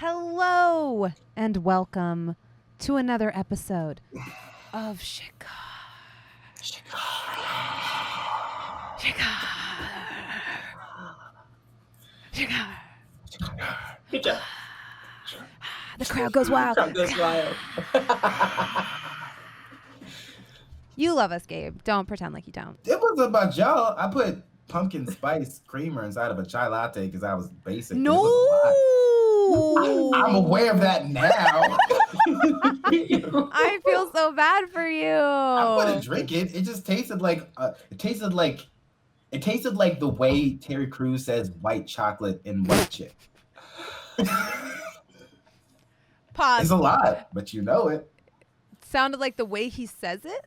Hello and welcome to another episode of Shikar. Good job. The crowd goes wild. You love us, Gabe. Don't pretend like you don't. It was about y'all. I put pumpkin spice creamer inside of a chai latte because I was basic. No. I'm aware of that now. I feel so bad for you. I wouldn't drink it. It just tasted like the way Terry Crews says white chocolate in white chip. Pause. It's a lot, but you know it. Sounded like the way he says it.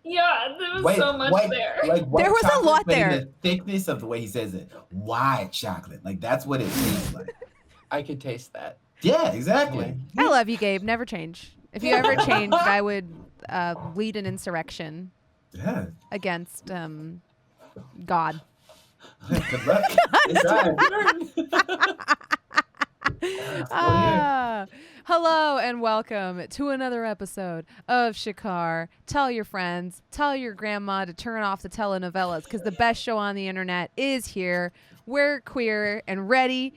Yeah, there was so much there. Like there was a lot there. The thickness of the way he says it. White chocolate. Like that's what it tastes like. I could taste that. Yeah, exactly. I love you, Gabe. Never change. If you ever changed, I would lead an insurrection against God. Good luck. Hello and welcome to another episode of Shikar. Tell your friends, tell your grandma to turn off the telenovelas because the best show on the internet is here. We're queer and ready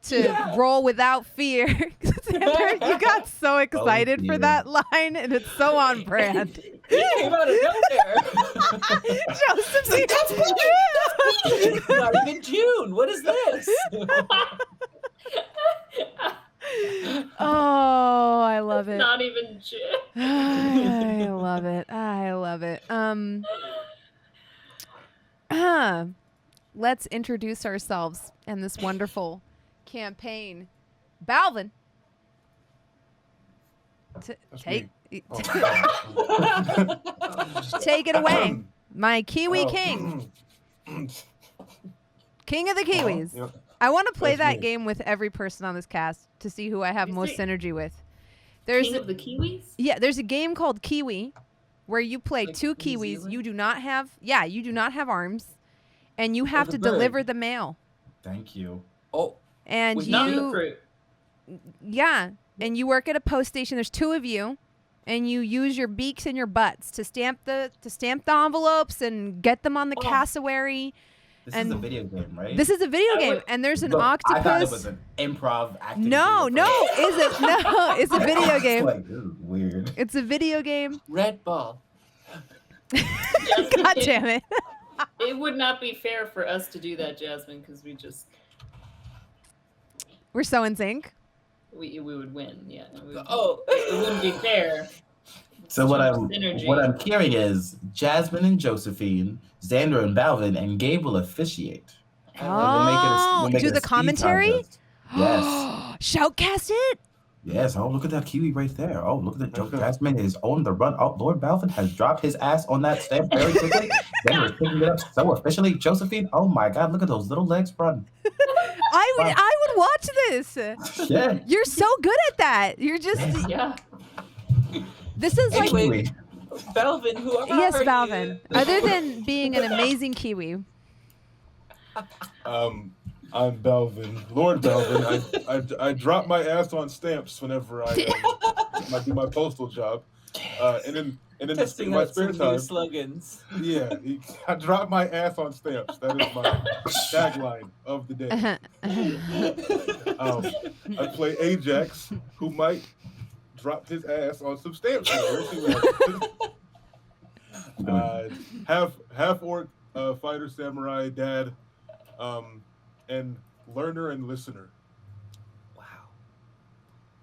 to roll without fear. Xander, you got so excited for that line, and it's so on brand. It came out of nowhere. Josephine, It's not even June. What is this? Oh, I love it. Not even shit. I love it. I love it. Let's introduce ourselves and this wonderful campaign. Balvin. Take it away. My Kiwi King. King of the Kiwis. Yep. I want to play That's that me. game with every person on this cast to see who I have Is most it synergy with. There's King of the Kiwis? there's a game called Kiwi where you play Like two New Kiwis. Zealand? You do not have arms, and you have the to bird. deliver the mail. Thank you. Oh, And With Not the you fruit. and you work at a post station. There's two of you, and you use your beaks and your butts to stamp the envelopes and get them on the cassowary. This And is a video game, right? This is a video I game, would- and there's an Look, octopus. I thought it was an improv acting. No, video no, game. it's a video It's game. like, this is weird. It's a video game. red ball. God damn it. It would not be fair for us to do that, Jasmine, because We're so in sync. we would win. Yeah. Oh. It wouldn't be fair. So what Synergy. I'm hearing is Jasmine and Josephine, Xander and Valym, and Gabe will officiate. Oh, do the speed commentary? contest. Yes. Shoutcast it. Yes. Oh, look at that Kiwi right there. Oh, look at that. Jasmine is on the run. Oh, LordBalvin has dropped his ass on that stamp very quickly. Xander is picking it up so officially. Josephine, oh my God, look at those little legs run. I would watch this. Yeah. You're so good at that. You're just Yeah. this is like Anyway, Valvin, who are yes, you? Valvin. Other than being an amazing Kiwi. I'm Balvin, LordBalvin. I drop my ass on stamps whenever I do my postal job, and then Testing in my out spare some time, new slogans. yeah, I drop my ass on stamps. That is my tagline of the day. I play Ajax, who might drop his ass on some stamps. Half orc, fighter, samurai, dad, and learner and listener. Wow.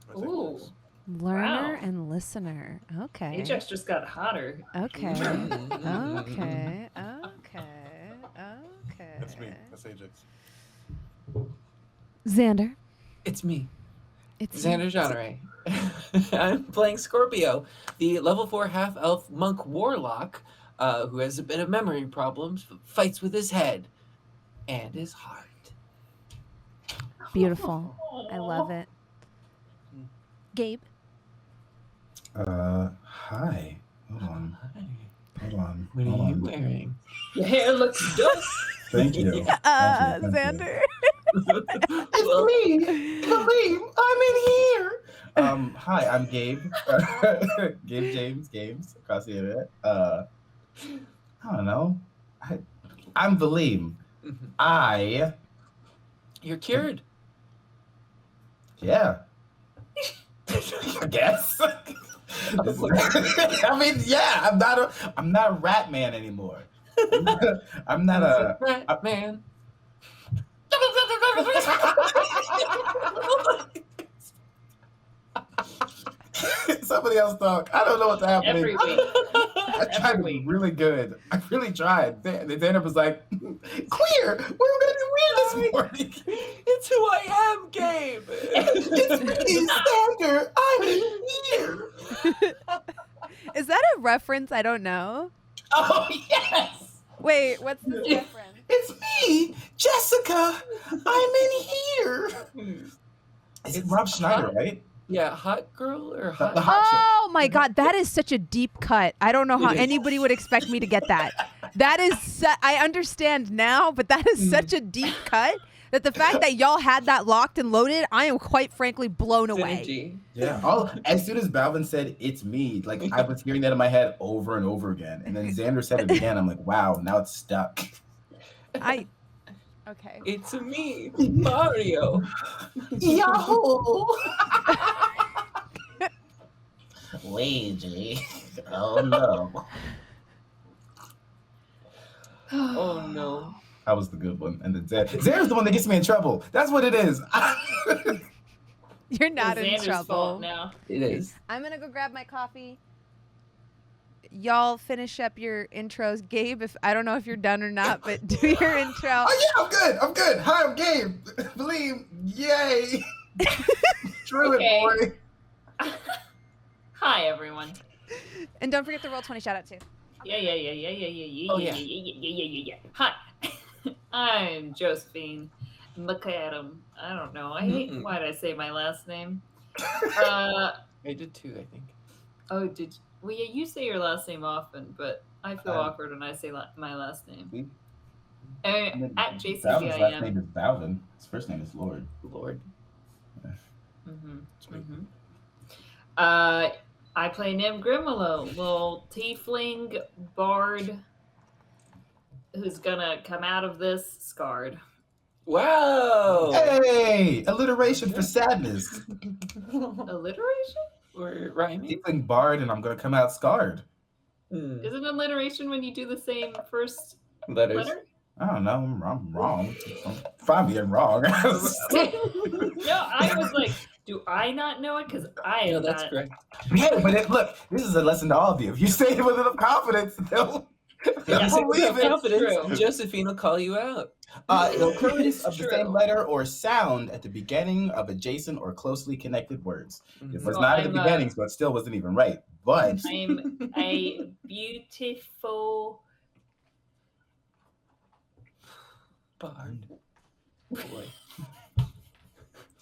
That's Ooh. Ajax. Learner Wow. and listener. Okay. Ajax just got hotter. Okay. Mm. Okay. Okay. Okay. That's me. That's Ajax. Xander. It's me, It's Xander Jeanneret. I'm playing Scorpio, the level 4 half-elf monk warlock who has a bit of memory problems, but fights with his head and his heart. beautiful. I love it. Gabe. Hi. Hold on. What are you wearing? Your hair looks dope. Thank you. Xander. It's me, Valym. I'm in here. Hi, I'm Gabe. Gabe James across the internet. I don't know. I'm Valym. You're cured. Yeah. I guess. I mean, yeah. I'm not a rat man anymore. I'm not a rat man. Somebody else talk. I don't know what's happening. Every week. I tried to be really good. I really tried. Xander was like, "Queer. We're gonna do weird this morning." It's who I am, Gabe. It's me, Xander. I'm here. Is that a reference? I don't know. Oh yes. Wait, what's the reference? It's me, Jessica. I'm in here. It's Rob Schneider, right? Yeah, hot girl or hot? The hot chick. Oh my God, that is such a deep cut. I don't know how anybody would expect me to get that. That is, I understand now, but that is such a deep cut that the fact that y'all had that locked and loaded, I am quite frankly blown away. Synergy. Yeah. As soon as Balvin said it's me, like I was hearing that in my head over and over again. And then Xander said it again. I'm like, wow, now it's stuck. Okay. It's me, Mario. Yahoo! Luigi. Oh no. Oh no. That was the good one. And then Xander's the one that gets me in trouble. That's what it is. You're not in Xander's trouble. fault now. It is. I'm going to go grab my coffee. Y'all finish up your intros. Gabe, I don't know if you're done or not, but do your intro. Oh yeah, I'm good. Hi, I'm Gabe. Valym, yay. True Okay. it, boy. Hi, everyone. And don't forget the Roll20 Shoutout too. Yeah. Oh, yeah. Yeah. Hi. I'm Josephine McAdam. I don't know. I hate why did I say my last name? I did too, I think. Oh, well, yeah, you say your last name often, but I feel awkward when I say my last name. At Balvin's JCVIM. last name is Balvin. His first name is Lord. Lord. I play Nim Grimalo, little tiefling bard who's gonna come out of this scarred. Wow. Hey, alliteration for sadness. Alliteration? We're rhyming. Tiefling bard, and I'm gonna come out scarred. Isn't alliteration when you do the same first Letters. letter? I don't know. I'm wrong. Find me wrong. No, I was like, do I not know it? Because I am No, that's not. correct. Yeah, but look, this is a lesson to all of you. If you say it with enough confidence, they'll Yeah, believe With it. confidence, True. Josephine will call you out. The occurrence of the True. same letter or sound at the beginning of adjacent or closely connected words. It was So not at the I'm, beginning, so it still wasn't even right. But I'm a beautiful Bard. Boy.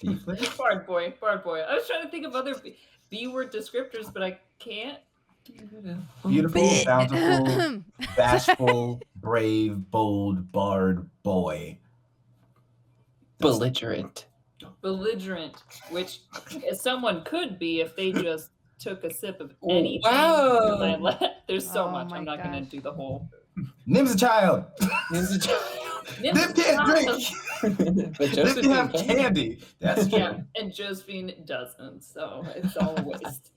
tiefling, bard boy. I was trying to think of other B-word descriptors, but I can't. beautiful, bountiful, bashful, brave, bold, bard, boy. Belligerent. Belligerent, which someone could be if they just took a sip of anything. Wow. that I let. There's so Oh much. my I'm not going gosh. to do the whole. Nim's a child. He's a child. Nim can't drink. But Nim can Josephine have can. candy. That's true. Yeah, and Josephine doesn't, so it's all a waste.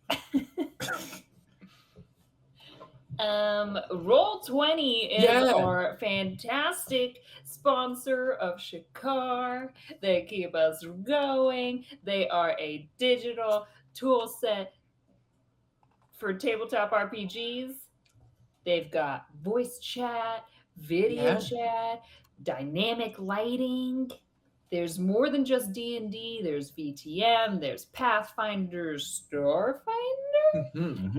Roll20 is Yeah. our fantastic sponsor of Shikar. They keep us going. They are a digital tool set for tabletop RPGs. They've got voice chat, video chat, dynamic lighting. There's more than just D&D. There's VTM. There's Pathfinder, Starfinder.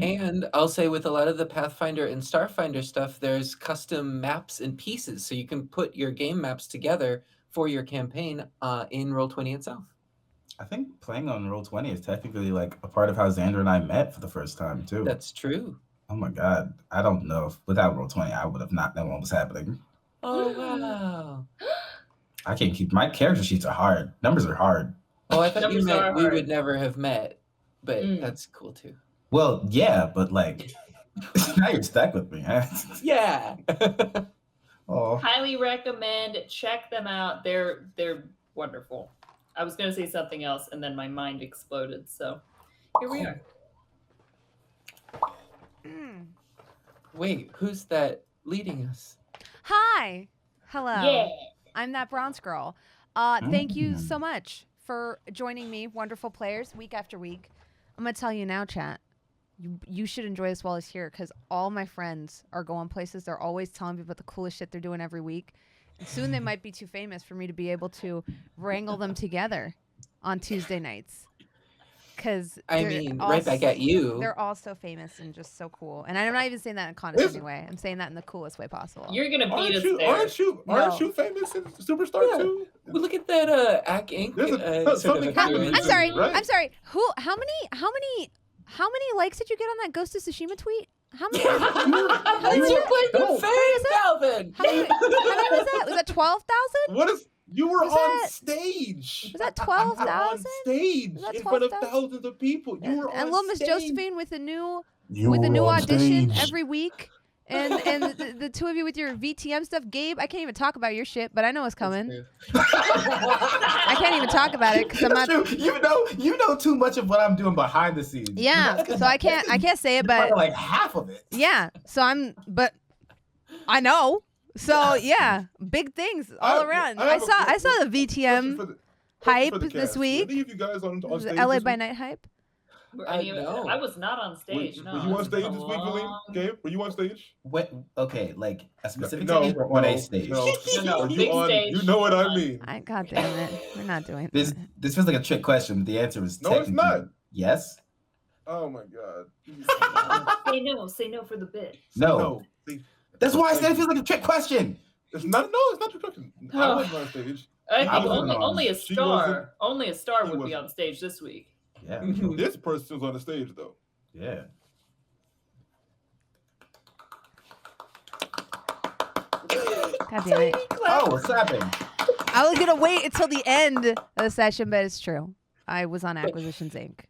And I'll say with a lot of the Pathfinder and Starfinder stuff, there's custom maps and pieces. So you can put your game maps together for your campaign in Roll20 itself. I think playing on Roll20 is technically like a part of how Xander and I met for the first time too. That's true. Oh my God. I don't know if without Roll20 I would have not known what was happening. Oh, wow. I can't keep my character sheets are hard. Numbers are hard. Oh, I thought you Numbers meant are we hard. would never have met, but Mm. that's cool too. Well, yeah, but like now you're stuck with me. Huh? Yeah. Oh, Highly recommend. Check them out. They're wonderful. I was going to say something else, and then my mind exploded. So here we are. Wait, who's that leading us? Hi. Hello. Yeah. I'm that bronze girl. Thank you so much for joining me, wonderful players, week after week. I'm going to tell you now, chat. You should enjoy this while it's here because all my friends are going places. They're always telling me about the coolest shit they're doing every week. And soon they might be too famous for me to be able to wrangle them together on Tuesday nights. Because I mean, right back at you. They're all so famous and just so cool. And I'm not even saying that in a condescending way. I'm saying that in the coolest way possible. You're going to beat us there. Aren't you famous and superstar too? Well, look at that Ack Inc. There's sort of something happening. I'm sorry. Right? I'm sorry. How many likes did you get on that Ghost of Tsushima tweet? How many? How did you play the fame, Valym? How many was that? Was that 12,000? What is? You were Was on that- stage. Was that You were on 12,000? stage Was that in front of 12,000? thousands of people. You were And on little Miss stage. Josephine with a new You with a were new on audition stage. every week. And the two of you with your VTM stuff, Gabe. I can't even talk about your shit, but I know it's coming. I can't even talk about it because I'm not. True. You know too much of what I'm doing behind the scenes. Yeah, so I can't say it, You're part but of, like half of it. yeah. So but I know. So yeah, big things all around. I saw the VTM hype this week. Were any of you guys on the stage LA this by week? Night hype. I was not on stage. Were No. you on It's stage been a this week, Valym? long- Gabe, were you on stage? What? Okay, like a specific No, stage or on a stage? No, No, Are you big on? stage. You know what I mean. God damn it, we're not doing This that. feels like a trick question. The answer is No, it's technically not. yes. Oh my god. Say no for the bit. No. See, That's why I said it feels like a trick question. it's not. No, it's not your question. I wasn't on stage. I I think wasn't on. only a She wasn't. star He would be wasn't. on stage this week. Yeah. This person's on the stage though. Yeah. God damn it. Oh, we're slapping. I was gonna wait until the end of the session, but it's true. I was on Acquisitions Inc.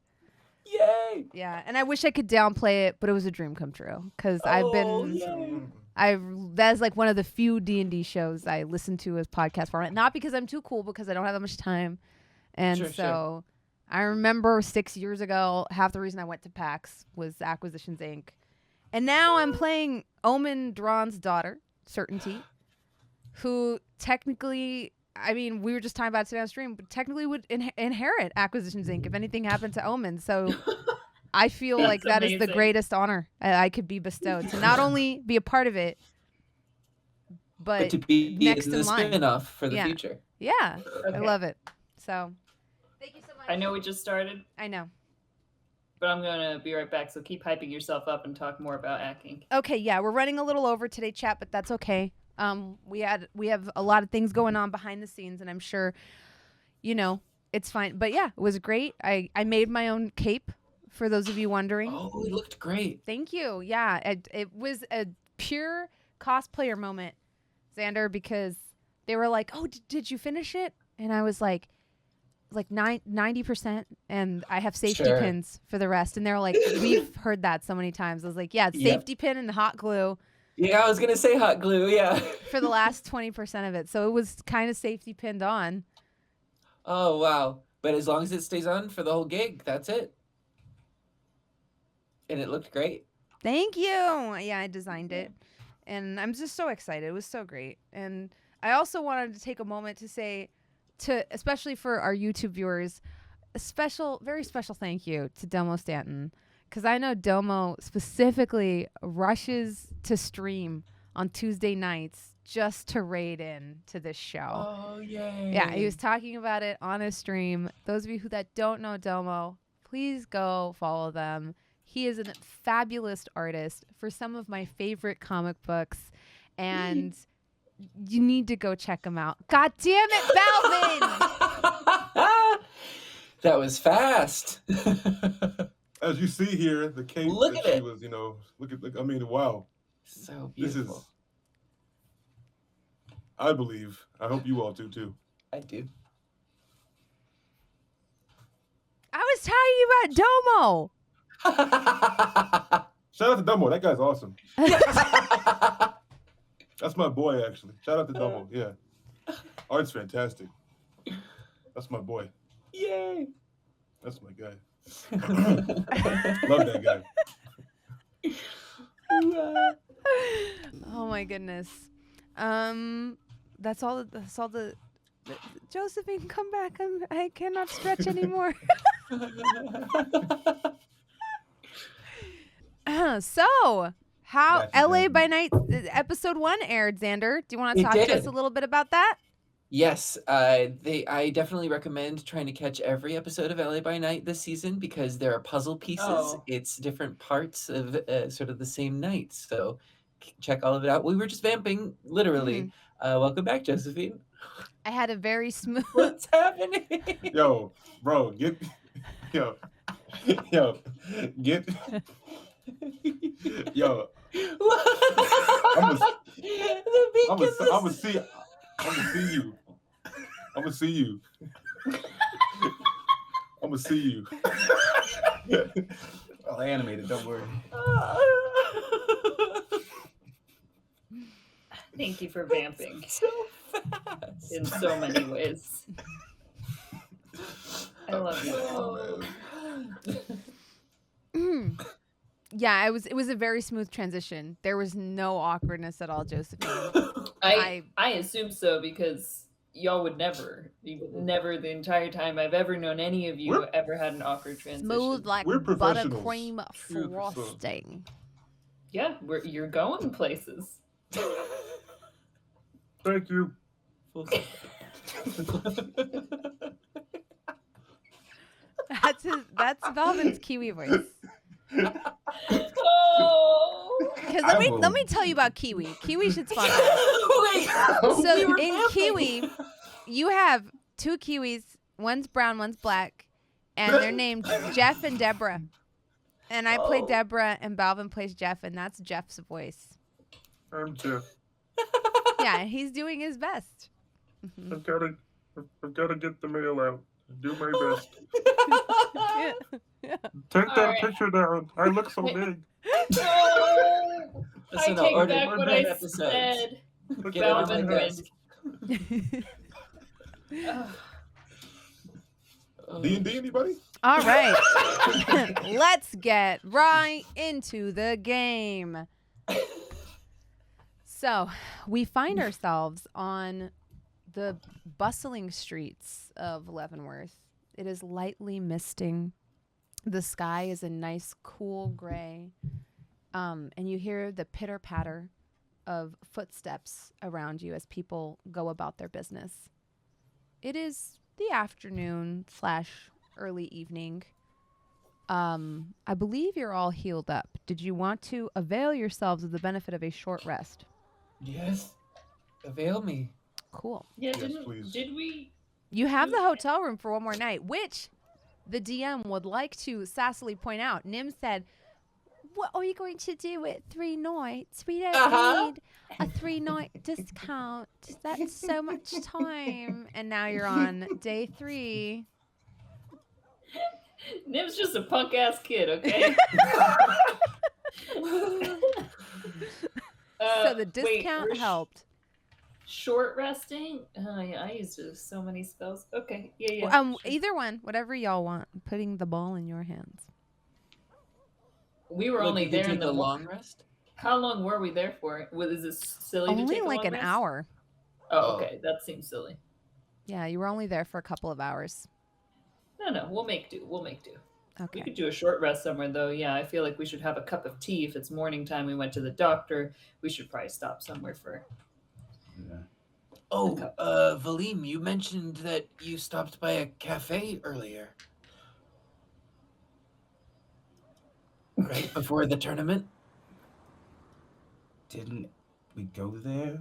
Yay! Yeah, and I wish I could downplay it, but it was a dream come true because Yay. that's like one of the few D&D shows I listen to as podcast format. Not because I'm too cool, because I don't have that much time. And Sure. I remember 6 years ago, half the reason I went to PAX was Acquisitions Inc. And now I'm playing Omen Drawn's daughter, Certainty, who technically, I mean, we were just talking about it today on stream, but technically would inherit Acquisitions Inc. if anything happened to Omen. So I feel like that is the amazing. greatest honor I could be bestowed to not only be a part of it, but to be next the in line. spin-off for the Yeah. future. Yeah, I Okay. love it. So thank you so much. I know we just started, I know. but I'm gonna be right back. So keep hyping yourself up and talk more about acting. Okay, yeah, we're running a little over today, chat, but that's okay. We have a lot of things going on behind the scenes, and I'm sure, it's fine. But yeah, it was great. I made my own cape, for those of you wondering. Oh, it looked great. Thank you. Yeah, it was a pure cosplayer moment, Xander, because they were like, "Oh, did you finish it?" And I was like 90%, and I have safety Sure. pins for the rest. And they're like, "We've heard that so many times." I was like, "Yeah, it's Yep. safety pin and hot glue Yeah, I was gonna say hot glue. Yeah. for the last 20% of it." So it was kind of safety pinned on. Oh wow! But as long as it stays on for the whole gig, that's it. And it looked great. Thank you. Yeah, I designed it, and I'm just so excited. It was so great. And I also wanted to take a moment to say, especially for our YouTube viewers, a very special thank you to Domo Stanton, because I know Domo specifically rushes to stream on Tuesday nights just to raid in to this show. Oh yay! Yeah, he was talking about it on his stream. Those of you that don't know Domo, please go follow them. He is a fabulous artist for some of my favorite comic books, and you need to go check him out. God damn it, Valym! That was fast. As you see here, the cape Look that at she it. was, look. I mean, wow. So This is. beautiful. I believe. I hope you all do too. I do. I was talking about Domo. Shout out to Domo. That guy's awesome. That's my boy, actually. Shout out to Domo. Yeah. Art's fantastic. That's my boy. Yay! That's my guy. Love that guy. Oh my goodness. That's all the Josephine, come back. I cannot stretch anymore. So, how Gotcha, LA baby. by Night episode 1 aired, Xander. Do you want to It talk to us did. a little bit about that? Yes, I definitely recommend trying to catch every episode of LA by Night this season because there are puzzle pieces. Oh. It's different parts of sort of the same night. So check all of it out. We were just vamping, literally. Welcome back, Josephine. I had a very smooth. What's happening? Yo, bro, get yo, get yo. I'm gonna see you. I'm gonna see you. I'll animate it. Don't worry. Thank you for vamping So fast. in so many ways. I love you. Oh, man. Yeah, it was a very smooth transition. There was no awkwardness at all, Josephine. I assume so because y'all would never the entire time I've ever known any of you We're- ever had an awkward transition. Smooth like We're professionals. buttercream True, so- frosting. Yeah, you're going places. Thank you. That's Valym's Kiwi voice. Oh. Because I let will- me tell you about Kiwi. Kiwi should sponsor. Wait. So We were in vamping. Kiwi, you have 2 Kiwis. One's brown, one's black, and they're named Jeff and Deborah. And I play Oh. Deborah, and Balvin plays Jeff, and that's Jeff's voice. I'm Jeff. Yeah, he's doing his best. Mhm. I've gotta get the mail out. Do my best. Yeah. Take All right. picture down. I look so Wait. big. Oh, Listen, I take order back more what I episodes. said. Get it on my Balvin desk. Ugh. D&D, anybody? All right. Let's get right into the game. So, we find ourselves on the bustling streets of Leavenworth. It is lightly misting. The sky is a nice, cool gray. And you hear the pitter-patter of footsteps around you as people go about their business. It is the afternoon / early evening. I believe you're all healed up. Did you want to avail yourselves of the benefit of a short rest? Yes. Avail me. Cool. Yeah, Yes, please. did we? You have the hotel room for one more night, which the DM would like to sassily point out. Nim said, "What are you going to do with 3 nights? We don't need a 3-night discount. That's so much time." And now you're on day 3. Nim's just a punk ass kid, okay? So the wait, discount we're helped. Short resting? Oh, yeah, I used so many spells. Okay, yeah. Sure. Either one, whatever y'all want. I'm putting the ball in your hands. We were Look, only you can there in take the a long rest. How long were we there for? Is this silly to Only take a like long an rest? hour. Oh, okay. That seems silly. Yeah, you were only there for a couple of hours. No, we'll make do. We Okay. could do a short rest somewhere, though. Yeah, I feel like we should have a cup of tea. If it's morning time, we went to the doctor. We should probably stop somewhere for. Yeah. Oh, Valym, you mentioned that you stopped by a cafe earlier. Right before the tournament? Didn't we go there?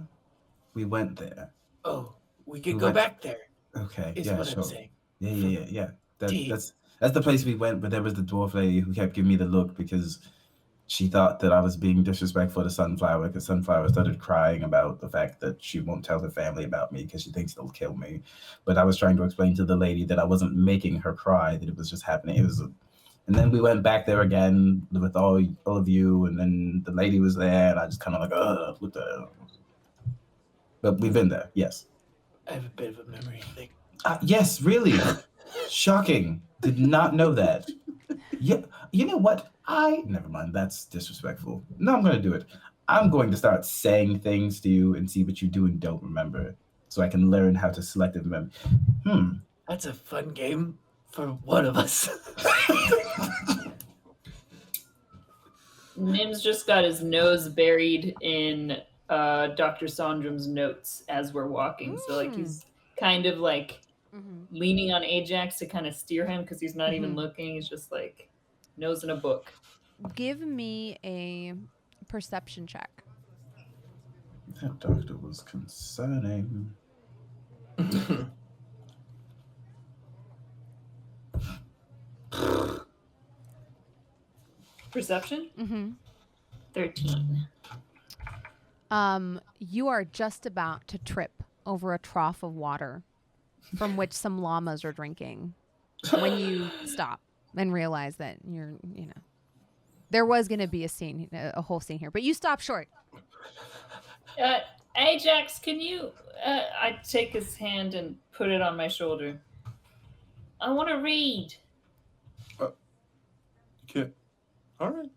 We went there. Oh, we We could go went- back there, Okay. is yeah, what sure. I'm saying. Yeah. Tea. That's the place we went, but there was the dwarf lady who kept giving me the look because She thought that I was being disrespectful to Sunflower because Sunflower started crying about the fact that she won't tell her family about me because she thinks they'll kill me. But I was trying to explain to the lady that I wasn't making her cry, that it was just happening. And then we went back there again with all of you, and then the lady was there, and I just kind of like, looked at her. But we've been there, yes. I have a bit of a memory thing. Yes, really. Shocking. Did not know that. Yeah, you know what? Never mind. That's disrespectful. No, I'm going to do it. I'm going to start saying things to you and see what you do and don't remember, so I can learn how to selective remember. That's a fun game for one of us. Nim's just got his nose buried in Dr. Sondrum's notes as we're walking. So like he's kind of like leaning on Ajax to kind of steer him because he's not even looking. He's just like nose in a book. Give me a perception check. That doctor was concerning. Perception? 13. You are just about to trip over a trough of water from which some llamas are drinking when you stop and realize that there was going to be a whole scene here, but you stop short. Ajax, can you... I take his hand and put it on my shoulder. I want to read. You can't. All right.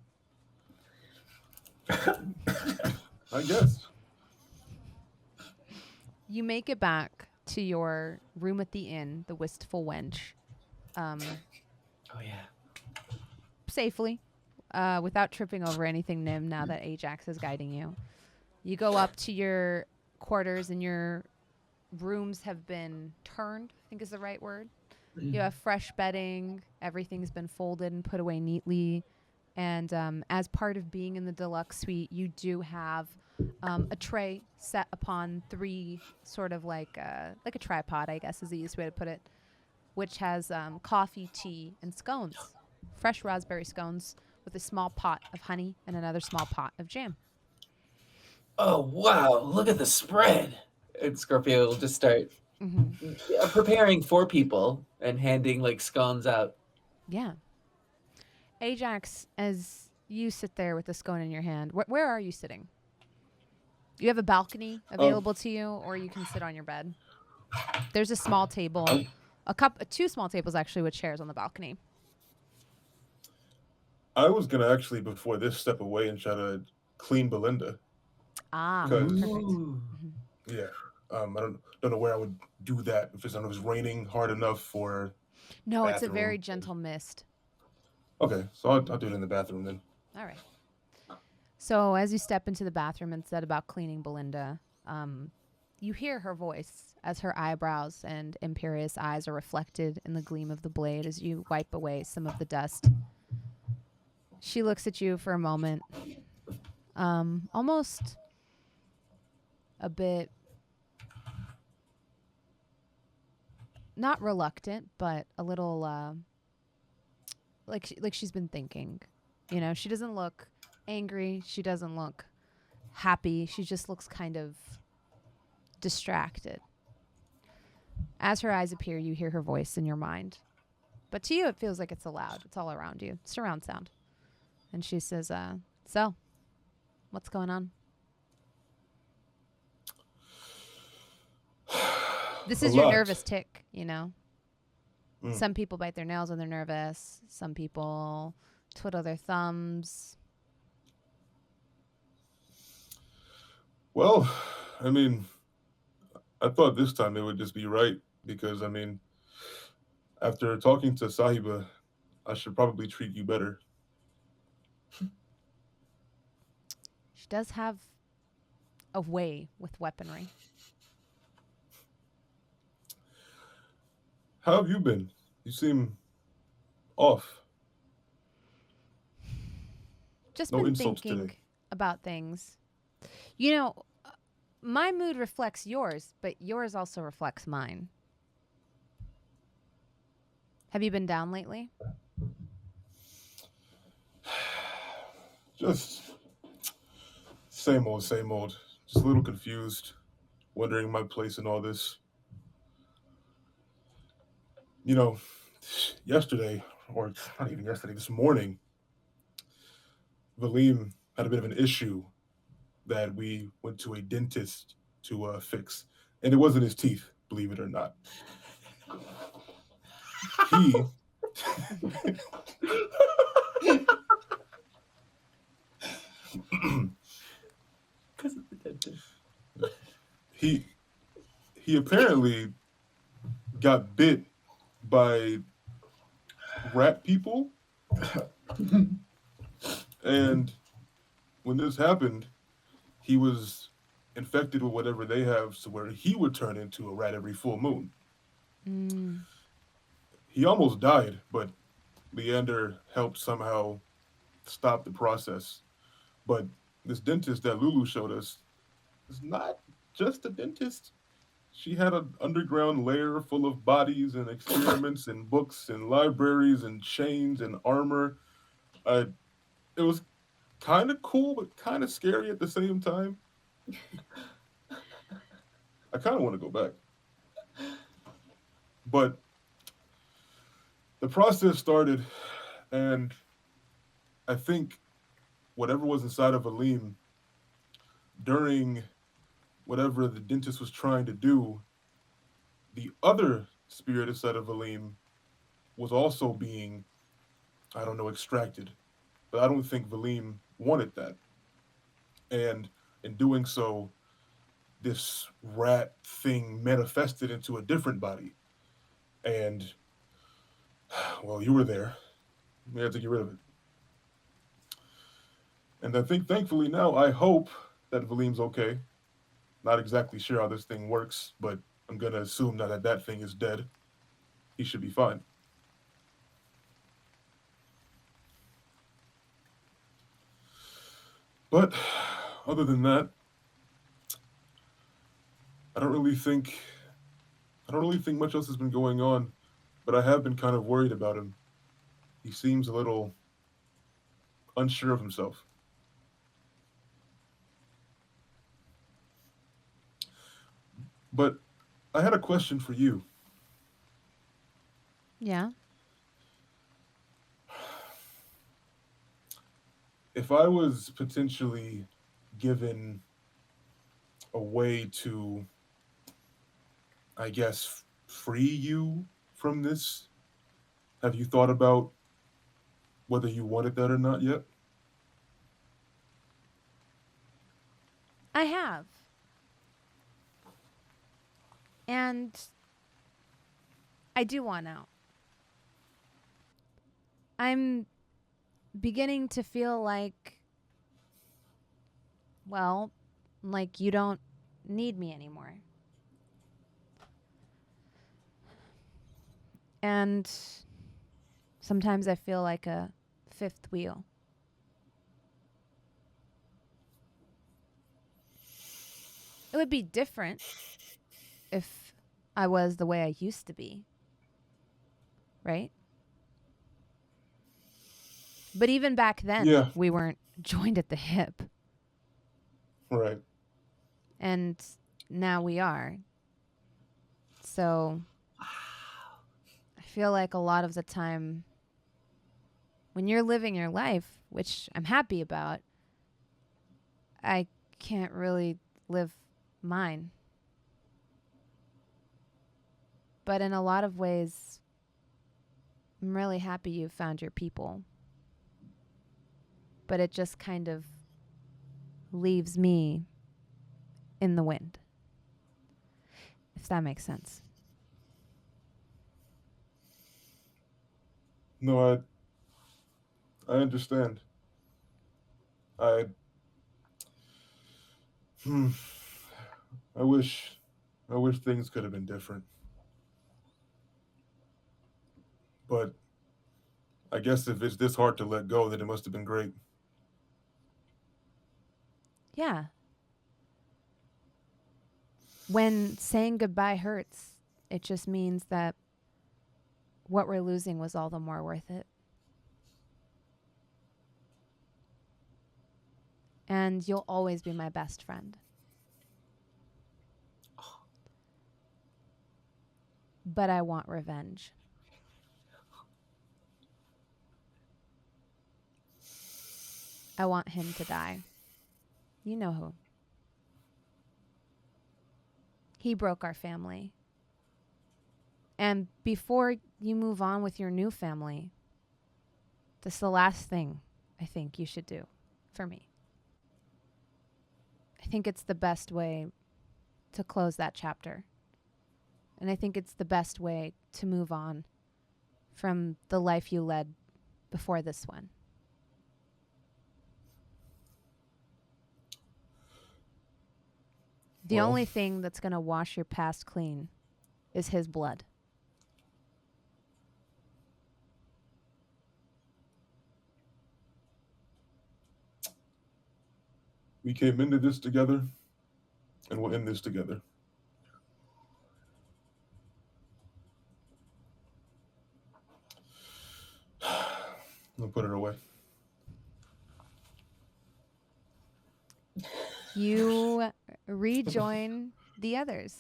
I guess. You make it back to your room at the inn, the Wistful Wench. Oh, yeah. Safely, without tripping over anything, Nim, now that Ajax is guiding you. You go up to your quarters, and your rooms have been turned, I think is the right word. You have fresh bedding. Everything's been folded and put away neatly. And as part of being in the deluxe suite, you do have a tray set upon three, sort of like a tripod, I guess is the easiest way to put it, which has coffee, tea, and scones. Fresh raspberry scones with a small pot of honey and another small pot of jam. Oh, wow. Look at the spread. And Scorpio will just start preparing for people and handing like scones out. Yeah. Ajax, as you sit there with the scone in your hand, where are you sitting? You have a balcony available to you, or you can sit on your bed. There's a small table, two small tables actually with chairs on the balcony. I was gonna actually, before this, step away and try to clean Belinda. Perfect. Yeah. I don't know where I would do that if it's raining hard enough for. No, bathroom. It's a very gentle mist. Okay, so I'll do it in the bathroom then. All right. So as you step into the bathroom and set about cleaning Belinda, you hear her voice as her eyebrows and imperious eyes are reflected in the gleam of the blade as you wipe away some of the dust. She looks at you for a moment, almost a bit, not reluctant, but a little like she's been thinking. You know, she doesn't look angry. She doesn't look happy. She just looks kind of distracted. As her eyes appear, you hear her voice in your mind. But to you, it feels like it's loud. It's all around you. It's surround sound. And she says, so, what's going on? This is your nervous tick, you know? Some people bite their nails when they're nervous. Some people twiddle their thumbs. Well, I mean, I thought this time it would just be right because, I mean, after talking to Sahiba, I should probably treat you better. She does have a way with weaponry. How have you been? You seem off. Just No been insults thinking today. about things. You know, my mood reflects yours, but yours also reflects mine. Have you been down lately? Just same old, same old. Just a little confused, wondering my place in all this. You know, yesterday, or not even yesterday, this morning, Valym had a bit of an issue that we went to a dentist to fix, and it wasn't his teeth, believe it or not. He Because of the dentist. he apparently got bit by rat people, and when this happened, he was infected with whatever they have, so where he would turn into a rat every full moon. He almost died, but Leander helped somehow stop the process. But this dentist that Lulu showed us is not just a dentist. She had an underground lair full of bodies and experiments and books and libraries and chains and armor. It was kind of cool, but kind of scary at the same time. I kind of want to go back. But the process started, and I think whatever was inside of Valym during whatever the dentist was trying to do, the other spirit inside of Valym was also being, I don't know, extracted. But I don't think Valym wanted that. And in doing so, this rat thing manifested into a different body. And, well, you were there. We had to get rid of it. And I think, thankfully, now I hope that Valym's okay. Not exactly sure how this thing works, but I'm going to assume now that that thing is dead. He should be fine. But other than that, I don't really think much else has been going on, but I have been kind of worried about him. He seems a little unsure of himself. But I had a question for you. Yeah. If I was potentially given a way to, I guess, free you from this, have you thought about whether you wanted that or not yet? I have. And I do want out. I'm beginning to feel like, well, like you don't need me anymore. And sometimes I feel like a fifth wheel. It would be different if I was the way I used to be, right? But even back then, we weren't joined at the hip. Right. And now we are. So I feel like a lot of the time when you're living your life, which I'm happy about, I can't really live mine. But in a lot of ways, I'm really happy you found your people. But it just kind of leaves me in the wind. If that makes sense. No, I understand. I wish things could have been different. But I guess if it's this hard to let go, then it must have been great. Yeah. When saying goodbye hurts, it just means that what we're losing was all the more worth it. And you'll always be my best friend. But I want revenge. I want him to die. You know who. He broke our family. And before you move on with your new family, this is the last thing I think you should do for me. I think it's the best way to close that chapter. And I think it's the best way to move on from the life you led before this one. The only thing that's going to wash your past clean is his blood. We came into this together, and we'll end this together. I'll put it away. You rejoin the others.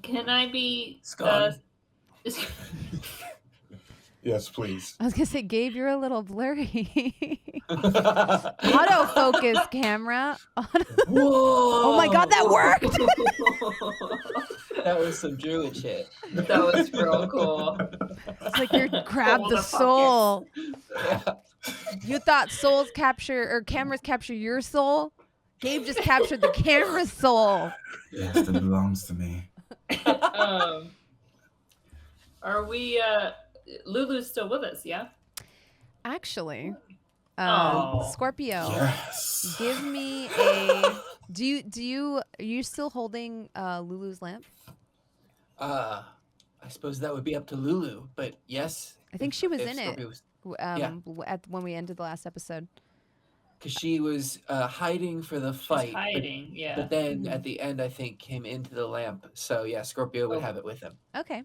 Can I be... Scone. Yes, please. I was going to say, Gabe, you're a little blurry. Autofocus camera. Whoa! Oh my God, that worked! That was some druid shit. That was real cool. It's like you grabbed the soul. Yeah. You thought souls capture or cameras capture your soul? Gabe just captured the camera's soul. Yes, it belongs to me. Are we... Lulu's still with us, yeah? Actually, Oh. Scorpio, Yes. give me a. Are you still holding Lulu's lamp? I suppose that would be up to Lulu, but yes. I think she was if in Scorpio it. was- When we ended the last episode. Because she was hiding for the fight. She's hiding, yeah. But then Mhm. at the end, I think, came into the lamp. So yeah, Scorpio would Oh. have it with him. Okay.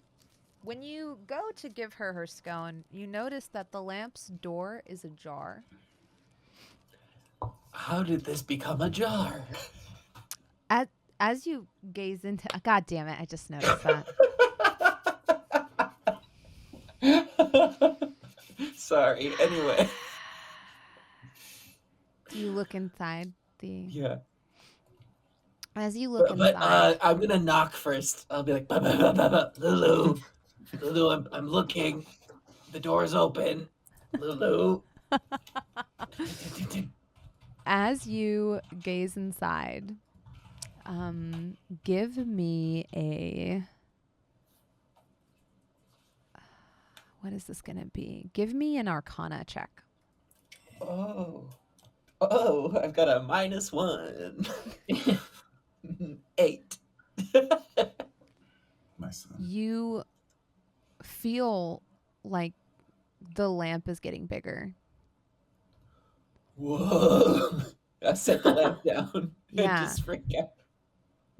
When you go to give her her scone, you notice that the lamp's door is ajar. How did this become a jar? As you gaze into, God damn it! I just noticed that. Sorry. Anyway. You look inside the. Yeah. As you look But inside, I'm gonna knock first. I'll be like, "Ba, ba, ba, ba, ba, Lulu, Lulu, I'm looking. The door's open. Lulu." as you gaze inside, give me a. What is this gonna be? Give me an Arcana check. Oh, I've got a -1. 8. My son. You feel like the lamp is getting bigger. Whoa! I set the lamp down. Yeah. And just freak out.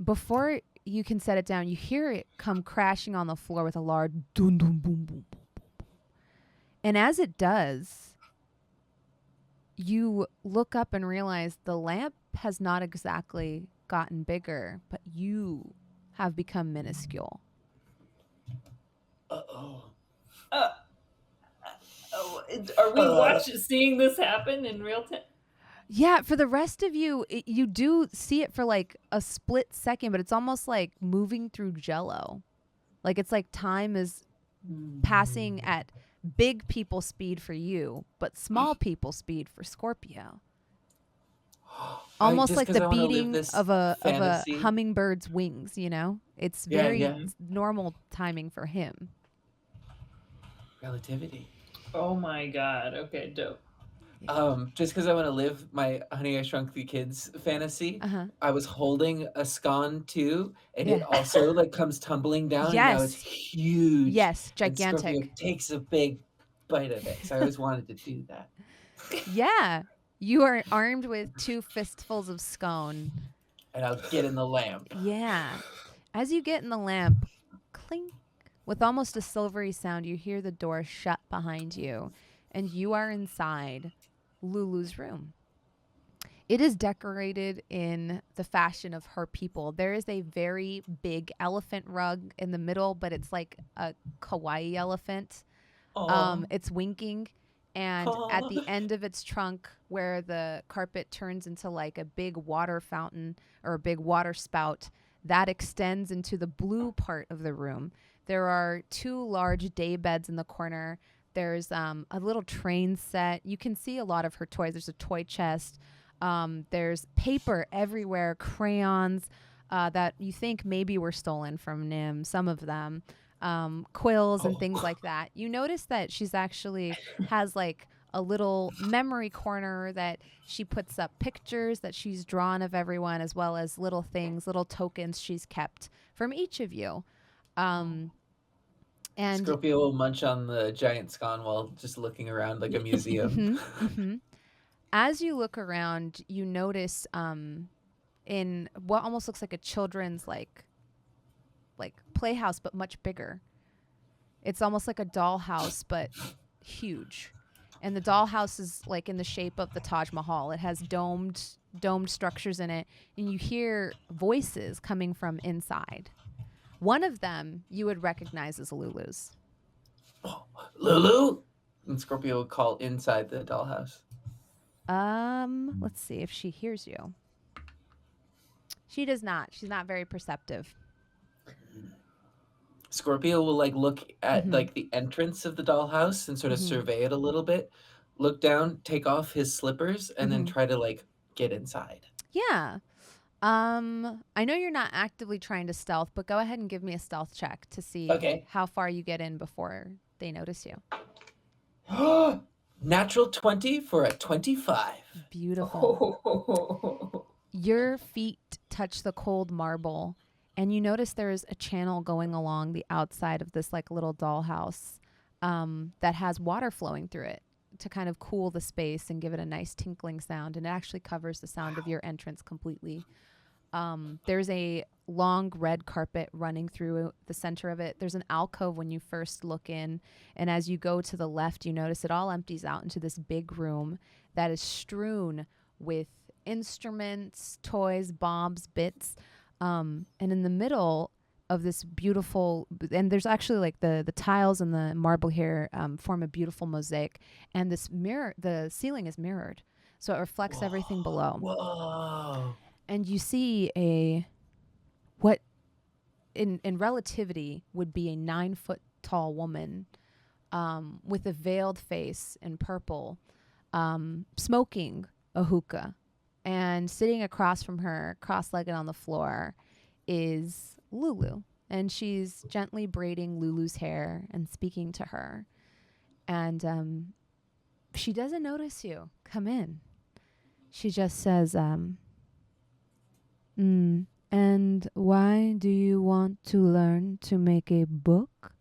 Before you can set it down, you hear it come crashing on the floor with a loud dun dun boom boom boom boom boom. And as it does, you look up and realize the lamp has not exactly gotten bigger, but you have become minuscule. Uh-oh. Are we seeing this happen in real time? Yeah, for the rest of you, you do see it for like a split second, but it's almost like moving through jello. Like it's like time is passing at big people speed for you, but small people speed for Scorpio. Almost Just like 'cause I the wanna live beating this of a fantasy. hummingbird's wings, you know? It's Yeah, very yeah. normal timing for him. Relativity. Oh my god. Okay, dope. Just because I want to live my Honey I Shrunk the Kids fantasy, Uh-huh. I was holding a scone too, and Yeah. it also like comes tumbling down. And now it's Yes. huge. Yes, and Scorpio gigantic. takes a big bite of it. So I always wanted to do that. Yeah. You are armed with 2 fistfuls of scone. And I'll get in the lamp. Yeah. As you get in the lamp, clink, with almost a silvery sound, you hear the door shut behind you. and you are inside Lulu's room. It is decorated in the fashion of her people. There is a very big elephant rug in the middle, but it's like a kawaii elephant. It's winking, and at the end of its trunk, where the carpet turns into like a big water fountain or a big water spout, that extends into the blue part of the room. There are 2 large day beds in the corner. There's a little train set. You can see a lot of her toys. There's a toy chest. There's paper everywhere, crayons that you think maybe were stolen from Nim, some of them, quills and things like that. You notice that she's actually has like a little memory corner that she puts up pictures that she's drawn of everyone, as well as little things, little tokens she's kept from each of you. And Scorpio will munch on the giant scone while just looking around like a museum. As you look around, you notice in what almost looks like a children's like playhouse, but much bigger. It's almost like a dollhouse, but huge. And the dollhouse is like in the shape of the Taj Mahal. It has domed structures in it, and you hear voices coming from inside. One of them you would recognize as Lulu's. Lulu? And Scorpio will call inside the dollhouse. Let's see if she hears you. She does not. She's not very perceptive. Scorpio will like look at like the entrance of the dollhouse and sort of survey it a little bit, look down, take off his slippers, and then try to like get inside. Yeah. I know you're not actively trying to stealth, but go ahead and give me a stealth check to see how far you get in before they notice you. Natural 20 for a 25. Beautiful. Your feet touch the cold marble, and you notice there's a channel going along the outside of this like little dollhouse that has water flowing through it to kind of cool the space and give it a nice tinkling sound, and it actually covers the sound of your entrance completely. There's a long red carpet running through the center of it. There's an alcove when you first look in, and as you go to the left, you notice it all empties out into this big room that is strewn with instruments, toys, bobs, bits, and in the middle of this beautiful, and there's actually like the tiles and the marble here form a beautiful mosaic, and this mirror, the ceiling is mirrored, so it reflects everything below. Whoa. And you see what in relativity would be a 9-foot tall woman with a veiled face in purple, smoking a hookah. And sitting across from her, cross-legged on the floor, is Lulu. And she's gently braiding Lulu's hair and speaking to her. And she doesn't notice you come in. She just says, and why do you want to learn to make a book?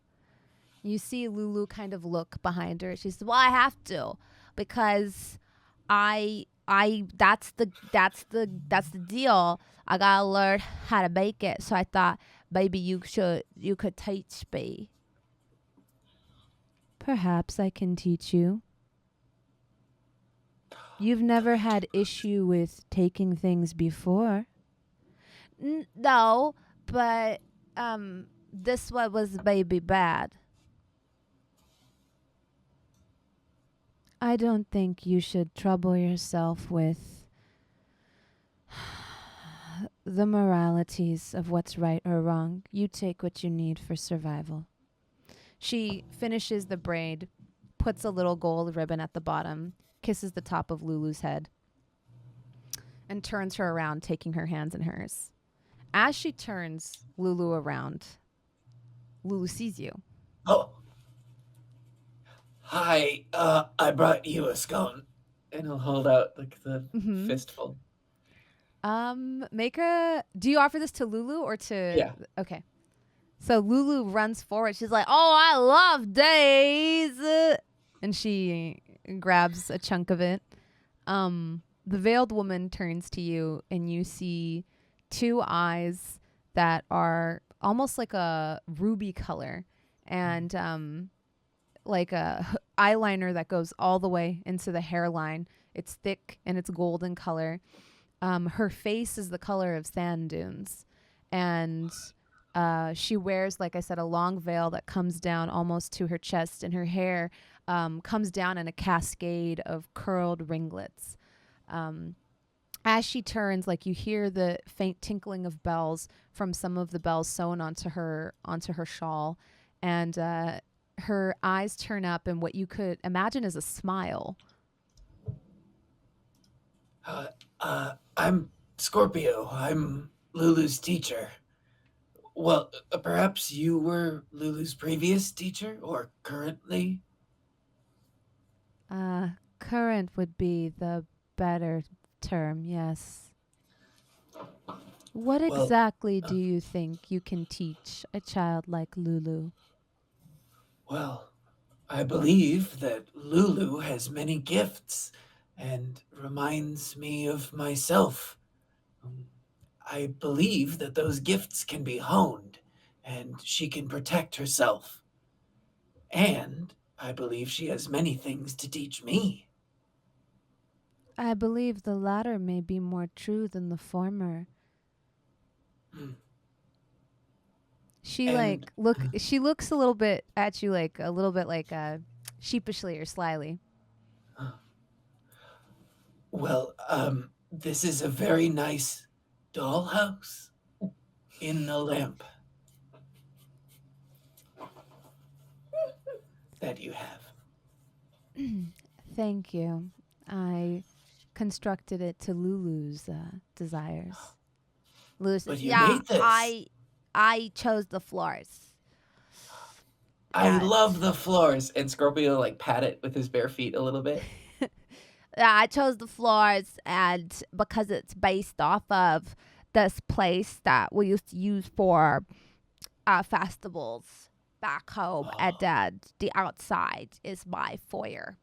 You see Lulu kind of look behind her. She says, well, I have to, because that's the deal. I gotta learn how to make it. So I thought maybe you could teach me. Perhaps I can teach you. You've never had issue with taking things before. No, but this one was maybe bad. I don't think you should trouble yourself with the moralities of what's right or wrong. You take what you need for survival. She finishes the braid, puts a little gold ribbon at the bottom, kisses the top of Lulu's head, and turns her around, taking her hands in hers. As she turns Lulu around, Lulu sees you. Oh. Hi, I brought you a scone. And he'll hold out like the fistful. Do you offer this to Lulu or to... Yeah. Okay. So Lulu runs forward. She's like, oh, I love days. And she grabs a chunk of it. The veiled woman turns to you, and you see 2 eyes that are almost like a ruby color, and like a eyeliner that goes all the way into the hairline. It's thick and it's golden color. Her face is the color of sand dunes, and she wears, like I said, a long veil that comes down almost to her chest, and her hair comes down in a cascade of curled ringlets. As she turns, like, you hear the faint tinkling of bells from some of the bells sewn onto her shawl, and her eyes turn up, and what you could imagine is a smile. I'm Scorpio. I'm Lulu's teacher. Well, perhaps you were Lulu's previous teacher, or currently? Current would be the better term, yes. What Well, exactly do you think you can teach a child like Lulu? Well, I believe that Lulu has many gifts and reminds me of myself. I believe that those gifts can be honed and she can protect herself. And I believe she has many things to teach me. I believe the latter may be more true than the former. She she looks a little bit at you, like a little bit like sheepishly or slyly. Well, this is a very nice dollhouse in the lamp that you have. Thank you. I constructed it to Lulu's desires. Lulu says, But you made this. I chose the floors. I love the floors. And Scorpio like pat it with his bare feet a little bit. Yeah, I chose the floors, and because it's based off of this place that we used to use for festivals back home, and the outside is my foyer.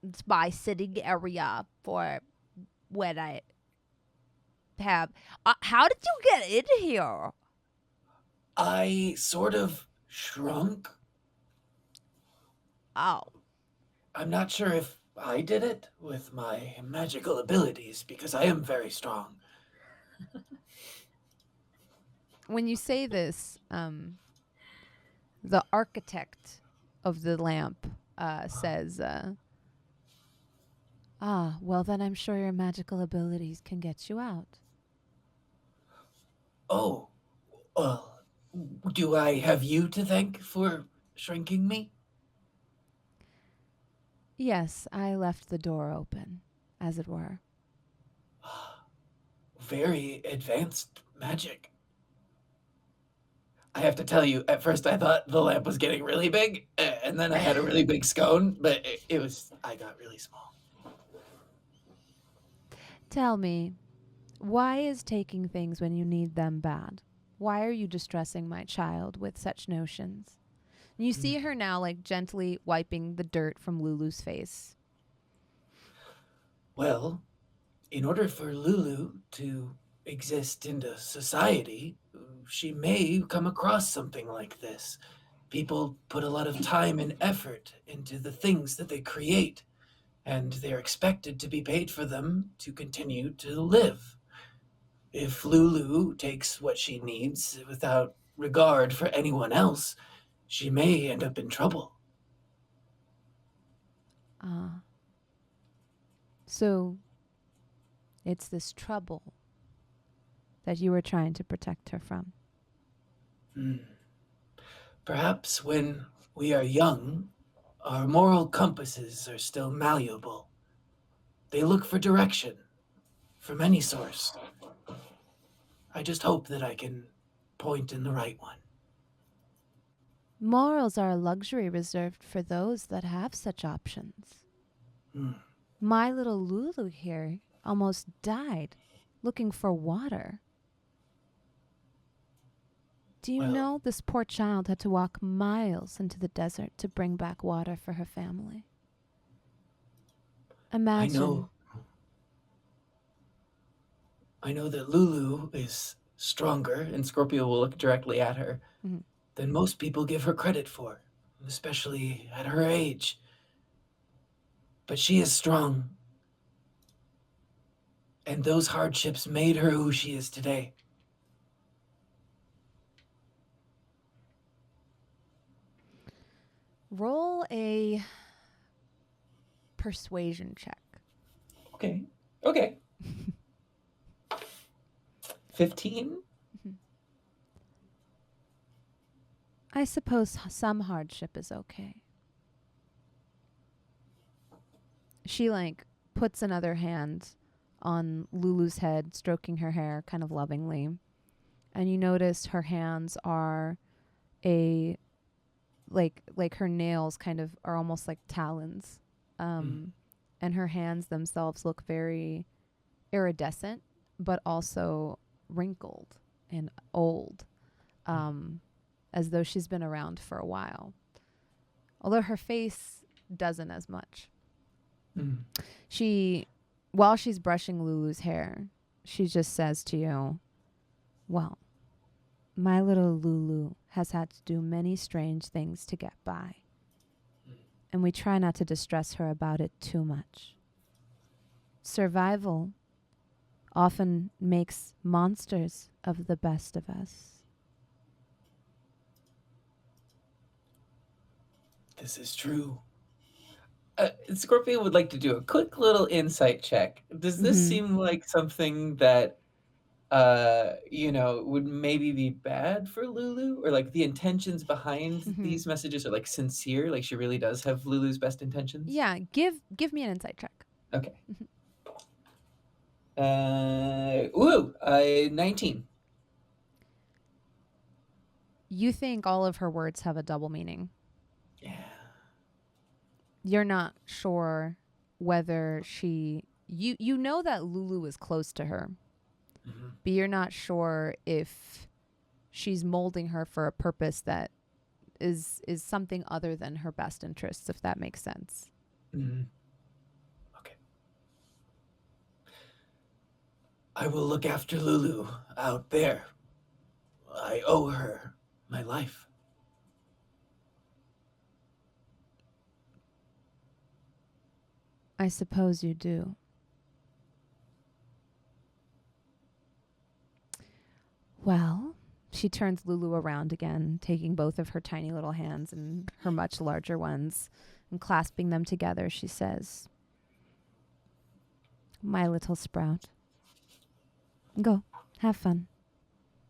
It's my sitting area for when I have. How did you get in here? I sort of shrunk. Oh. I'm not sure if I did it with my magical abilities because I am very strong. When you say this, the architect of the lamp says, well, then I'm sure your magical abilities can get you out. Oh, well, do I have you to thank for shrinking me? Yes, I left the door open, as it were. Very advanced magic. I have to tell you, at first I thought the lamp was getting really big, and then I had a really big scone, but I got really small. Tell me, why is taking things when you need them bad? Why are you distressing my child with such notions? And you see her now, like, gently wiping the dirt from Lulu's face. Well, in order for Lulu to exist in a society, she may come across something like this. People put a lot of time and effort into the things that they create, and they're expected to be paid for them to continue to live. If Lulu takes what she needs without regard for anyone else, she may end up in trouble. So it's this trouble that you were trying to protect her from. Perhaps when we are young, our moral compasses are still malleable. They look for direction from any source. I just hope that I can point in the right one. Morals are a luxury reserved for those that have such options. My little Lulu here almost died looking for water. Do you know this poor child had to walk miles into the desert to bring back water for her family? Imagine. I know that Lulu is stronger, and Scorpio will look directly at her. than most people give her credit for, especially at her age. But she is strong. And those hardships made her who she is today. Roll a persuasion check. Okay. 15? I suppose some hardship is okay. She puts another hand on Lulu's head, stroking her hair kind of lovingly. And you notice her hands are like her nails kind of are almost like talons. And her hands themselves look very iridescent, but also wrinkled and old, as though she's been around for a while. Although her face doesn't as much. While she's brushing Lulu's hair, she just says to you, well, my little Lulu has had to do many strange things to get by. And we try not to distress her about it too much. Survival often makes monsters of the best of us. This is true. Scorpio would like to do a quick little insight check. Does this seem like something that, would maybe be bad for Lulu? Or like the intentions behind these messages are like sincere? Like she really does have Lulu's best intentions? Yeah, give me an insight check. Okay. 19. You think all of her words have a double meaning. Yeah. You're not sure whether you know that Lulu is close to her, but you're not sure if she's molding her for a purpose that is something other than her best interests, if that makes sense. Okay. I will look after Lulu out there. I owe her my life. I suppose you do. Well, she turns Lulu around again, taking both of her tiny little hands and her much larger ones, and clasping them together, she says, my little sprout, go, have fun.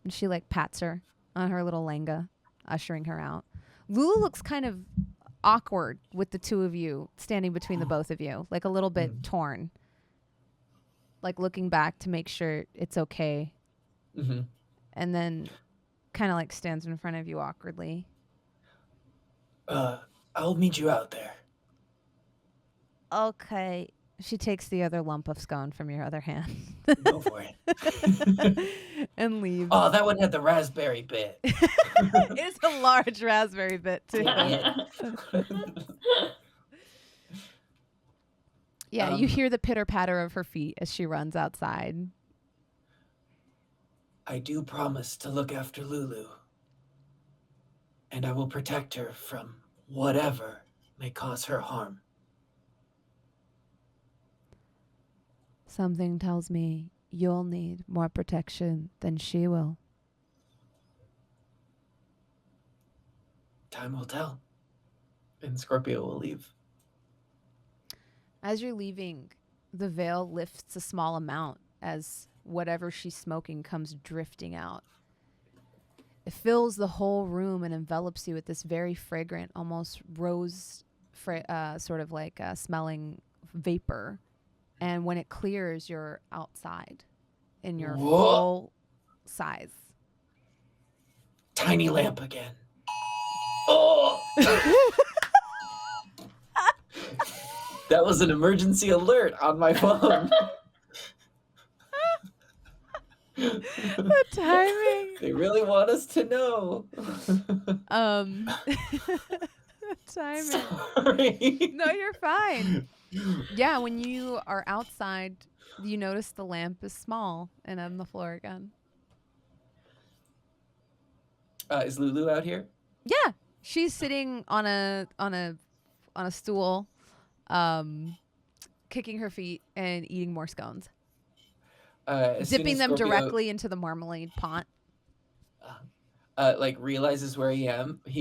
And she pats her on her little langa, ushering her out. Lulu looks kind of awkward with the two of you standing between the both of you, like a little bit torn, like looking back to make sure it's okay. And then kind of stands in front of you awkwardly. I'll meet you out there. Okay. She takes the other lump of scone from your other hand. Go for it. And leaves. Oh, that one had the raspberry bit. It's a large raspberry bit, too. Yeah, you hear the pitter-patter of her feet as she runs outside. I do promise to look after Lulu. And I will protect her from whatever may cause her harm. Something tells me you'll need more protection than she will. Time will tell. And Scorpio will leave. As you're leaving, the veil lifts a small amount as whatever she's smoking comes drifting out. It fills the whole room and envelops you with this very fragrant, almost rose, sort of smelling vapor. And when it clears, you're outside in your full size. Tiny lamp again. Oh! That was an emergency alert on my phone. The timing. They really want us to know. Timing. Sorry. No, you're fine. Yeah, when you are outside, you notice the lamp is small and on the floor again. Is Lulu out here? Yeah, she's sitting on a stool, kicking her feet and eating more scones, As soon dipping as them Scorpio, directly into the marmalade pot. like realizes where he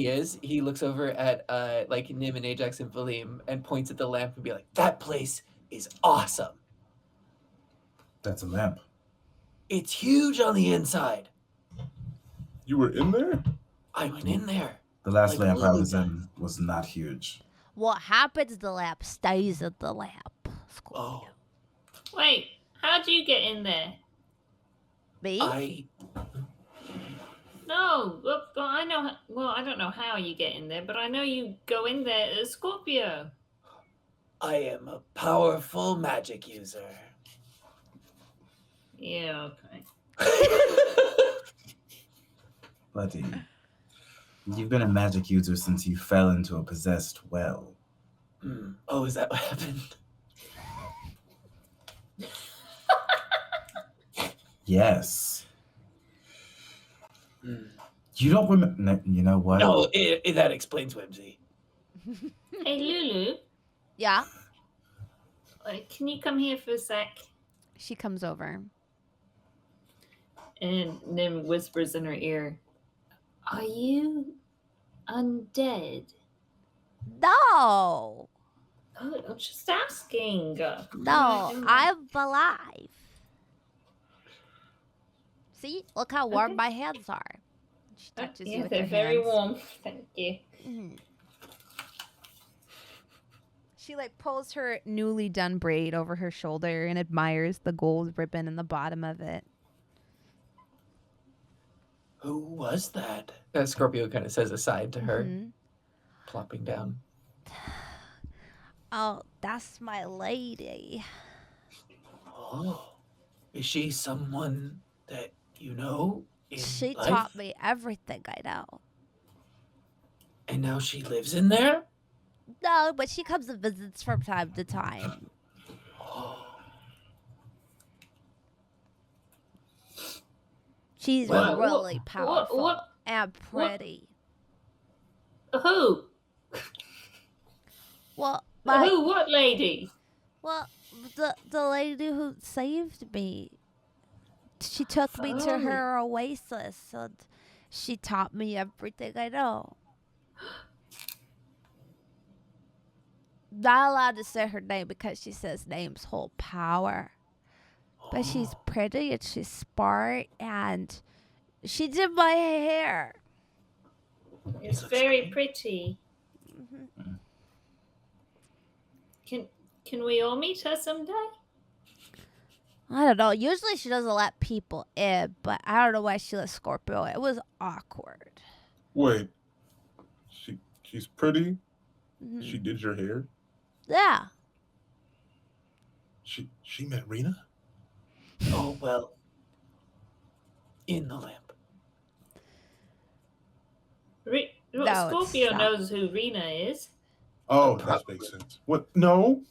is. He looks over at like Nim and Ajax and Valym and points at the lamp and be like, "That place is awesome. That's a lamp. It's huge on the inside. You were in there? I went in there. The last Like, lamp I really was in was not huge. What happens to the lamp stays at the lamp. Oh, Wait, how'd you get in there? Me? No, but I know. Well, I don't know how you get in there, but I know you go in there as Scorpio. I am a powerful magic user." Yeah, okay. Buddy, you've been a magic user since you fell into a possessed well. Oh, is that what happened? Yes. You don't remember? You know what? No, that explains Whimsy. Hey, Lulu, Yeah. can you come here for a sec? She comes over. And Nim whispers in her ear, "Are you undead?" No. Oh, I'm just asking. No, I'm alive. See? Look how warm Okay. my hands are. She touches you Yeah, with they're her very hands. warm. Thank you. She like pulls her newly done braid over her shoulder and admires the gold ribbon in the bottom of it. Who was that? Scorpio kind of says aside to her, plopping down. Oh, that's my lady. Oh, is she someone that you know in She life? taught me everything I know. And now she lives in there? No, but she comes and visits from time to time. She's Well, really powerful and pretty. Who? Well, Who? What lady? well, the lady who saved me. She took me to her oasis and she taught me everything I know. Not allowed to say her name because she says names hold power. But she's pretty and she's smart and she did my hair. It's very pretty. Can we all meet her someday? I don't know. Usually she doesn't let people in, but I don't know why she let Scorpio. It was awkward. Wait. She's pretty? She did your hair? Yeah. She met Rena? Oh, well. In the lamp. No, Scorpio it's knows who Rena is. Oh, that makes sense. What? No.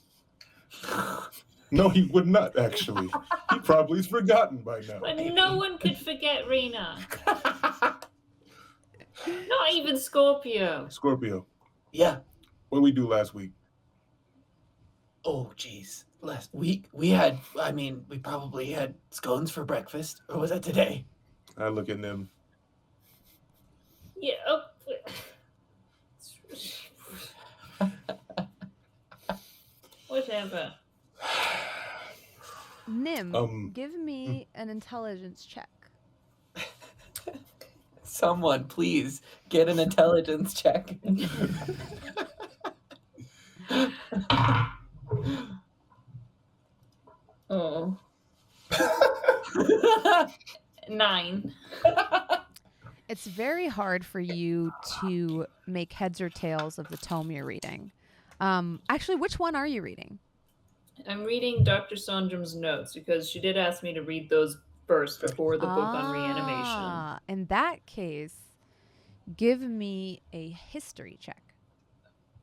No, he would not, actually. He probably's forgotten by now. But no one could forget Rena. Not even Scorpio. Scorpio, Yeah. what did we do last week? Oh, geez. Last week, we probably had scones for breakfast. Or was that today? I look at them. Yeah. Whatever. Nim, give me an intelligence check. Someone, please, get an intelligence check. Oh. 9. It's very hard for you to make heads or tails of the tome you're reading. Actually, which one are you reading? I'm reading Dr. Sondrum's notes because she did ask me to read those first before the book on reanimation. In that case, give me a history check.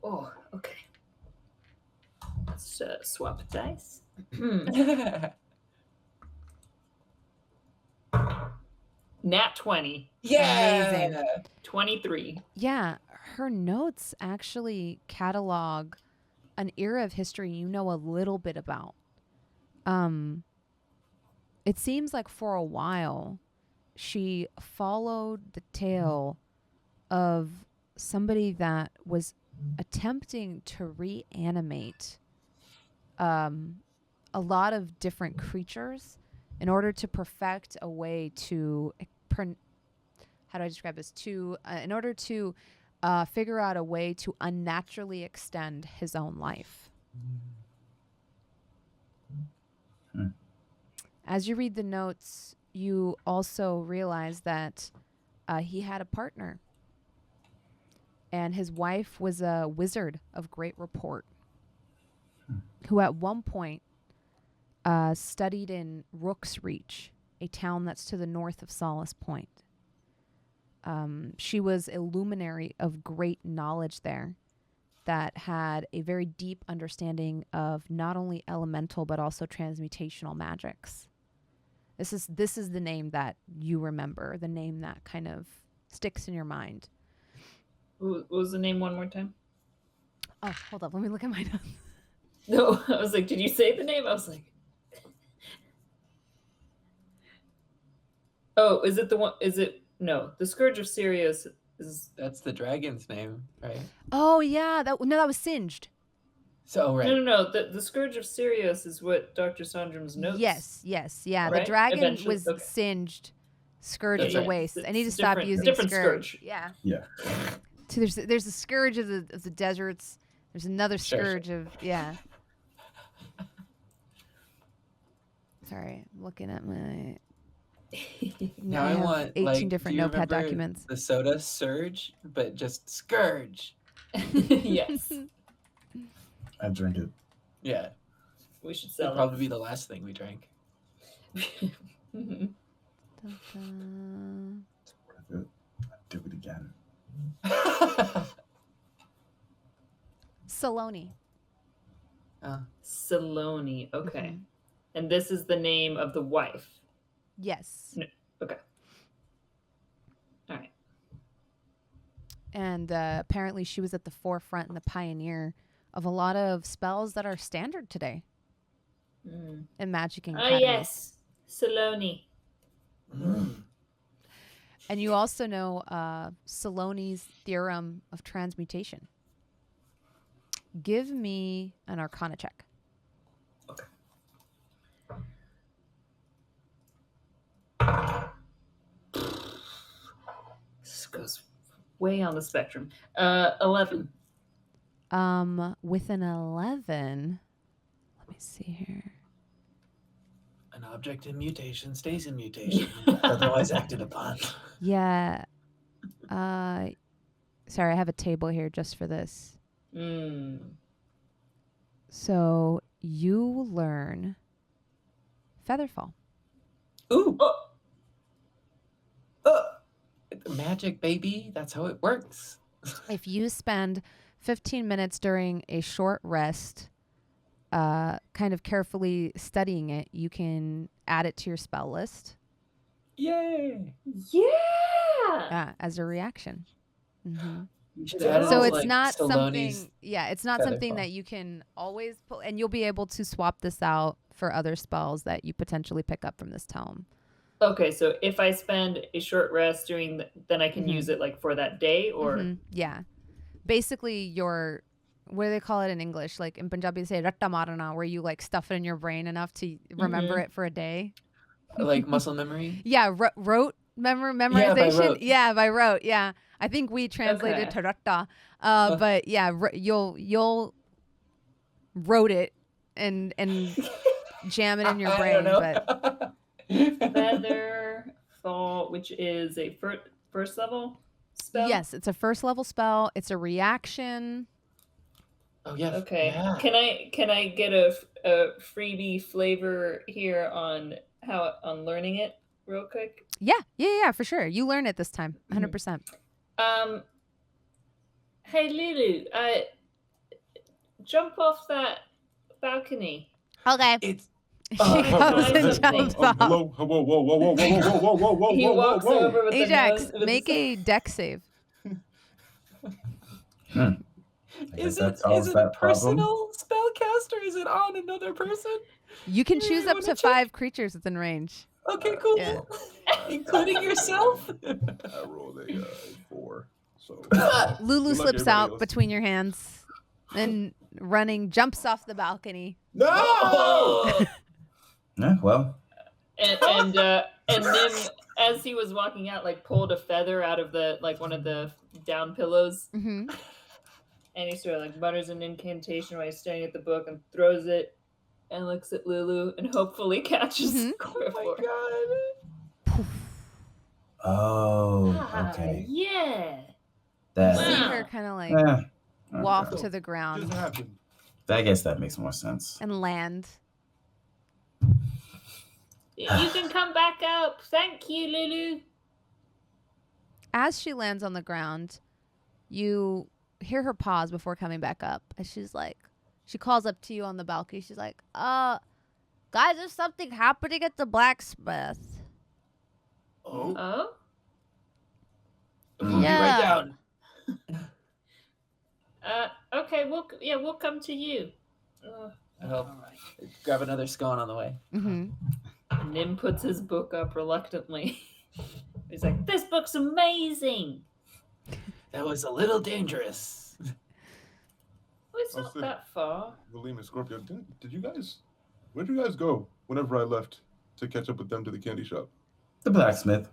Oh, okay. Let's swap dice. 5. Nat 20. Yeah. Amazing. 23. Yeah, her notes actually catalog an era of history you know a little bit about. It seems like for a while she followed the tale of somebody that was attempting to reanimate a lot of different creatures in order to perfect a way to how do I describe this? In order to figure out a way to unnaturally extend his own life. As you read the notes, you also realize that he had a partner, and his wife was a wizard of great report, who at one point studied in Rook's Reach, a town that's to the north of Solace Point. She was a luminary of great knowledge there that had a very deep understanding of not only elemental but also transmutational magics. This is the name that you remember, the name that kind of sticks in your mind. What was the name one more time? Oh, hold up. Let me look at my notes. No, I was like, did you say the name? I was like, oh, is it the one? Is it no? The Scourge of Sirius is. That's the dragon's name, right? Oh yeah, that was Singed. So right. No. The Scourge of Sirius is what Dr. Sondrum's notes. Yes, yeah. Right? The dragon Eventually, was okay. singed. Scourge That's is a right. waste. It's I need to a stop different- using different scourge. scourge. Yeah. Yeah. So there's a scourge of the deserts. There's another Sure. scourge of yeah. Sorry, I'm looking at my. Now I have want 18 like, different do you notepad remember documents. The soda Surge, but just Scourge. Yes, I drink it. Yeah. we should That'll sell probably be the last thing we drank. it. Mhm. Dun-dun. It's worth it. I'd do it again. Saloni. Saloni. Okay, Mhm. and this is the name of the wife. Yes. Okay. All right. And apparently she was at the forefront and the pioneer of a lot of spells that are standard today Mm. in magicking Ah, academies. yes, Saloni. And you also know Saloni's theorem of transmutation. Give me an Arcana check. This goes way on the spectrum. 11. With an 11, let me see here. An object in mutation stays in mutation, otherwise acted upon. Yeah. Sorry, I have a table here just for this. Mm. So you learn Featherfall. Ooh. Magic, baby. That's how it works. If you spend 15 minutes during a short rest, kind of carefully studying it, you can add it to your spell list. Yay. Yeah. As a reaction. Mm-hmm. You should So add it So to, it's like, not Saloni's something. Yeah, it's not something Featherfall. that you can always pull, and you'll be able to swap this out for other spells that you potentially pick up from this tome. Okay, so if I spend a short rest during, then I can Mhm. use it like for that day, or Mhm, yeah, basically your, what do they call it in English? Like in Punjabi, they say ratta marana, where you like stuff it in your brain enough to remember it for a day. Like muscle memory. Yeah, rote memorization. rote. Yeah, by rote. Yeah, I think we translated Okay. to ratta, but yeah, you'll rote it and jam it in your I brain. don't But know. Feather Fall, which is a first level spell. yes, it's a first level spell. It's a reaction. Oh yeah. Okay. Yeah. Can I get a freebie flavor here on learning it real quick? Yeah, for sure. You learn it this time, 100%. Hey Lulu, jump off that balcony. Okay. It's She goes and jumps off. Hello? Whoa. He walks over with Ajax, the nose. make a deck save. I Is guess that it solves a that problem. personal spellcast or is it on another person? You can choose up wanna to check? 5 creatures within range. Okay, cool. Yeah. Including yourself? I rolled a 4. So Lulu Good luck, slips everybody out else. between your hands and running, jumps off the balcony. no. Yeah, well, And Nim, as he was walking out, like pulled a feather out of the one of the down pillows, Mm-hmm. and he sort of like mutters an incantation while he's staring at the book and throws it, and looks at Lulu and hopefully catches. Mhm. Oh my god. oh, Ah, okay. yeah. That, See Wow. her kind of like yeah, walk okay. to the ground Just happened. I guess that makes more sense. and land. You can come back up. Thank you, Lulu. As she lands on the ground, you hear her pause before coming back up. And she's like, she calls up to you on the balcony. She's like, guys, there's something happening at the blacksmith. Oh. Oh? Mm. Yeah. Right down. Okay, we'll come to you. Well, grab another scone on the way. Mm-hmm. Nim puts his book up reluctantly. He's like, "This book's amazing." That was a little dangerous. Well, it's I'll not sit. that far. Valym and Scorpio, did you guys? Where'd you guys go? Whenever I left to catch up with them to the candy shop. The blacksmith.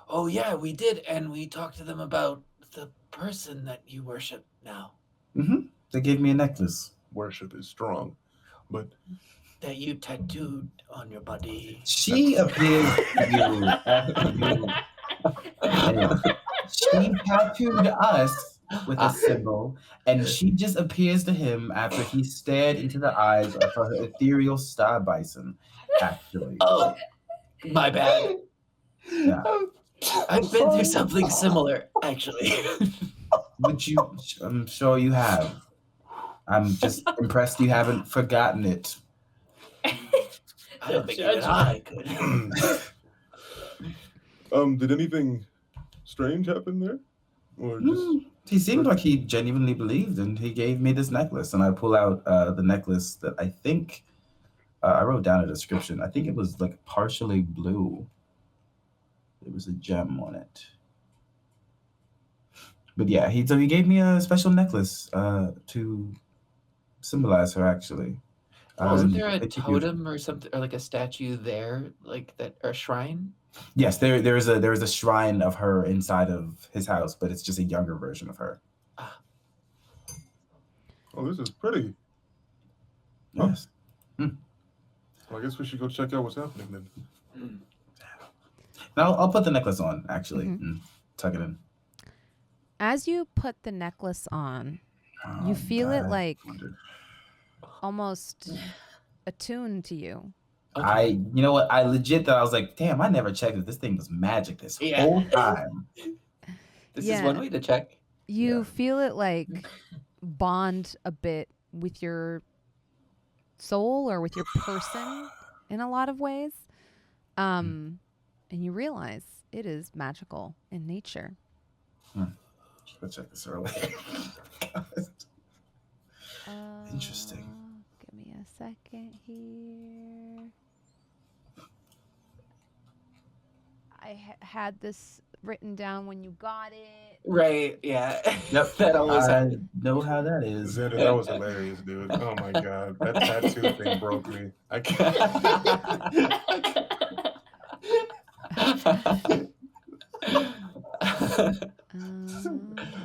Oh yeah, we did, and we talked to them about the person that you worship now. Mm-hmm. They gave me a necklace. Worship is strong, but That you tattooed on your body. She appears to you after you. Anyway, she tattooed us with a symbol, and she just appears to him after he stared into the eyes of her ethereal star bison. Actually, Oh, my bad. yeah. I've been through something similar, actually. Which I'm sure you have. I'm just impressed you haven't forgotten it. I don't think even I could. did anything strange happen there, or just? He seemed like he genuinely believed, and he gave me this necklace. And I pull out the necklace that I think I wrote down a description. I think it was like partially blue. There was a gem on it. But yeah, he gave me a special necklace to symbolize her. Actually, Wasn't there a I think he was- totem or something, or like a statue there, like that, or a shrine? Yes, there is a shrine of her inside of his house, but it's just a younger version of her. Oh, this is pretty. Yes. Well, I guess we should go check out what's happening then. Now I'll put the necklace on actually Mhm. and tuck it in. As you put the necklace on, Oh, you feel it God. like almost attuned to you. Okay. You know what? I legit thought I was like, damn, I never checked if this thing was magic this Yeah. whole time. This Yeah. is one way to check. You Yeah. feel it like bond a bit with your soul or with your person in a lot of ways. And you realize it is magical in nature. Should check this early. Interesting. Give me a second here. I had this written down when you got it. Right, yeah. Yep, That always I happens. know how that is. Xander, that was hilarious, dude. Oh my god, that tattoo thing broke me. I can't.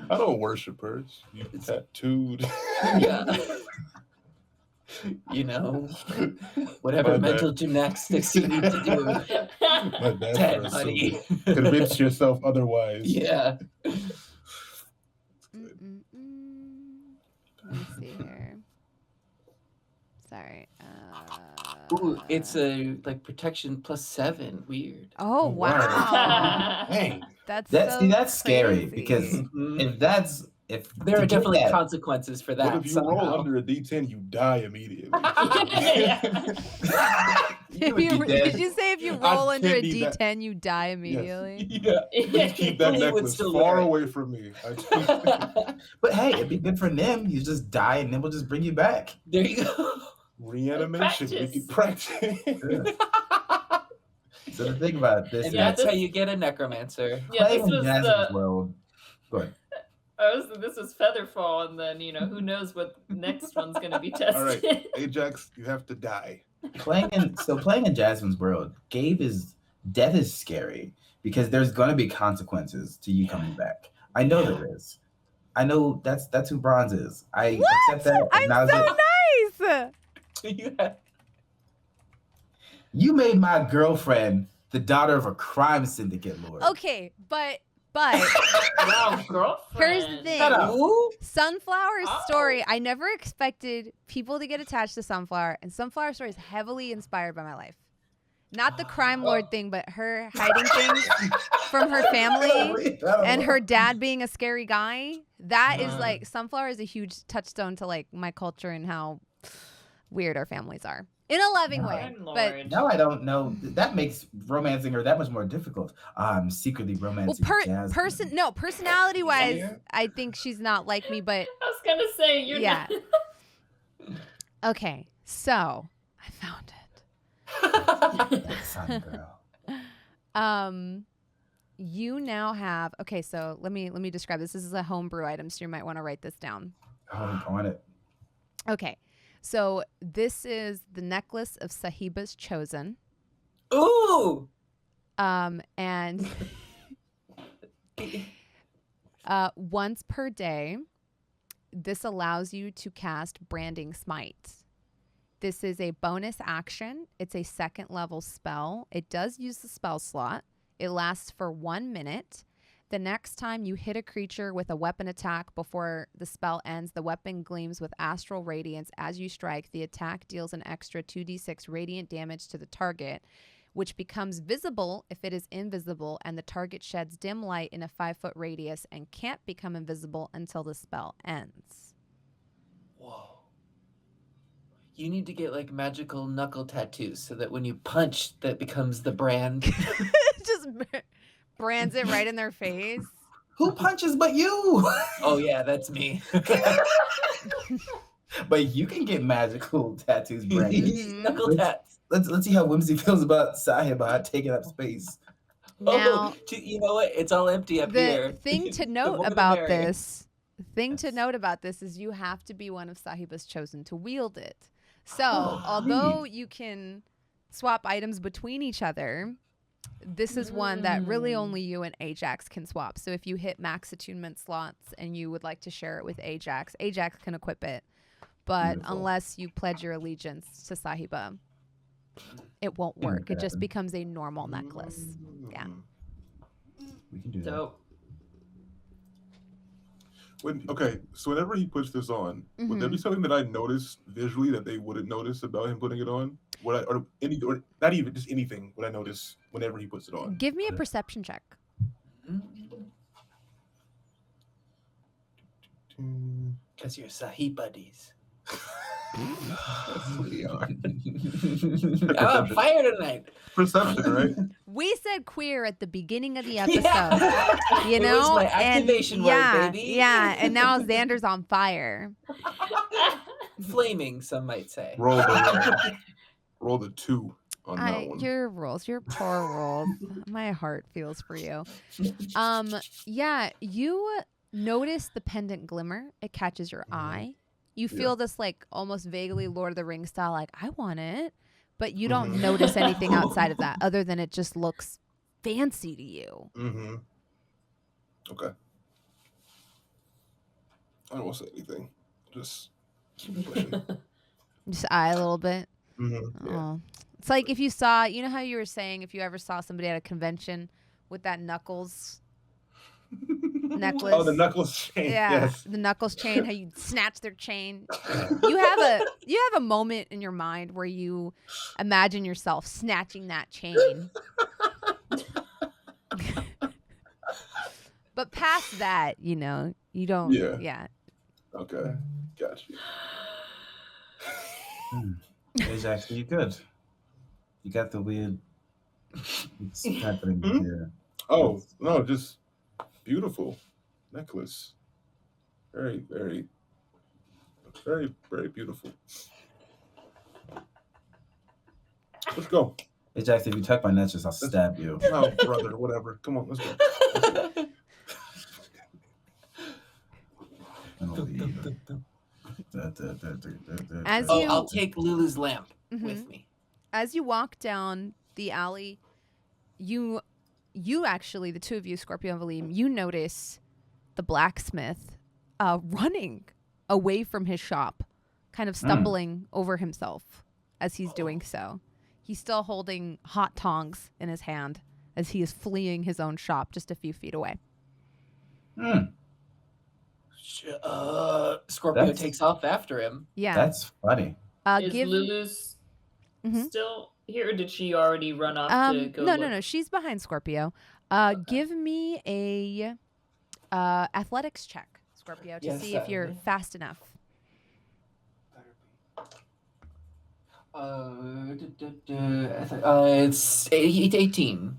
I don't worship her. You tattooed. Yeah. You know, whatever My bad. mental gymnastics you need to do. My bad, Ted, for buddy. assuming. Convince yourself otherwise. Yeah. Let me see here. Sorry. Ooh, it's a like protection +7. Weird. Oh, Oh, wow. wow. Dang. That's That's so scary crazy. because if There to are get definitely that, consequences for that. But if you roll somehow. under a D10, you die immediately. you would be dead. Did you say if you roll I under a can't need that. D10, you die immediately? Yeah. Please keep that He would necklace still far wear it. away from me. But hey, it'd be good for them. You just die, and then we'll just bring you back. There you go. Reanimation. We can practice. So the thing about this And is, that's how you get a necromancer. Yeah, this playing in was Jasmine's world. Go ahead. this was Featherfall, and then who knows what next one's gonna be tested. All right, Ajax, you have to die. Playing in Jasmine's world, death is scary because there's gonna be consequences to you coming back. I know there is. I know that's who Bronze is. I accept that. I'm acknowledge it. so nice. You made my girlfriend the daughter of a crime syndicate lord. Okay, but Wow, girlfriend. here's the thing. Shut up. Sunflower's Oh. story, I never expected people to get attached to Sunflower, and Sunflower's story is heavily inspired by my life. Not the crime lord thing, but her hiding things from her family and her dad being a scary guy. That is like, Sunflower is a huge touchstone to like my culture and how weird our families are. In a loving way. But Now I don't know. That makes romancing her that much more difficult. I'm secretly romancing Jasmine. personality wise, I think she's not like me, but I was gonna say you're yeah. not. Okay, so I found it. Son girl. You now have so let me describe this. This is a homebrew item, so you might want to write this down. Oh, on it. Okay. So this is the necklace of Sahiba's chosen. Ooh! And once per day, this allows you to cast Branding Smite. This is a bonus action. It's a second level spell. It does use the spell slot. It lasts for 1 minute. The next time you hit a creature with a weapon attack before the spell ends, the weapon gleams with astral radiance. As you strike, the attack deals an extra 2d6 radiant damage to the target, which becomes visible if it is invisible, and the target sheds dim light in a 5-foot radius and can't become invisible until the spell ends. Whoa. You need to get like magical knuckle tattoos so that when you punch, that becomes the brand. Just brands it right in their face. Who punches but you? Oh yeah, that's me. But you can get magical tattoos, Brandon. Knuckle tats. Let's see how Whimsy feels about Sahiba taking up space. Now, You know what? It's all empty up the here. thing to The note more the about merrier. this, is you have to be one of Sahiba's chosen to wield it. So, although you can swap items between each other, this is one that really only you and Ajax can swap. So if you hit max attunement slots and you would like to share it with Ajax, Ajax can equip it. But Beautiful. unless you pledge your allegiance to Sahiba, it won't work. It just becomes a normal necklace. Yeah. We can do that. Dope. So whenever he puts this on, would there be something that I notice visually that they wouldn't notice about him putting it on? Or not even just anything would I notice whenever he puts it on? Give me a perception check. Because you're Sahib buddies. That's what we are. I'm on fire tonight. Perception, right? We said queer at the beginning of the episode, you It know? was my activation word, baby. Yeah, and now Xander's on fire. Flaming, some might say. Roll the 2 on that one. Your rolls, your poor rolls. My heart feels for you. Yeah, you notice the pendant glimmer. It catches your eye. You feel this like almost vaguely Lord of the Rings style, like, I want it. But you don't notice anything outside of that other than it just looks fancy to you. Mm-hmm. Okay. I don't want to say anything. Just keep pushing. Just eye a little bit. Mm-hmm. Yeah. Oh. It's like if you saw, you know how you were saying if you ever saw somebody at a convention with that knuckles necklace. Oh, the knuckles chain. Yeah, Yes. the knuckles chain, how you snatch their chain. You have a moment in your mind where you imagine yourself snatching that chain. But past that, you know, You don't. Yeah. Yeah. Okay, got you. Ajax, you good? You got the weird. What's happening Hmm? here? Oh no, just beautiful necklace. Very, very, very, very beautiful. Let's go. Ajax, if you tuck my necklace, I'll stab you. No, brother, whatever. Come on, let's go. As Oh, you- I'll take Lulu's lamp with me. As you walk down the alley, you actually, the two of you, Scorpio and Valym, you notice the blacksmith running away from his shop, kind of stumbling over himself as he's doing so. He's still holding hot tongs in his hand as he is fleeing his own shop just a few feet away. Scorpio takes off after him. Yeah. That's funny. Is Lulu's still here, or did she already run off to go No, look? no. She's behind Scorpio. Give me a athletics check, Scorpio, to see if you're fast enough. It's 18.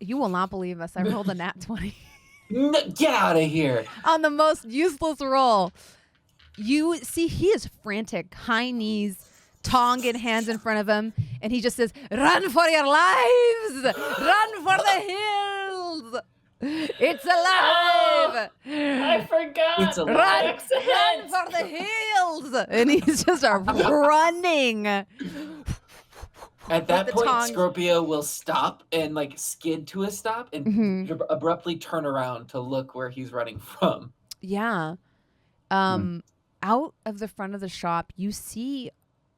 You will not believe us. I rolled a nat 20. Get out of here. On the most useless roll. You see, he is frantic, high knees, tong in hands in front of him, and he just says, "Run for your lives! Run for the hills! It's alive! I forgot. It's alive. Run for the hills!" And he's just running. At that the point, tongs. Scorpio will stop and like skid to a stop and abruptly turn around to look where he's running from. Yeah. Out of the front of the shop, you see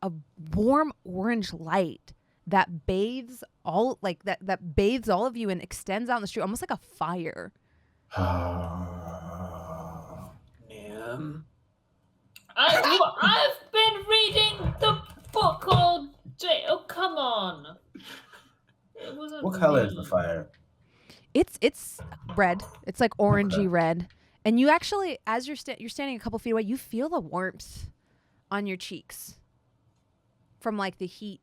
a warm orange light that bathes all that bathes all of you and extends out in the street almost like a fire. Man. I've been reading the book all day. Oh, come on. It wasn't What color is me. the fire? It's red. It's like orangey red. And you actually, as you're standing a couple feet away, you feel the warmth on your cheeks from like the heat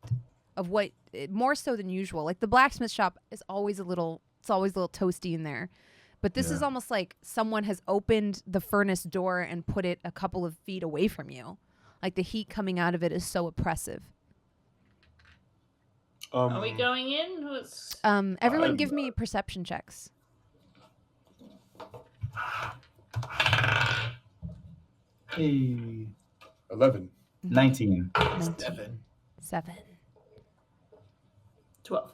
of what, more so than usual. Like the blacksmith shop is always a little toasty in there. But this is almost like someone has opened the furnace door and put it a couple of feet away from you. Like the heat coming out of it is so oppressive. Are we going in? Everyone give me perception checks. Hey. 11. 19. 7. 12.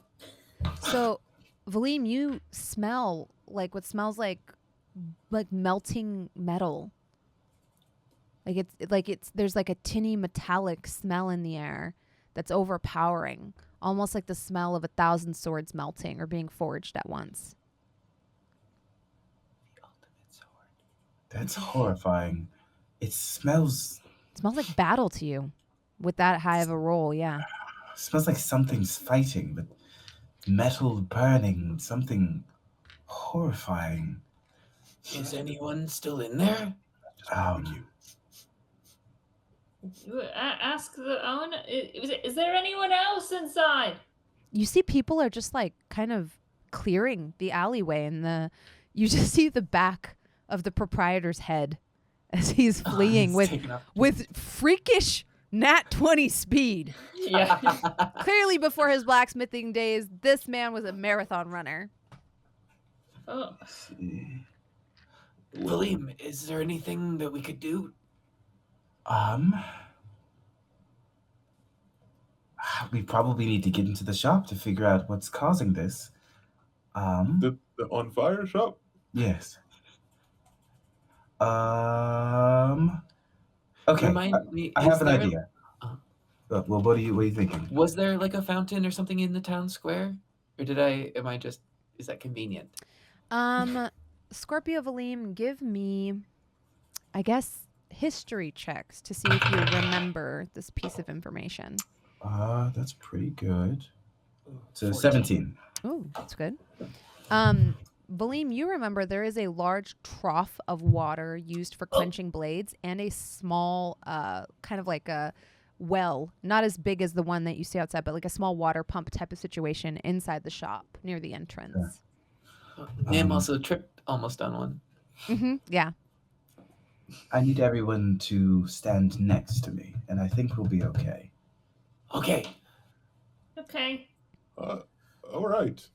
So, Valym, you smell like what smells like melting metal. There's like a tinny metallic smell in the air that's overpowering, almost like the smell of 1,000 swords melting or being forged at once. The ultimate sword. That's horrifying. It smells like battle to you with that high of a roll, yeah. smells like something's fighting, but metal burning, something horrifying. Is anyone still in there? Ask the owner. Is there anyone else inside? You see people are just like kind of clearing the alleyway, and you just see the back of the proprietor's head as he's fleeing with freakish nat 20 speed. Yeah. Clearly before his blacksmithing days, this man was a marathon runner. Oh. Valym, is there anything that we could do? We probably need to get into the shop to figure out what's causing this. The on fire shop? Yes. Okay. Remind me, I is have an there- idea. Well, what are you thinking? Was there like a fountain or something in the town square? Or is that convenient? Scorpio, Valym, give me, I guess, history checks to see if you remember this piece of information. That's pretty good. So 14. 17. Ooh, that's good. Valym, you remember there is a large trough of water used for quenching blades and a small, kind of like a well, not as big as the one that you see outside, but like a small water pump type of situation inside the shop near the entrance. Nim also tripped almost on one. Yeah. I need everyone to stand next to me, and I think we'll be okay. Okay. Okay. All right.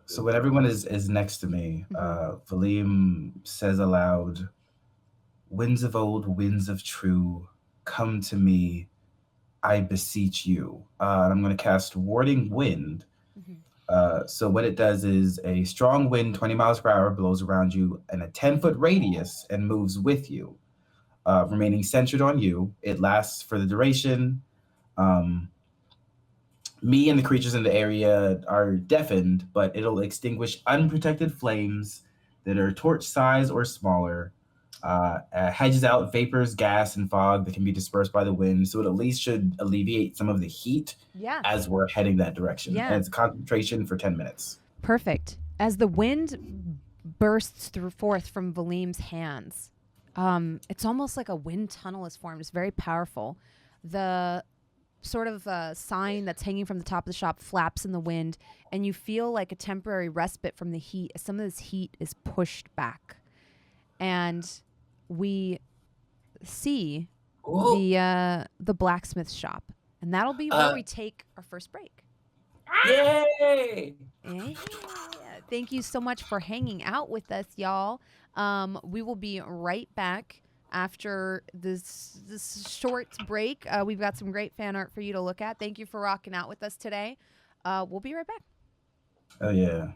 So when everyone is next to me, Valym says aloud, "Winds of old, winds of true, come to me, I beseech you." And I'm going to cast Warding Wind. So what it does is a strong wind, 20 miles per hour, blows around you in a 10-foot radius and moves with you, remaining centered on you. It lasts for the duration. Me and the creatures in the area are deafened, but it'll extinguish unprotected flames that are torch size or smaller. Hedges out vapors, gas, and fog that can be dispersed by the wind, so it at least should alleviate some of the heat as we're heading that direction. Yeah. And it's a concentration for 10 minutes. Perfect. As the wind bursts forth from Valym's hands, it's almost like a wind tunnel is formed. It's very powerful. The sort of sign that's hanging from the top of the shop flaps in the wind, and you feel like a temporary respite from the heat as some of this heat is pushed back. And we see the blacksmith shop, and that'll be where we take our first break. Yay! Yeah. Thank you so much for hanging out with us, y'all. We will be right back after this short break. We've got some great fan art for you to look at. Thank you for rocking out with us today. We'll be right back. Oh, yeah.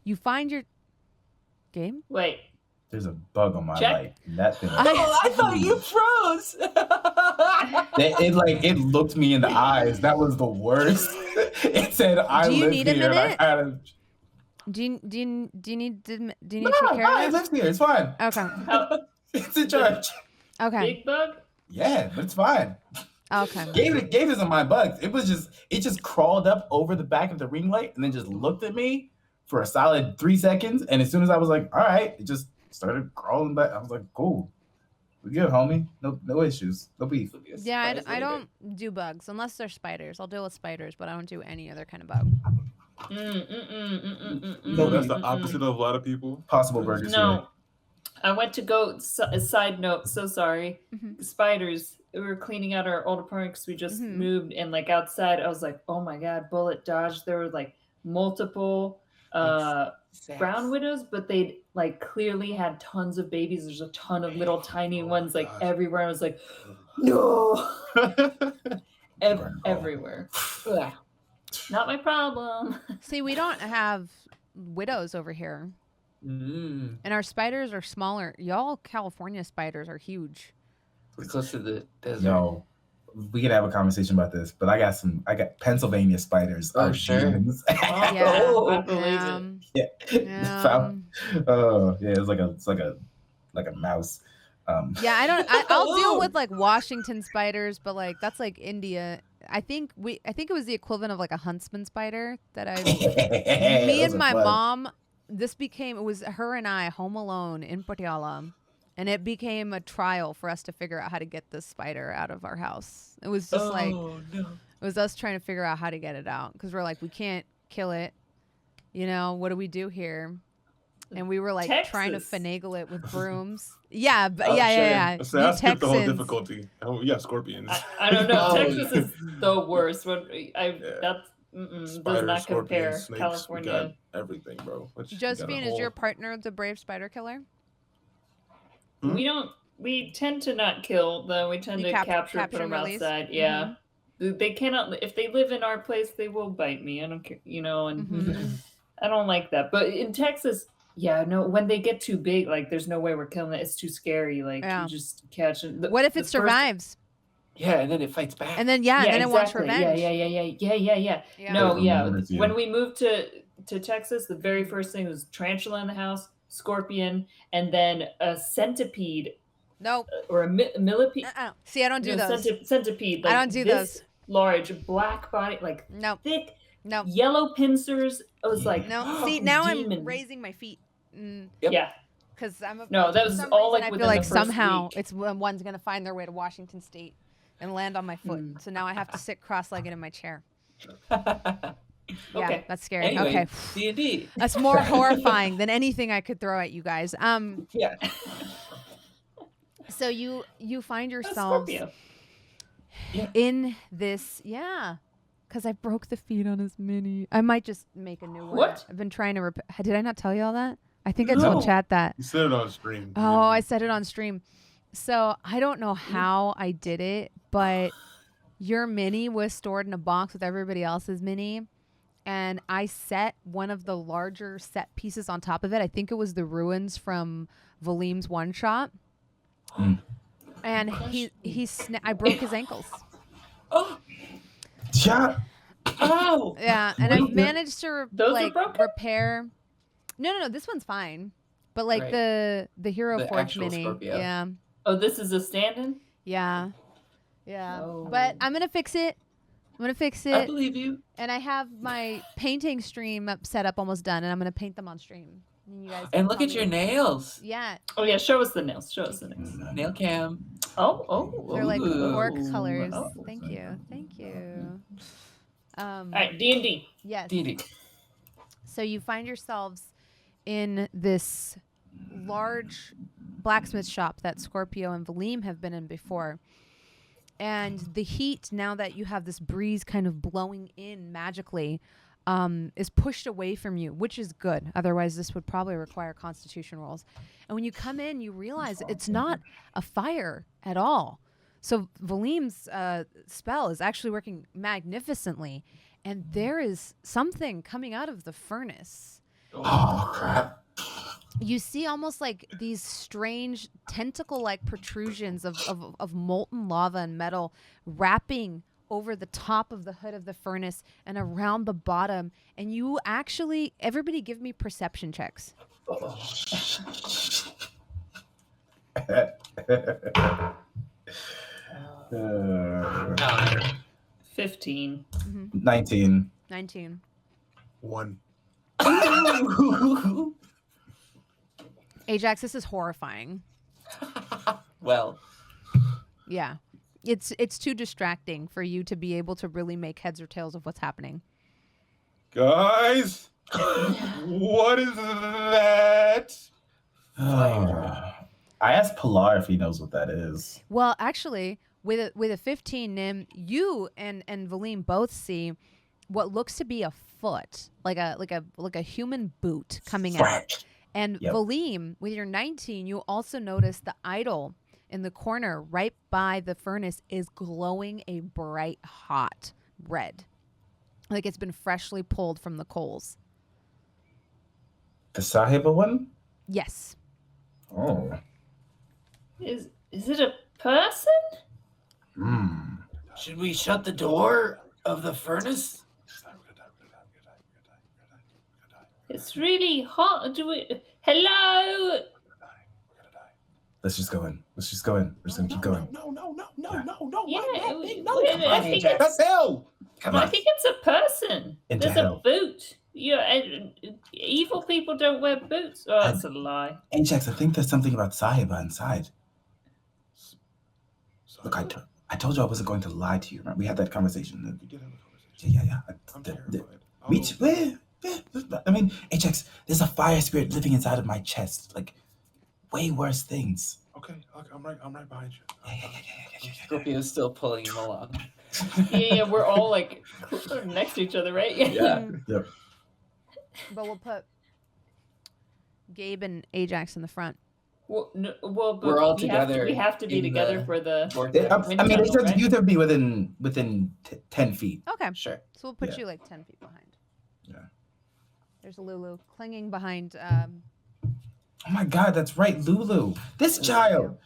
You find your game. Wait. There's a bug on my Check. light. That thing. Oh, I thought you froze. It looked me in the eyes. That was the worst. It said, "I Do you live need a here." And I minute? kind of. Do you need to No, take care it of lives here. It's fine. it? Okay. It's in charge. Okay. Big bug? Yeah, but it's fine. Okay. Gabe isn't my bug. It just crawled up over the back of the ring light and then just looked at me for a solid 3 seconds. And as soon as I was like, all right, it just started crawling back. I was like, cool. We good, homie. No issues. No beef. Yeah, I don't do bugs unless they're spiders. I'll deal with spiders, but I don't do any other kind of bug. No, that's the opposite of a lot of people. Possible burgers here. No. I went to go, a side note, so sorry. Mhm. Spiders, we were cleaning out our old apartment because we just Mhm. moved. And like outside, I was like, oh my God, bullet dodge. There were like multiple brown widows, but they like clearly had tons of babies. There's a ton of little tiny ones like everywhere. I was like, no. Everywhere. Ugh. Not my problem. See, we don't have widows over here. And our spiders are smaller. Y'all California spiders are huge. We're close to the desert. Yo, we can have a conversation about this, but I got Pennsylvania spiders. Oh, sure. Demons. Yeah. I believe it. Yeah. Oh yeah, it's like a mouse. Yeah, I'll deal with like Washington spiders, but like that's like India. I think it was the equivalent of like a huntsman spider that me Those and are my fun. mom, it was her and I home alone in Patiala, and it became a trial for us to figure out how to get this spider out of our house. It was just it was us trying to figure out how to get it out because we're like, we can't kill it. What do we do here? And we were like trying to Texas. finagle it with brooms. Yeah, but Oh, yeah. So I skipped the whole difficulty. Oh yeah, scorpions. I don't know. Oh, Texas is the worst. That's does Spiders, not compare. scorpions, snakes. California. We got everything, bro. Josephine, is your partner the brave spider killer? We tend to not kill them. We tend to capture put them outside. Yeah. They cannot. If they live in our place, they will bite me. I don't care. And I don't like that. But in Texas, yeah, no. When they get too big, like there's no way we're killing it. It's too scary. Like you just catch it. What if it survives? Yeah, and then it fights back. And then then it wants revenge. Yeah. No, yeah. When we moved to Texas, the very first thing was tarantula in the house, scorpion, and then a centipede. Nope. Or a millipede. See, I don't do those. Centipede. I don't do those. Large black body, like thick. No. Yellow pincers. I was like, no. See, now I'm raising my feet. Yep. Yeah. Because I'm a. No, that was all like. I feel like somehow it's one's gonna find their way to Washington State and land on my foot. So now I have to sit cross-legged in my chair. Yeah, that's scary. Anyway, okay. D&D. That's more horrifying than anything I could throw at you guys. Yeah. So you find yourselves in this, because I broke the feed on his mini. I might just make a new one. What? I've been trying to repair. Did I not tell you all that? I think I told chat that. You said it on stream. Oh, I said it on stream. So I don't know how I did it, but your mini was stored in a box with everybody else's mini. And I set one of the larger set pieces on top of it. I think it was the ruins from Valym's one shot. And I broke his ankles. Oh. Yeah. Oh. Yeah, and I've managed to repair. No, this one's fine. But like the Hero Forge mini. Scorpio. Yeah. Oh, this is a stand-in? Yeah. Yeah. Oh. But I'm going to fix it. I believe you. And I have my painting stream set up almost done, and I'm going to paint them on stream. And you guys look at your nails. Yeah. Oh, yeah. Show us the nails. Nail cam. Oh. They're like orc colors. Oh. Thank you. All right, D&D. Yes. D&D. So you find yourselves in this large blacksmith shop that Scorpio and Valym have been in before. And the heat, now that you have this breeze kind of blowing in magically, is pushed away from you, which is good. Otherwise, this would probably require constitution rolls. And when you come in, you realize it's not a fire at all. So Valym's spell is actually working magnificently. And there is something coming out of the furnace. Oh, crap. You see almost like these strange tentacle-like protrusions of molten lava and metal wrapping over the top of the hood of the furnace and around the bottom. And you actually, everybody give me perception checks. 15. 19. 19. 1. Ajax, this is horrifying. Well. Yeah. It's too distracting for you to be able to really make heads or tails of what's happening. Guys, what is that? I asked Pilar if he knows what that is. Well, actually, with a 15 Nim, you and Valym both see what looks to be a foot, like a human boot coming out. And Valym, with your 19, you also notice the idol in the corner right by the furnace is glowing a bright hot red. Like it's been freshly pulled from the coals. The Sahiba one? Yes. Oh. Is it a person? Should we shut the door of the furnace? It's really hot. Hello? Let's just go in. We're just gonna keep going. No. Yeah, I think it's hell. Come I on. think it's a person. Into There's hell. a boot. Evil people don't wear boots. Oh, that's a lie. Ajax, I think there's something about Sahiba inside. Look, I told you I wasn't going to lie to you. Right? We had that conversation. We did have a conversation. Yeah. I'm terrified. Me too. I mean, Ajax, there's a fire spirit living inside of my chest. Like, way worse things. Okay, I'm right behind you. Yeah. Scorpio's still pulling him along. Yeah, we're all like next to each other, right? Yep. But we'll put Gabe and Ajax in the front. Well, but We're all we together We have to be in together the for the. vortex. I mean, it says Right? you have to be within 10 feet. Okay. Sure. So we'll put Yeah. you like 10 feet behind. Yeah. There's Lulu clinging behind. Oh my God, that's right, Lulu. This child.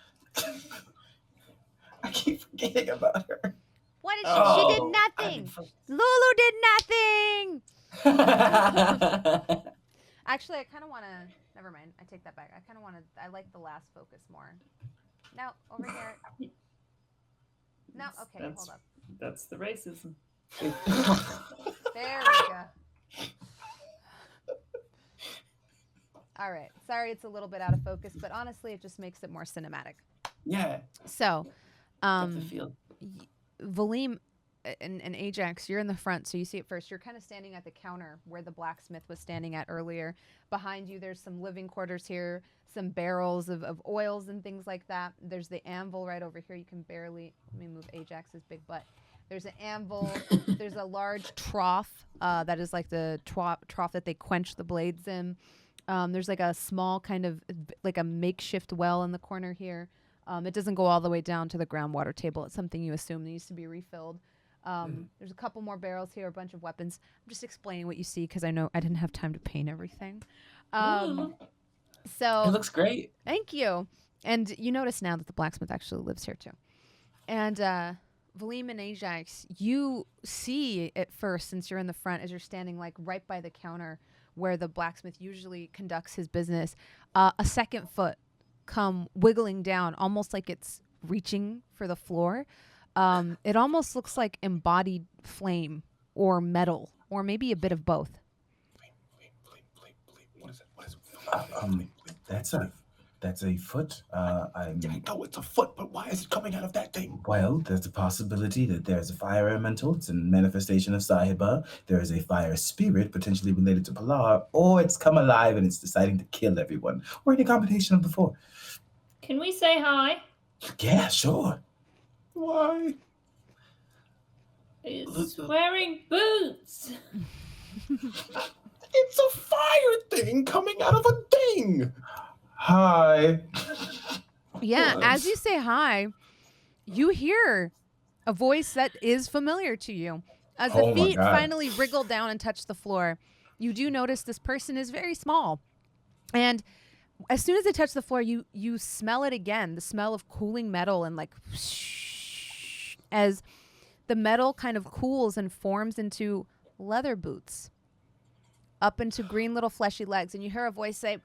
I keep forgetting about her. What did Oh, she did nothing. Lulu did nothing. Actually, I kind of want to. Never mind. I take that back. I kind of want to. I like the last focus more. No, over here. No, okay, hold up. That's the racism. There we go. All right. Sorry, it's a little bit out of focus, but honestly, it just makes it more cinematic. Yeah. So, That's the feel. Valym and Ajax, you're in the front, so you see it first. You're kind of standing at the counter where the blacksmith was standing at earlier. Behind you, there's some living quarters here, some barrels of oils and things like that. There's the anvil right over here. You can barely, let me move Ajax's big butt. There's an anvil. There's a large trough that is like the trough that they quench the blades in. There's like a small kind of like a makeshift well in the corner here. It doesn't go all the way down to the groundwater table. It's something you assume needs to be refilled. There's a couple more barrels here, a bunch of weapons. I'm just explaining what you see because I know I didn't have time to paint everything. So It looks great. thank you. And you notice now that the blacksmith actually lives here too. And Valym and Ajax, you see at first, since you're in the front, as you're standing like right by the counter where the blacksmith usually conducts his business, a second foot come wiggling down, almost like it's reaching for the floor. It almost looks like embodied flame or metal, or maybe a bit of both. What is it? That's a foot. I know it's a foot, but why is it coming out of that thing? Well, there's a possibility that there's a fire elemental. It's a manifestation of Sahiba. There is a fire spirit potentially related to Bhullar, or it's come alive and it's deciding to kill everyone, or any combination of the four. Can we say hi? Yeah, sure. Why? It's wearing boots. It's a fire thing coming out of a thing. Hi. Yeah, What? as you say hi, you hear a voice that is familiar to you. As the Oh my feet God. finally wriggle down and touch the floor, you do notice this person is very small. And as soon as they touch the floor, you smell it again, the smell of cooling metal and like as the metal kind of cools and forms into leather boots up into green little fleshy legs. And you hear a voice say,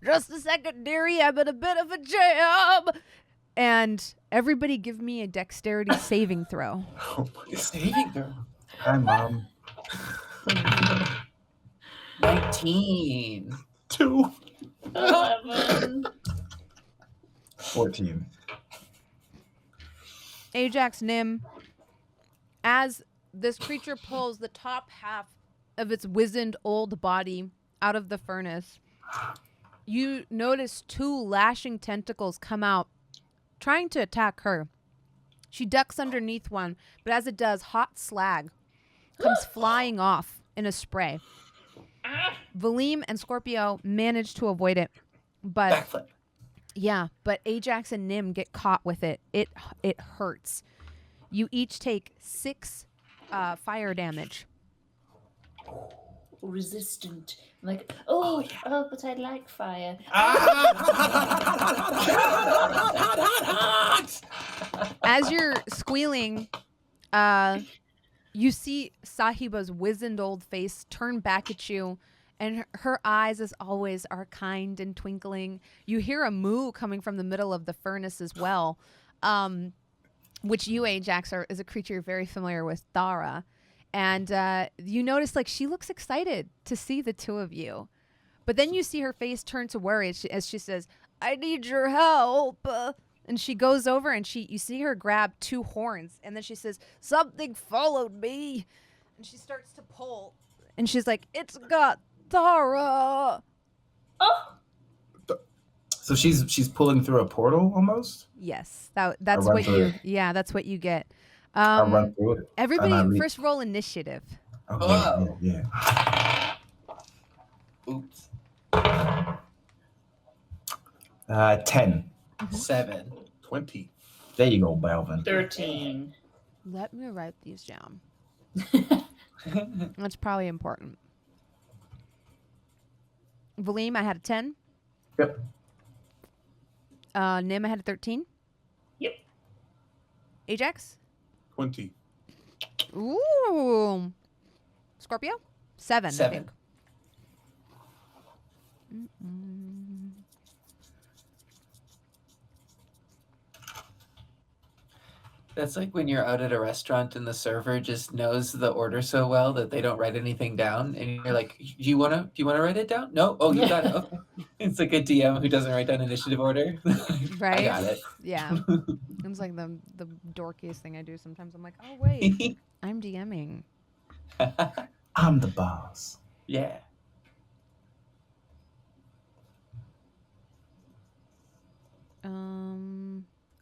"Just a second, dearie, I'm in a bit of a jam." And everybody give me a dexterity saving throw. Oh my Saving throw. Hi, Mom. 19. 2. 11. 14. Ajax Nim, as this creature pulls the top half of its wizened old body out of the furnace, you notice 2 lashing tentacles come out, trying to attack her. She ducks underneath one, but as it does, hot slag comes flying off in a spray. Valym and Scorpio manage to avoid it, but Backflip. yeah, but Ajax and Nim get caught with it. It hurts. You each take 6 fire damage. Resistant. I'm like, oh, but I like fire. As you're squealing, you see Sahiba's wizened old face turn back at you and her eyes, as always, are kind and twinkling. You hear a moo coming from the middle of the furnace as well, which you, Ajax, is a creature you're very familiar with, Thara. And you notice, like, she looks excited to see the two of you. But then you see her face turn to worry as she says, I need your help. And she goes over and you see her grab 2 horns. And then she says, something followed me. And she starts to pull. And she's like, it's got Thara. Oh, So she's pulling through a portal almost? Yes, that's what that's what you get. I run through it. Everybody first roll initiative. Oh, yeah. Oops. 10. 7. 20. There you go, Balvin. 13. Let me write these down. That's probably important. Valym, I had a 10. Yep. Nim, I had a 13. Yep. Ajax? 20. Ooh. Scorpio? 7, I 7. think. That's like when you're out at a restaurant and the server just knows the order so well that they don't write anything down, and you're like, "Do you wanna write it down? No? Oh, you got it. Okay." It's like a DM who doesn't write down initiative order. Right? I got it. Yeah. It's like the dorkiest thing I do sometimes. I'm like, oh, wait. I'm DMing. I'm the boss. Yeah.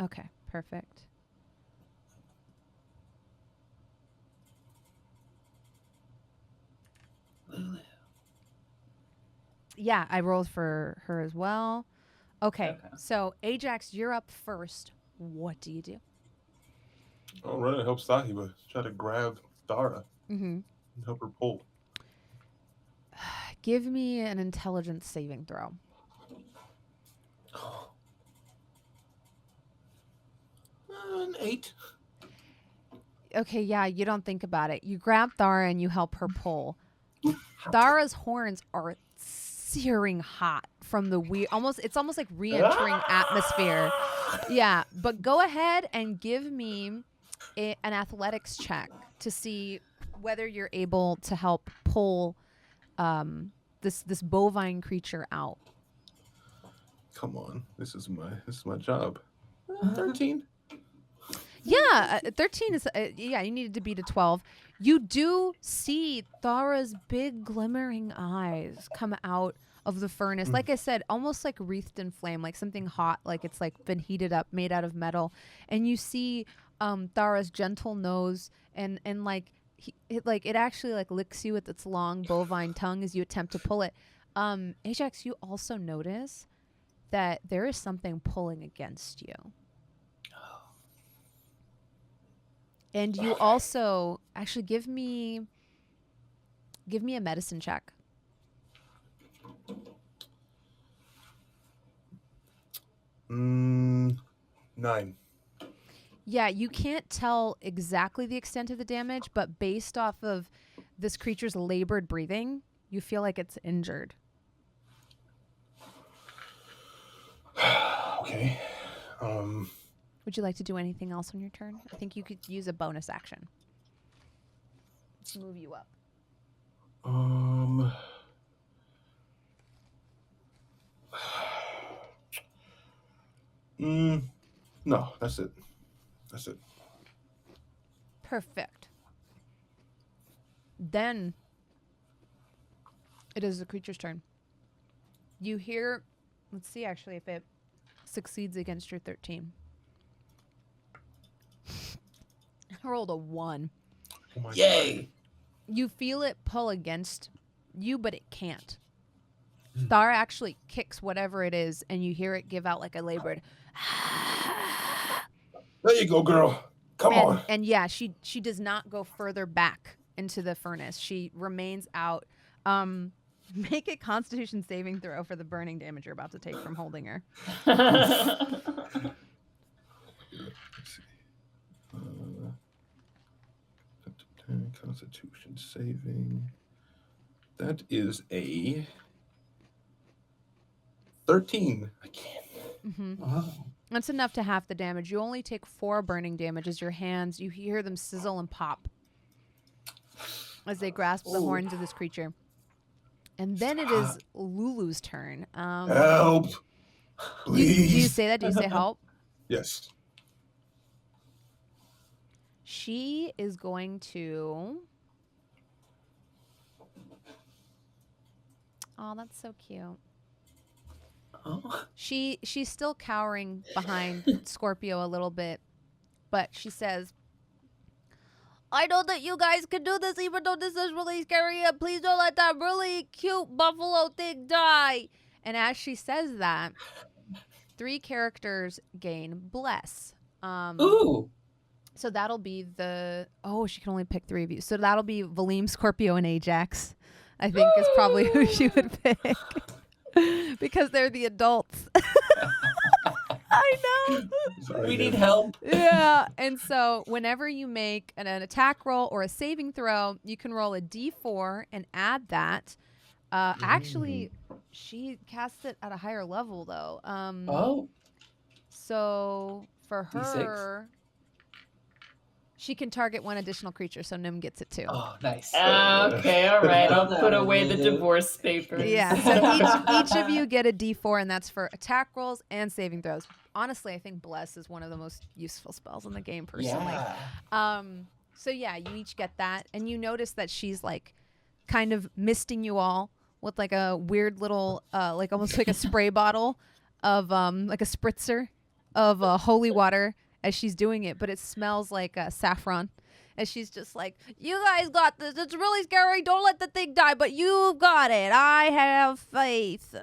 Okay, perfect. Yeah, I rolled for her as well. Okay, so Ajax, you're up first. What do you do? I'll run and help Sahiba. Try to grab Thara Mm-hmm. and help her pull. Give me an intelligence saving throw. An 8. Okay, yeah, you don't think about it. You grab Thara and you help her pull. Thara's horns are searing hot from the weird, it's almost like re-entering atmosphere. Yeah, but go ahead and give me an athletics check to see whether you're able to help pull this bovine creature out. Come on, this is my job. 13. Yeah, 13 is you needed to beat a 12. You do see Thara's big glimmering eyes come out of the furnace. Like I said, almost like wreathed in flame, like something hot, like it's like been heated up, made out of metal. And you see Thara's gentle nose and like it actually like licks you with its long bovine tongue as you attempt to pull it. Ajax, you also notice that there is something pulling against you. And you also actually give me a medicine check. 9. Yeah, you can't tell exactly the extent of the damage, but based off of this creature's labored breathing, you feel like it's injured. Okay. Would you like to do anything else on your turn? I think you could use a bonus action to move you up. No, that's it. Perfect. Then it is the creature's turn. You hear, let's see actually if it succeeds against your 13. I rolled a 1. Oh my Yay! You feel it pull against you, but it can't. Thara actually kicks whatever it is, and you hear it give out like a labored. There you go, girl. Come on. And yeah, she does not go further back into the furnace. She remains out. Make a Constitution saving throw for the burning damage you're about to take from holding her. Let's see. 10 Constitution saving. That is a 13. I can't. Wow. That's enough to half the damage. You only take 4 burning damage as your hands, you hear them sizzle and pop as they grasp the horns of this creature. And then it is Lulu's turn. Help! Please. Do you say that? Do you say help? Yes. She is going to... Oh, that's so cute. Oh. She's still cowering behind Scorpio a little bit, but she says, I know that you guys can do this even though this is really scary, and please don't let that really cute buffalo thing die. And as she says that, 3 characters gain bless. Ooh. So that'll be she can only pick 3 of you. So that'll be Valym, Scorpio, and Ajax, I think is probably who she would pick. Because they're the adults. I know. Sorry, We need Deb. help. Yeah. And so whenever you make an attack roll or a saving throw, you can roll a d4 and add that. Actually, she casts it at a higher level, though. Oh. So for D6? her, she can target 1 additional creature, so Nim gets it too. Oh, nice. Okay, all right. I'll Love put that. away the divorce papers. Yeah, so each of you get a d4, and that's for attack rolls and saving throws. Honestly, I think Bless is one of the most useful spells in the game, personally. Yeah. So yeah, you each get that, and you notice that she's like kind of misting you all with like a weird little, like almost like a spray bottle of like a spritzer of holy water as she's doing it, but it smells like saffron. And she's just like, you guys got this. It's really scary. Don't let the thing die, but you've got it. I have faith.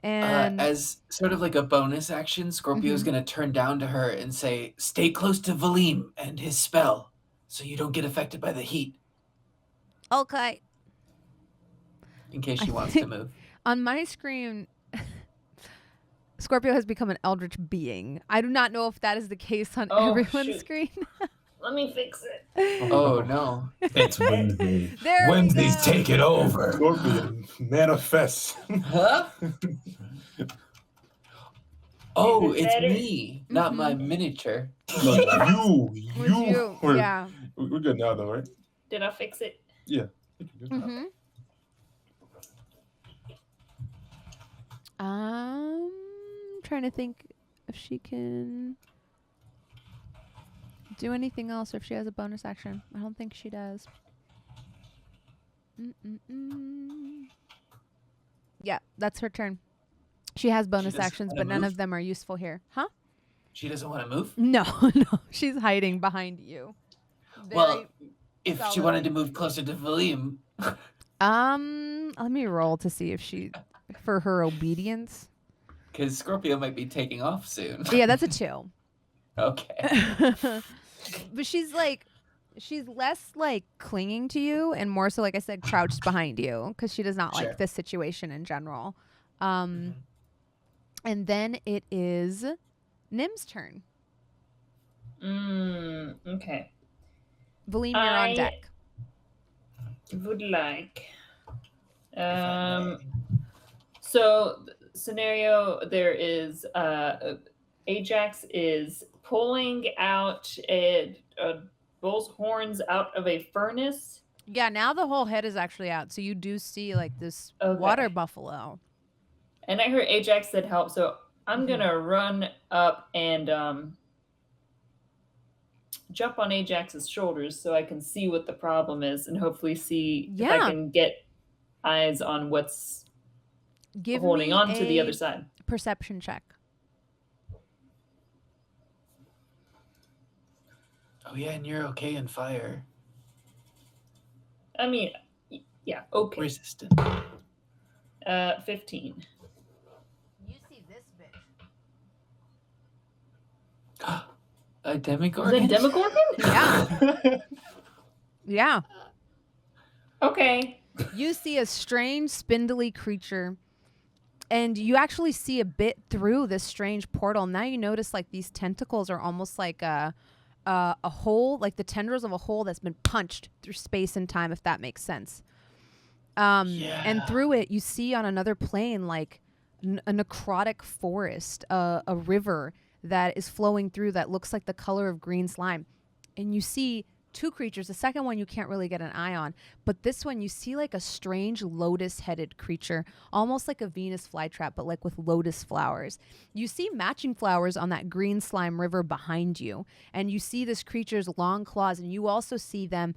And As sort of like a bonus action, Scorpio's going to turn down to her and say, stay close to Valym and his spell so you don't get affected by the heat, okay. in case she I wants to think- move. On my screen, Scorpio has become an eldritch being. I do not know if that is the case on Oh, everyone's shoot. screen. Let me fix it. Oh, no. It's Wednesday. There we Wednesday's go. taking over. Scorpion manifests. Huh? Oh, Is it it's better? me, not my miniature. No, you. Was you? We're, Yeah. we're good now, though, right? Did I fix it? Mm-hmm. Trying to think if she can do anything else, or if she has a bonus action. I don't think she does. Yeah, that's her turn. She has bonus doesn't actions, wanna but none move? of them are useful here. Huh? She doesn't want to move? No, no. She's hiding behind you. Well, if she solid. wanted to move closer to Valym. Let me roll to see if she, for her obedience. Because Scorpio might be taking off soon. Yeah, that's a 2. Okay. But she's less like clinging to you and more so, like I said, crouched behind you because she does not Sure. like this situation in general. And then it is Nim's turn. Okay. Valym, you're on I- deck. Would like. So scenario, there is Ajax is pulling out a bull's horns out of a furnace. Yeah, now the whole head is actually out, so you do see like this Okay. water buffalo. And I heard Ajax said help, so I'm gonna run up and jump on Ajax's shoulders so I can see what the problem is and hopefully see if Yeah. I can get eyes on what's Give holding me on to the a other side. perception check. Oh, yeah, and you're okay in fire. I mean, yeah, okay. Resistant. 15. You see this bitch. A Is demigorgon? it Demogorgon? Yeah. Yeah. Okay. You see a strange spindly creature, and you actually see a bit through this strange portal. Now you notice like these tentacles are almost like a hole, like the tendrils of a hole that's been punched through space and time, if that makes sense. And through it, you see on another plane like a necrotic forest, a river that is flowing through that looks like the color of green slime. And you see two creatures. The second one you can't really get an eye on, but this one you see like a strange lotus-headed creature, almost like a Venus flytrap, but like with lotus flowers. You see matching flowers on that green slime river behind you, and you see this creature's long claws, and you also see them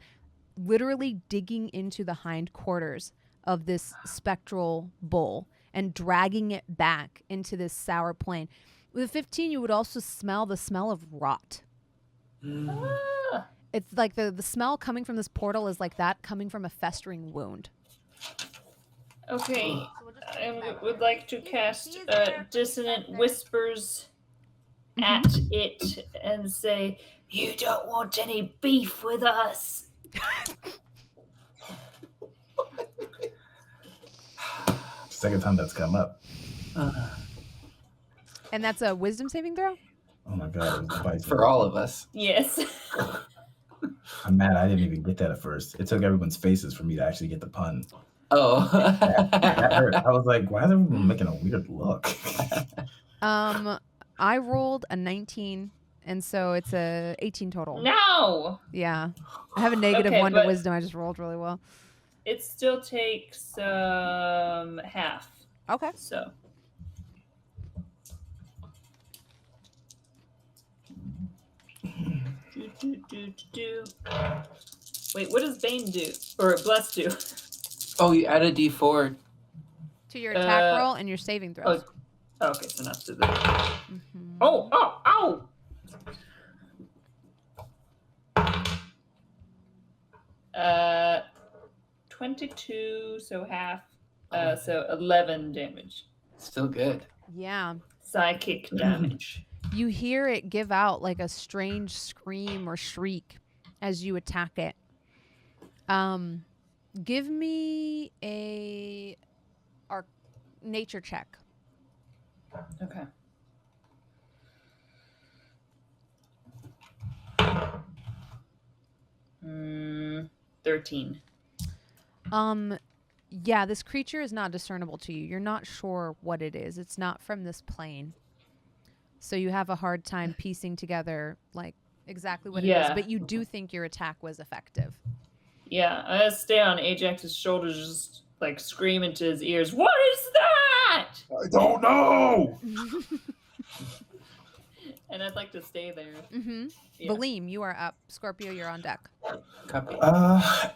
literally digging into the hindquarters of this spectral bull and dragging it back into this sour plain. With 15, you would also smell the smell of rot. It's like the smell coming from this portal is like that coming from a festering wound. Okay, I would like to cast Dissonant Whispers at it and say, "You don't want any beef with us." Second time that's come up. And that's a wisdom saving throw? Oh my god, it was spicy. For all of us. Yes. I'm mad I didn't even get that at first. It took everyone's faces for me to actually get the pun. Oh. That hurt. I was like, why is everyone making a weird look? I rolled a 19, and so it's a 18 total. No! Yeah. I have a negative Okay, 1 to but- wisdom. I just rolled really well. It still takes half. Okay. So. Do. Wait, what does Bane do? Or Bless do? Oh, you add a D4. To your attack roll and your saving throws. Oh, okay, so not to that. Mhm. Oh! 22, so half. So 11 damage. Still good. Yeah. Psychic damage. You hear it give out like a strange scream or shriek as you attack it. Give me a nature check. Okay. Mm, 13. Yeah, this creature is not discernible to you. You're not sure what it is. It's not from this plane. So you have a hard time piecing together like exactly what it is, but you do think your attack was effective. Yeah, I stay on Ajax's shoulders, just like scream into his ears, "What is that?" I don't know. And I'd like to stay there. Mm-hmm. Yeah. Valym, you are up. Scorpio, you're on deck. Copy.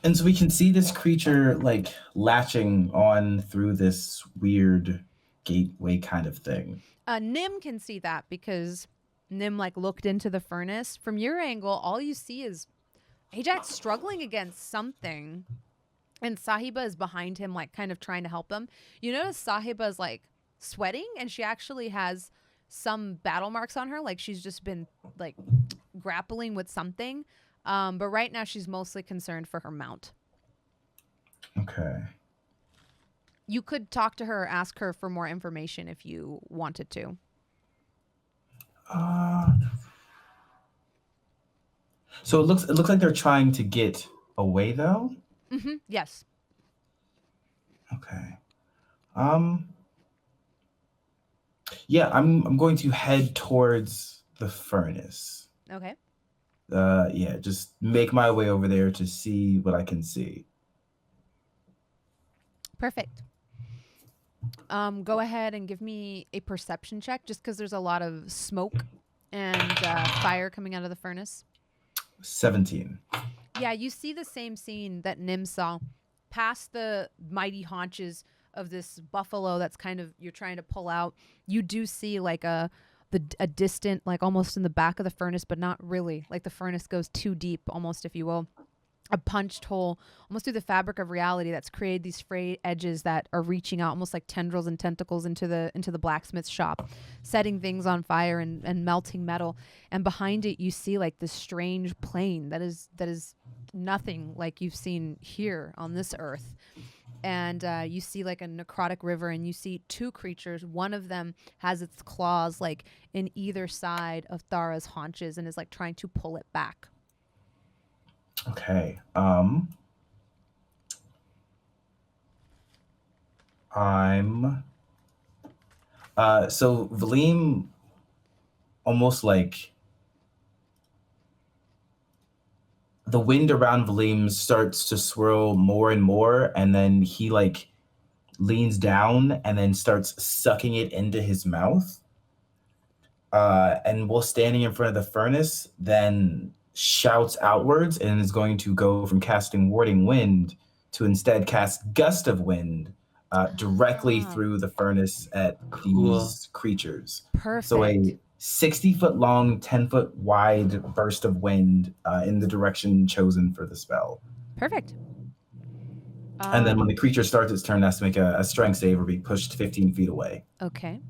And so we can see this creature like latching on through this weird gateway kind of thing. Nim can see that because Nim like looked into the furnace. From your angle, all you see is Ajax struggling against something, and Sahiba is behind him, like kind of trying to help him. You notice Sahiba is like sweating, and she actually has some battle marks on her, like she's just been like grappling with something. But right now she's mostly concerned for her mount. Okay. You could talk to her or ask her for more information if you wanted to. So it looks like they're trying to get away though. Mm-hmm. Yes. Okay. Yeah, I'm going to head towards the furnace. Okay. Yeah, just make my way over there to see what I can see. Perfect. Go ahead and give me a perception check, just because there's a lot of smoke and fire coming out of the furnace. 17. Yeah, you see the same scene that Nim saw, past the mighty haunches of this buffalo that's kind of you're trying to pull out. You do see like a distant, like almost in the back of the furnace, but not really. Like the furnace goes too deep, almost, if you will. A punched hole almost through the fabric of reality that's created these frayed edges that are reaching out almost like tendrils and tentacles into the blacksmith shop, setting things on fire and melting metal. And behind it you see like this strange plane that is nothing like you've seen here on this earth. And you see like a necrotic river, and you see two creatures. One of them has its claws like in either side of Thara's haunches and is like trying to pull it back. Okay. I'm. So Valym almost like the wind around Valym starts to swirl more and more, and then he like leans down and then starts sucking it into his mouth. And while standing in front of the furnace, then shouts outwards and is going to go from casting Warding Wind to instead cast Gust of Wind directly through the furnace at these creatures. Perfect. So a 60-foot long, 10-foot wide burst of wind in the direction chosen for the spell. Perfect. And then when the creature starts its turn, it has to make a strength save or be pushed 15 feet away. Okay.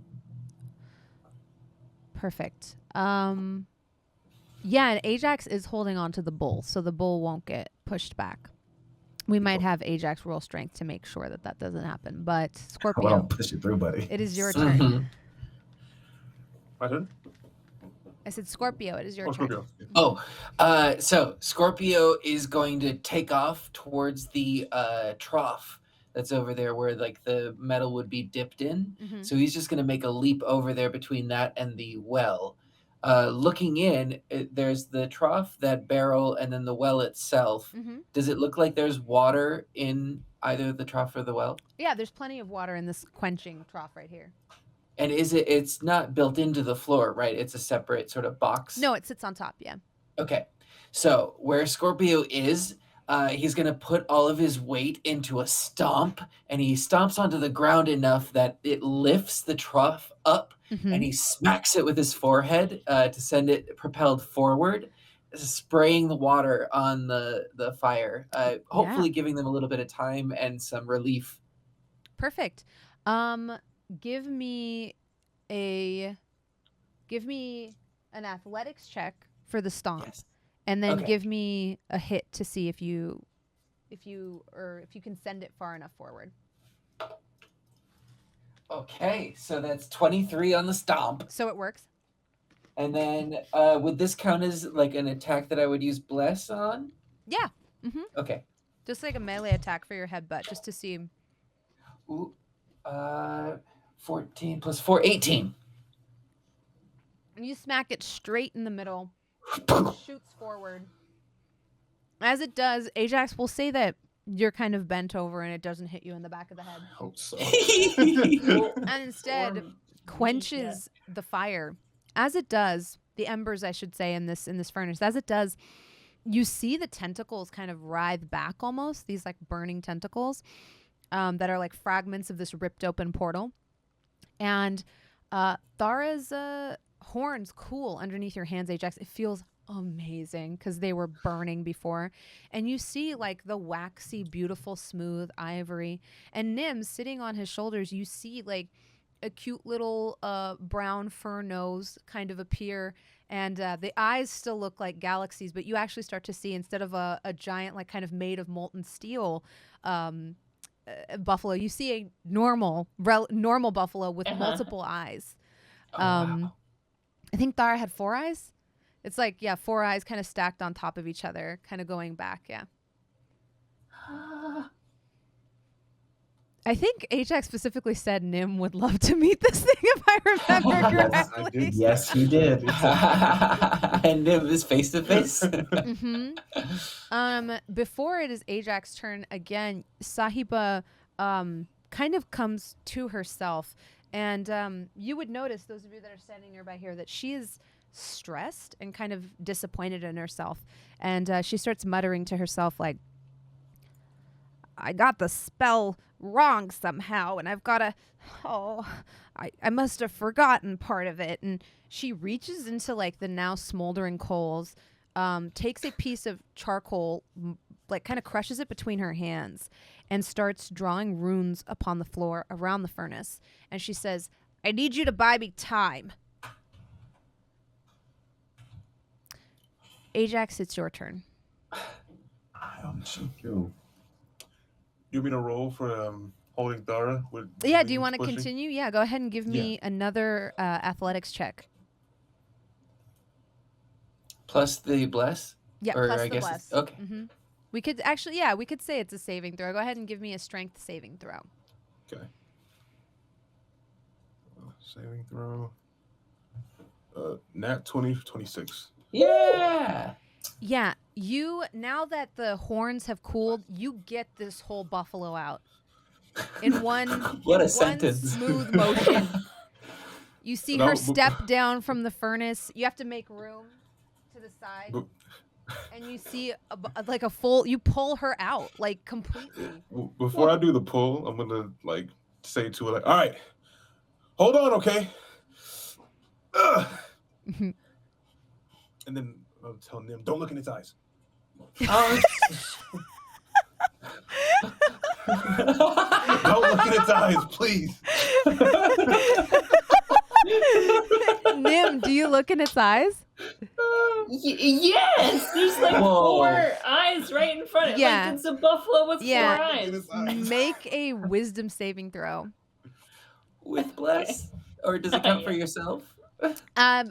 Perfect. Yeah, and Ajax is holding on to the bull, so the bull won't get pushed back. We might have Ajax roll strength to make sure that that doesn't happen. But Scorpio, Well, don't push it through, buddy. it is your turn. My turn? I said Scorpio, it is your turn. Scorpio. So Scorpio is going to take off towards the trough that's over there where like the metal would be dipped in. Mm-hmm. So he's just going to make a leap over there between that and the well. Looking in, there's the trough, that barrel, and then the well itself. Mm-hmm. Does it look like there's water in either the trough or the well? Yeah, there's plenty of water in this quenching trough right here. And it's not built into the floor, right? It's a separate sort of box? No, it sits on top, yeah. Okay. So where Scorpio is, he's going to put all of his weight into a stomp, and he stomps onto the ground enough that it lifts the trough up, and he smacks it with his forehead to send it propelled forward, spraying the water on the fire, hopefully giving them a little bit of time and some relief. Perfect. Give me an athletics check for the stomp. Yes. And then Okay. give me a hit to see if you can send it far enough forward. Okay, so that's 23 on the stomp. So it works. And then would this count as like an attack that I would use Bless on? Yeah. Mm-hmm. Okay. Just like a melee attack for your headbutt, just to see. Ooh, 14 plus 4, 18. And you smack it straight in the middle. Shoots forward. As it does, Ajax will say that you're kind of bent over and it doesn't hit you in the back of the head. I hope so. And instead quenches the fire. As it does, the embers, I should say, in this furnace, as it does, you see the tentacles kind of writhe back almost, these like burning tentacles that are like fragments of this ripped open portal. And Thara's horns cool underneath your hands, Ajax. It feels amazing because they were burning before. And you see like the waxy, beautiful, smooth ivory. And Nim sitting on his shoulders, you see like a cute little brown fur nose kind of appear. And the eyes still look like galaxies, but you actually start to see, instead of a giant, like kind of made of molten steel buffalo, you see a normal buffalo with multiple eyes. Wow. I think Thara had 4 eyes. It's like, 4 eyes kind of stacked on top of each other, kind of going back, I think Ajax specifically said Nim would love to meet this thing, if I remember correctly. I did. Yes, he did. And it was face to face. Before it is Ajax's turn again, Sahiba kind of comes to herself, and you would notice, those of you that are standing nearby here, that she is stressed and kind of disappointed in herself, and she starts muttering to herself like, I got the spell wrong somehow, and I've got to, I must have forgotten part of it. And she reaches into like the now smoldering coals, takes a piece of charcoal, like kind of crushes it between her hands, and starts drawing runes upon the floor around the furnace. And she says, I need you to buy me time. Ajax, it's your turn. You want me to roll for holding Thara? Yeah, do you want to continue? Yeah, go ahead and give me another athletics check. Plus the bless? Yeah, Or plus I the guess bless. okay. We could actually, we could say it's a saving throw. Go ahead and give me a strength saving throw. Okay. Saving throw. Nat 20, 26. Yeah. Yeah, now that the horns have cooled, you get this whole buffalo out in one What a one sentence. smooth motion. You see That her was- step down from the furnace. You have to make room to the side, But- and you see like a full. You pull her out like completely. Before I do the pull, I'm gonna like say to her, like, all right, hold on, okay? And then I'll tell Nim, don't look in his eyes. Oh, Don't look in its eyes, please. Nim, do you look in its eyes? Yes, there's like Whoa. 4 eyes right in front of it. Yeah. Like it's a buffalo with Yeah. 4 eyes. Make a wisdom saving throw. with bless? Or does it count for yourself?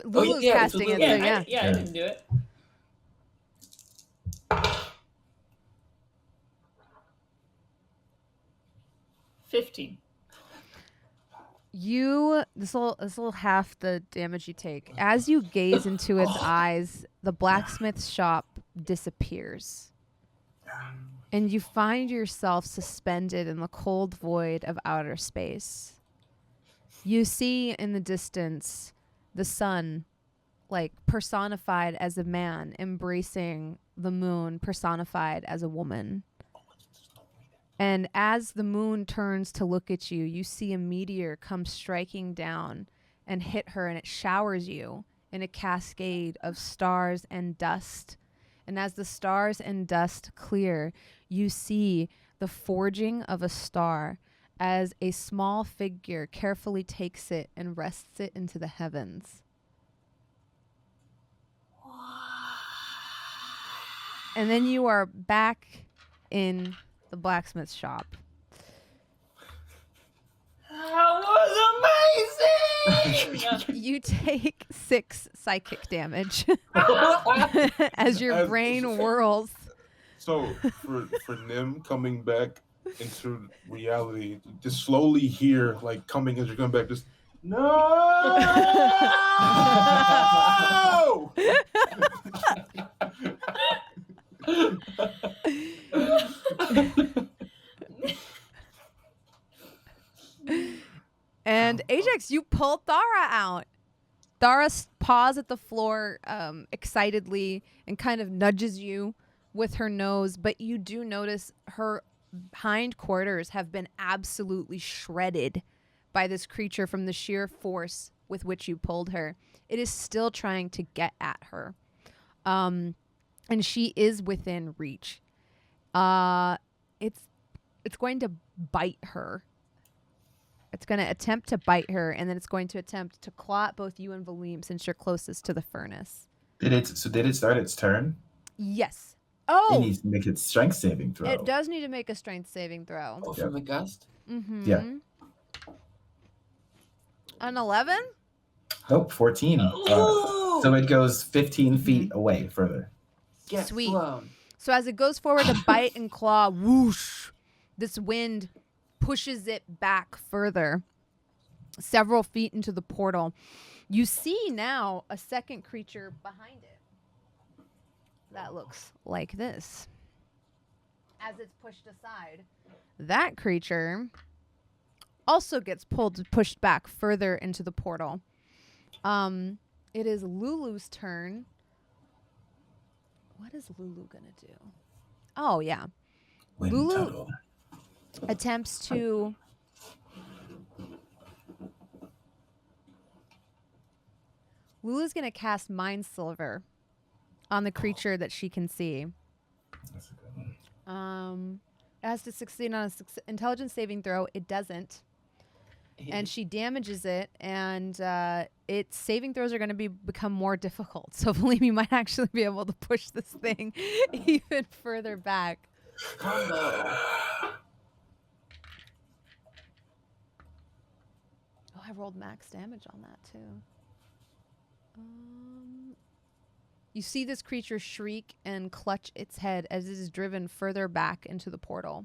Lulu's yeah, casting it, it's so with yeah. I didn't do it. $15. This will half the damage you take. As you gaze into its eyes, the blacksmith's shop disappears. And you find yourself suspended in the cold void of outer space. You see in the distance the sun, like personified as a man, embracing the moon, personified as a woman. And as the moon turns to look at you, you see a meteor come striking down and hit her, and it showers you in a cascade of stars and dust. And as the stars and dust clear, you see the forging of a star as a small figure carefully takes it and rests it into the heavens. And then you are back in the blacksmith shop. That was amazing! You take 6 psychic damage as your brain whirls. So for Nim coming back into reality, just slowly hear like coming as you're coming back, just no. And Ajax, you pull Thara out. Thara paws at the floor excitedly and kind of nudges you with her nose, but you do notice her hind quarters have been absolutely shredded by this creature from the sheer force with which you pulled her. It is still trying to get at her. And she is within reach. It's going to bite her. It's going to attempt to bite her, and then it's going to attempt to claw at both you and Valym since you're closest to the furnace. Did it start its turn? Yes. It Oh, needs to make its strength saving throw. it does need to make a strength saving throw. Oh, from the gust? Mm-hmm. Yeah. An 11? Nope, 14. Ooh! So it goes 15 feet away further. Get Sweet. blown. So as it goes forward to bite and claw, whoosh, this wind pushes it back further, several feet into the portal. You see now a second creature behind it that looks like this. As it's pushed aside, that creature also gets pushed back further into the portal. It is Lulu's turn. What is Lulu gonna do? Oh yeah, Wind Lulu tunnel. attempts to Lulu's gonna cast Mind Silver on the creature that she can see. That's a good one. It has to succeed on an intelligence saving throw. It doesn't. And she damages it, and its saving throws are going to become more difficult. So Valym, you might actually be able to push this thing even further back. Combo. Oh, I rolled max damage on that too. You see this creature shriek and clutch its head as it is driven further back into the portal.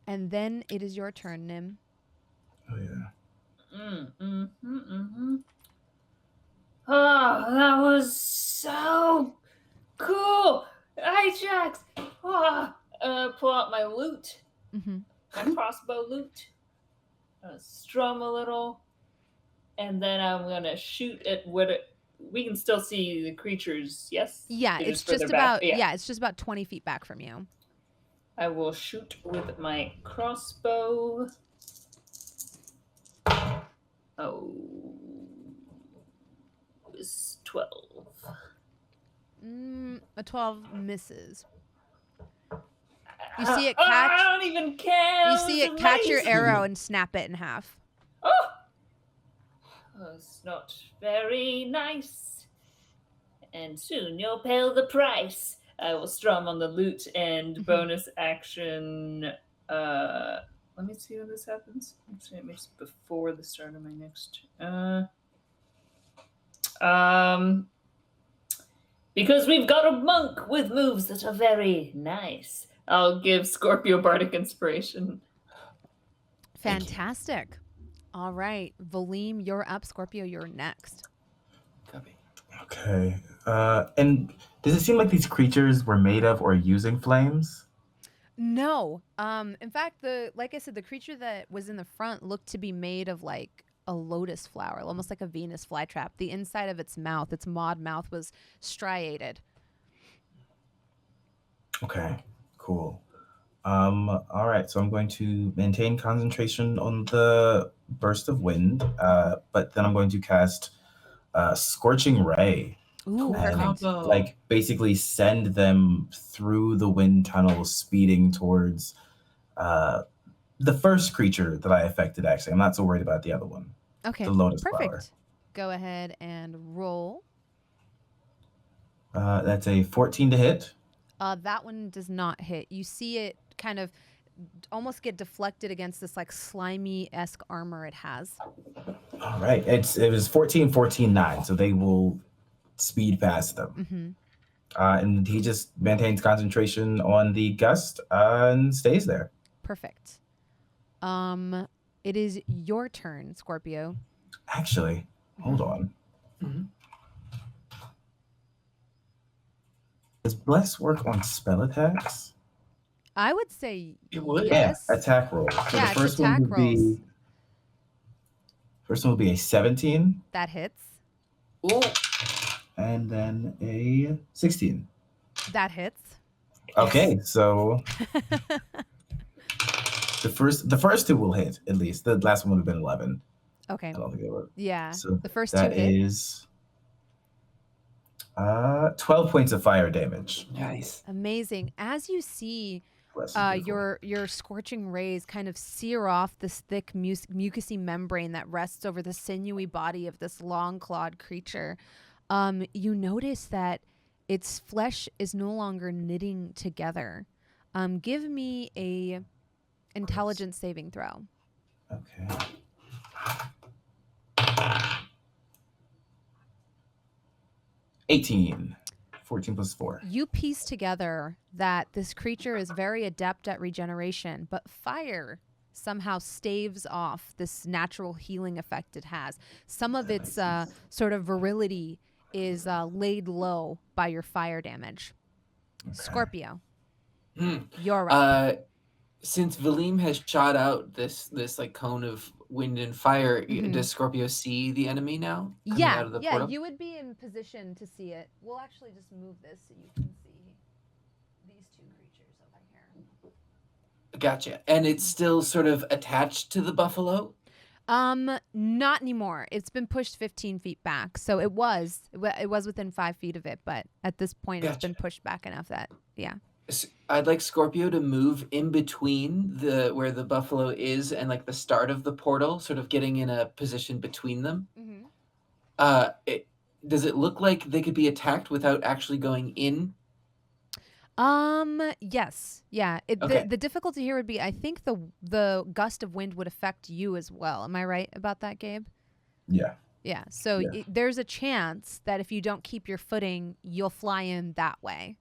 And then it is your turn, Nim. Oh yeah. Oh, that was so cool. Ajax. Oh, pull out my loot, my crossbow loot. Strum a little, and then I'm gonna shoot at we can still see the creatures. Yes. Yeah, They're it's just further back. about it's just about 20 feet back from you. I will shoot with my crossbow. Oh, it's 12. A 12 misses. You see it catch. I don't even care. You see it catch your arrow and snap it in half. Oh, it's not very nice. And soon you'll pay the price. I will strum on the lute and bonus action. Let me see when this happens. Actually, it makes it before the start of my next. Because we've got a monk with moves that are very nice. I'll give Scorpio Bardic Inspiration. Fantastic. All right, Valym, you're up. Scorpio, you're next. Copy. Okay. And does it seem like these creatures were made of or using flames? No. In fact, like I said, the creature that was in the front looked to be made of like a lotus flower, almost like a Venus flytrap. The inside of its mouth, its maud mouth, was striated. Okay, cool. All right, so I'm going to maintain concentration on the burst of wind, but then I'm going to cast Scorching Ray. Ooh, and perfect. like basically send them through the wind tunnel, speeding towards the first creature that I affected. Actually, I'm not so worried about the other one. Okay, the lotus perfect. flower. Go ahead and roll. That's a 14 to hit. That one does not hit. You see it kind of almost get deflected against this like slimy-esque armor it has. All right, it was 14, 14, 9, so they will speed past them. And he just maintains concentration on the gust and stays there. Perfect. It is your turn, Scorpio. Actually, hold on. Does Bless work on spell attacks? I would say It would. yes. Yeah, attack roll. So Yeah, the first one would be a 17. That hits. Ooh. And then a 16. That hits. Okay, so the first two will hit at least. The last one would have been 11. Okay. I don't think it would. Yeah. So the first two that hit. is 12 points of fire damage. Nice. Amazing. As you see Bless is beautiful. your scorching rays kind of sear off this thick mucousy membrane that rests over the sinewy body of this long-clawed creature, you notice that its flesh is no longer knitting together. Give me a intelligence saving throw. Okay. $18. 14 plus 4. You piece together that this creature is very adept at regeneration, but fire somehow staves off this natural healing effect it has. Some of its sort of virility is laid low by your fire damage. Okay. Scorpio, you're up. Since Valym has shot out this like cone of wind and fire, does Scorpio see the enemy now? Yeah, out of the portal? You would be in position to see it. We'll actually just move this so you can see these two creatures over here. Gotcha. And it's still sort of attached to the buffalo? Not anymore. It's been pushed 15 feet back. So it was within 5 feet of it, but at this point It's been pushed back enough that, yeah. I'd like Scorpio to move in between where the buffalo is and like the start of the portal, sort of getting in a position between them. Does it look like they could be attacked without actually going in? Yes. Yeah. Okay. The difficulty here would be, I think the gust of wind would affect you as well. Am I right about that, Gabe? Yeah. Yeah. So there's a chance that if you don't keep your footing, you'll fly in that way.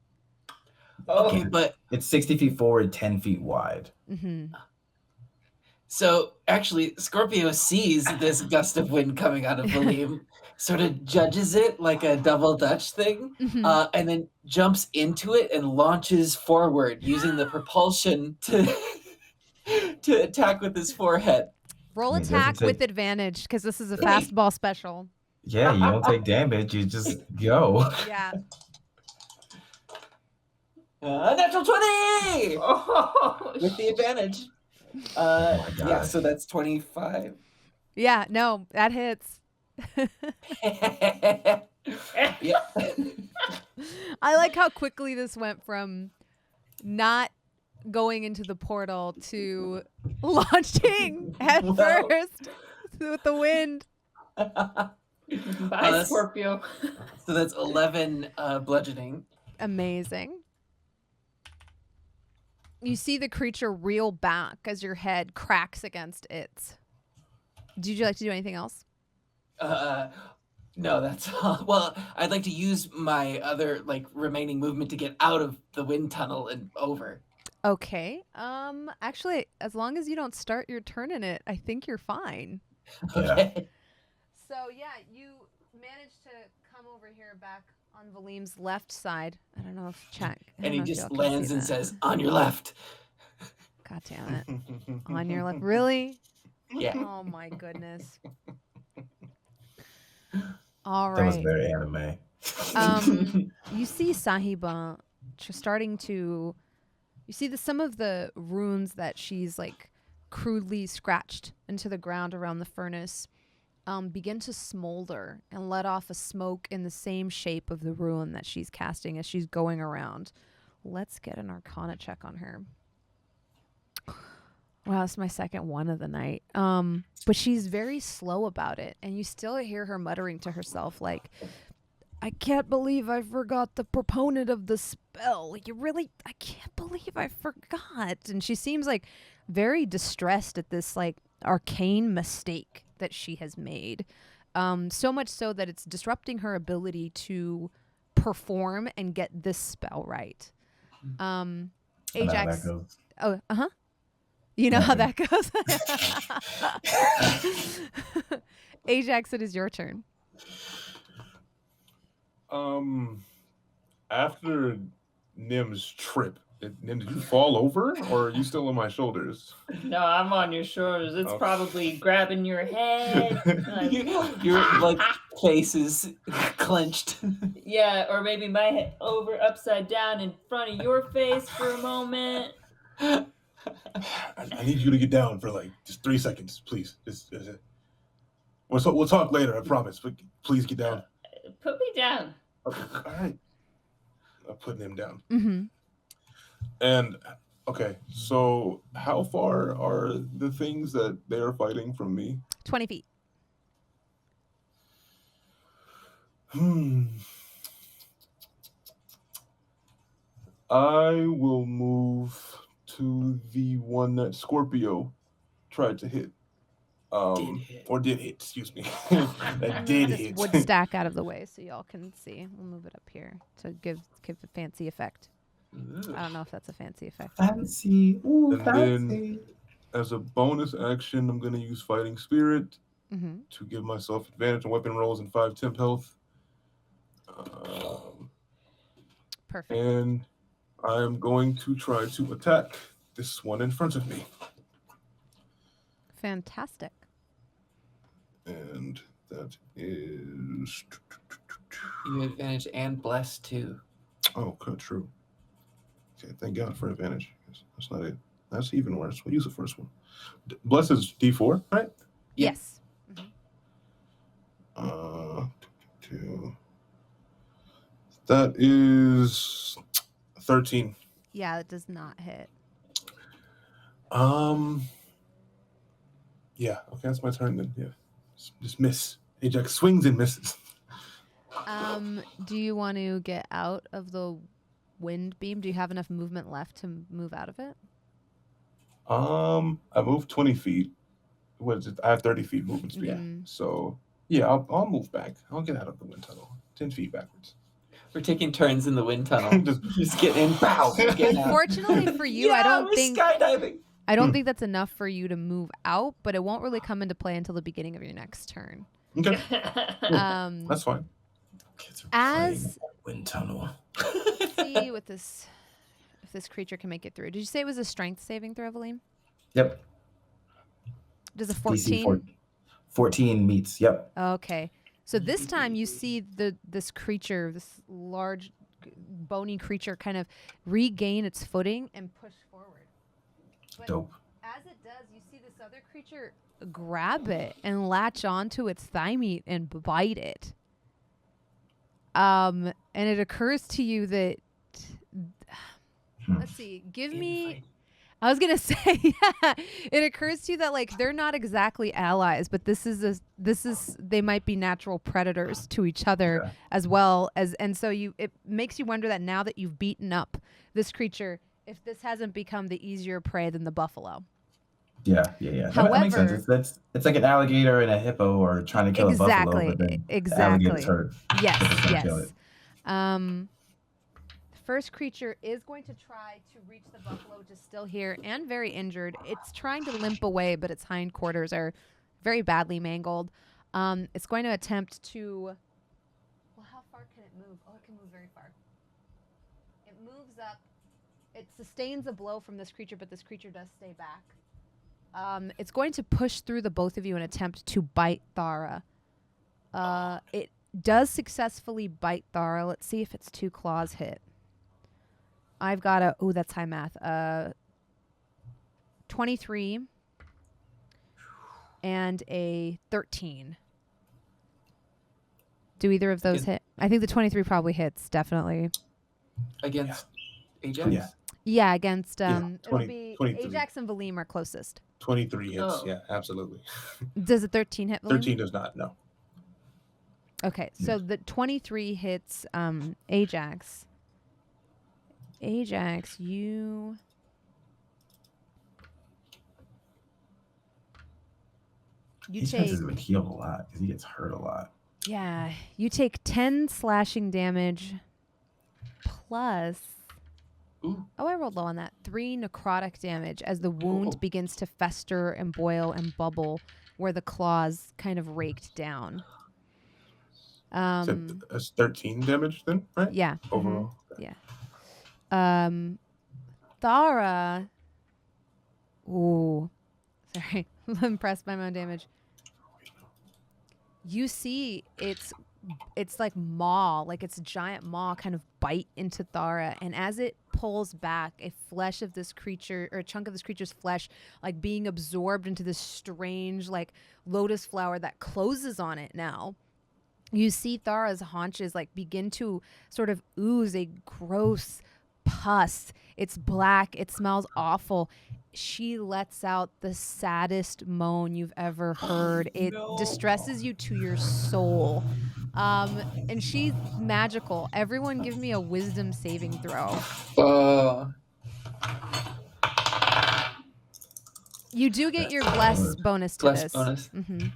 Okay, but it's 60 feet forward, 10 feet wide. So actually, Scorpio sees this gust of wind coming out of Valym, sort of judges it like a double Dutch thing, and then jumps into it and launches forward using the propulsion to attack with his forehead. Roll I mean, attack doesn't with take- advantage because this is a fastball special. Yeah, you don't take damage. You just go. Yeah. Natural 20 Oh, with the advantage. my Yeah, God. so that's 25. Yeah, no, that hits. Yeah. I like how quickly this went from not going into the portal to launching head Wow. first with the wind. bye, Scorpio. So that's 11 bludgeoning. Amazing. You see the creature reel back as your head cracks against it. Did you like to do anything else? No, that's all. Well, I'd like to use my other remaining movement to get out of the wind tunnel and over. Okay. Actually, as long as you don't start your turn in it, I think you're fine. Okay. So yeah, you managed to come over here back on Valym's left side. I don't know if check. And he just lands and says, "On your left." God damn it. On your left. Really? Yeah. Oh my goodness. All That was right. very anime. You see Sahiba starting to. You see some of the runes that she's crudely scratched into the ground around the furnace begin to smolder and let off a smoke in the same shape of the rune that she's casting as she's going around. Let's get an Arcana check on her. Wow, that's my second one of the night. But she's very slow about it, and you still hear her muttering to herself I can't believe I forgot the proponent of the spell. I can't believe I forgot. And she seems very distressed at this arcane mistake that she has made. So much so that it's disrupting her ability to perform and get this spell right. Ajax. Oh, uh-huh. You know how that goes? Ajax, it is your turn. After Nim's trip, Nim, did you fall over, or are you still on my shoulders? No, I'm on your shoulders. It's probably grabbing your head. Your face is clenched. Yeah, or maybe my head over upside down in front of your face for a moment. I need you to get down for just 3 seconds, please. We'll talk later, I promise. But please get down. Put me down. Okay, all right. I'm putting him down. Mm-hmm. And okay, so how far are the things that they are fighting from me? 20 feet. I will move to the one that Scorpio tried to hit. Did hit, excuse me. That did This hit. wood stack out of the way so y'all can see. We'll move it up here to give a fancy effect. I don't know if that's a fancy effect. Fancy. Ooh, And fancy. As a bonus action, I'm going to use Fighting Spirit Mm-hmm. to give myself advantage on weapon rolls and 5 temp health. Perfect. And I am going to try to attack this one in front of me. Fantastic. And that is... You have advantage and bless too. Oh, good, true. Okay, thank God for advantage. That's not it. That's even worse. We'll use the first one. Bless is D4, right? Yes. Two. That is 13. Yeah, it does not hit. Yeah, okay, that's my turn then. Yeah. Just miss. Ajax swings and misses. Do you want to get out of the wind beam? Do you have enough movement left to move out of it? I moved 20 feet. What is it? I have 30 feet movement speed. Yeah. So yeah, I'll move back. I'll get out of the wind tunnel. 10 feet backwards. We're taking turns in the wind tunnel. Just Just get in, bow, get out. Fortunately for you, I don't we're think skydiving. I don't think that's enough for you to move out, but it won't really come into play until the beginning of your next turn. Okay, that's fine. Kids are As- playing in that wind tunnel. Let's see what this if this creature can make it through. Did you say it was a strength saving throw, Valym? Yep. Does a DC 14? 14 meets. Yep. Okay. So this time you see this creature, this large bony creature kind of regain its footing and push forward. But Dope. as it does, you see this other creature grab it and latch onto its thigh meat and bite it. And it occurs to you that let's see, give me I was gonna say, yeah. It occurs to you that like they're not exactly allies, but this is they might be natural predators to each other as well as, and so it makes you wonder that now that you've beaten up this creature, if this hasn't become the easier prey than the buffalo. Yeah. That makes sense. It's like an alligator and a hippo are trying to kill a buffalo, but then the alligator's hurt. Yes. First creature is going to try to reach the buffalo, which is still here and very injured. It's trying to limp away, but its hindquarters are very badly mangled. It's going to attempt to... Well, how far can it move? Oh, it can move very far. It moves up. It sustains a blow from this creature, but this creature does stay back. It's going to push through the both of you and attempt to bite Thara. It does successfully bite Thara. Let's see if its 2 claws hit. I've got a... Oh, that's high math. 23 and a 13. Do either of those hit? I think the 23 probably hits, definitely. Against Ajax? Yeah. Yeah, against... 20, it'll be 23. Ajax and Valym are closest. 23 hits. Oh. Yeah, absolutely. Does a 13 hit Valym? 13 does not. No. Okay, so the 23 hits Ajax. Ajax, you Ajax take... has been healed a lot because he gets hurt a lot. Yeah, you take 10 slashing damage plus... Ooh. Oh, I rolled low on that. 3 necrotic damage as the wound begins to fester and boil and bubble where the claws kind of raked down. That's 13 damage then, right? Yeah. Overall. Yeah. Thara. Ooh. Sorry. I'm impressed by my own damage. You see its like maw, like its giant maw kind of bite into Thara, and as it pulls back, a flesh of this creature, or a chunk of this creature's flesh, like being absorbed into this strange like lotus flower that closes on it now. You see Thara's haunches like begin to sort of ooze a gross pus. It's black. It smells awful. She lets out the saddest moan you've ever heard. It distresses you to your soul. And she's magical. Everyone give me a wisdom saving throw. You do get your bless bonus to Bless this. bonus. Mm-hmm.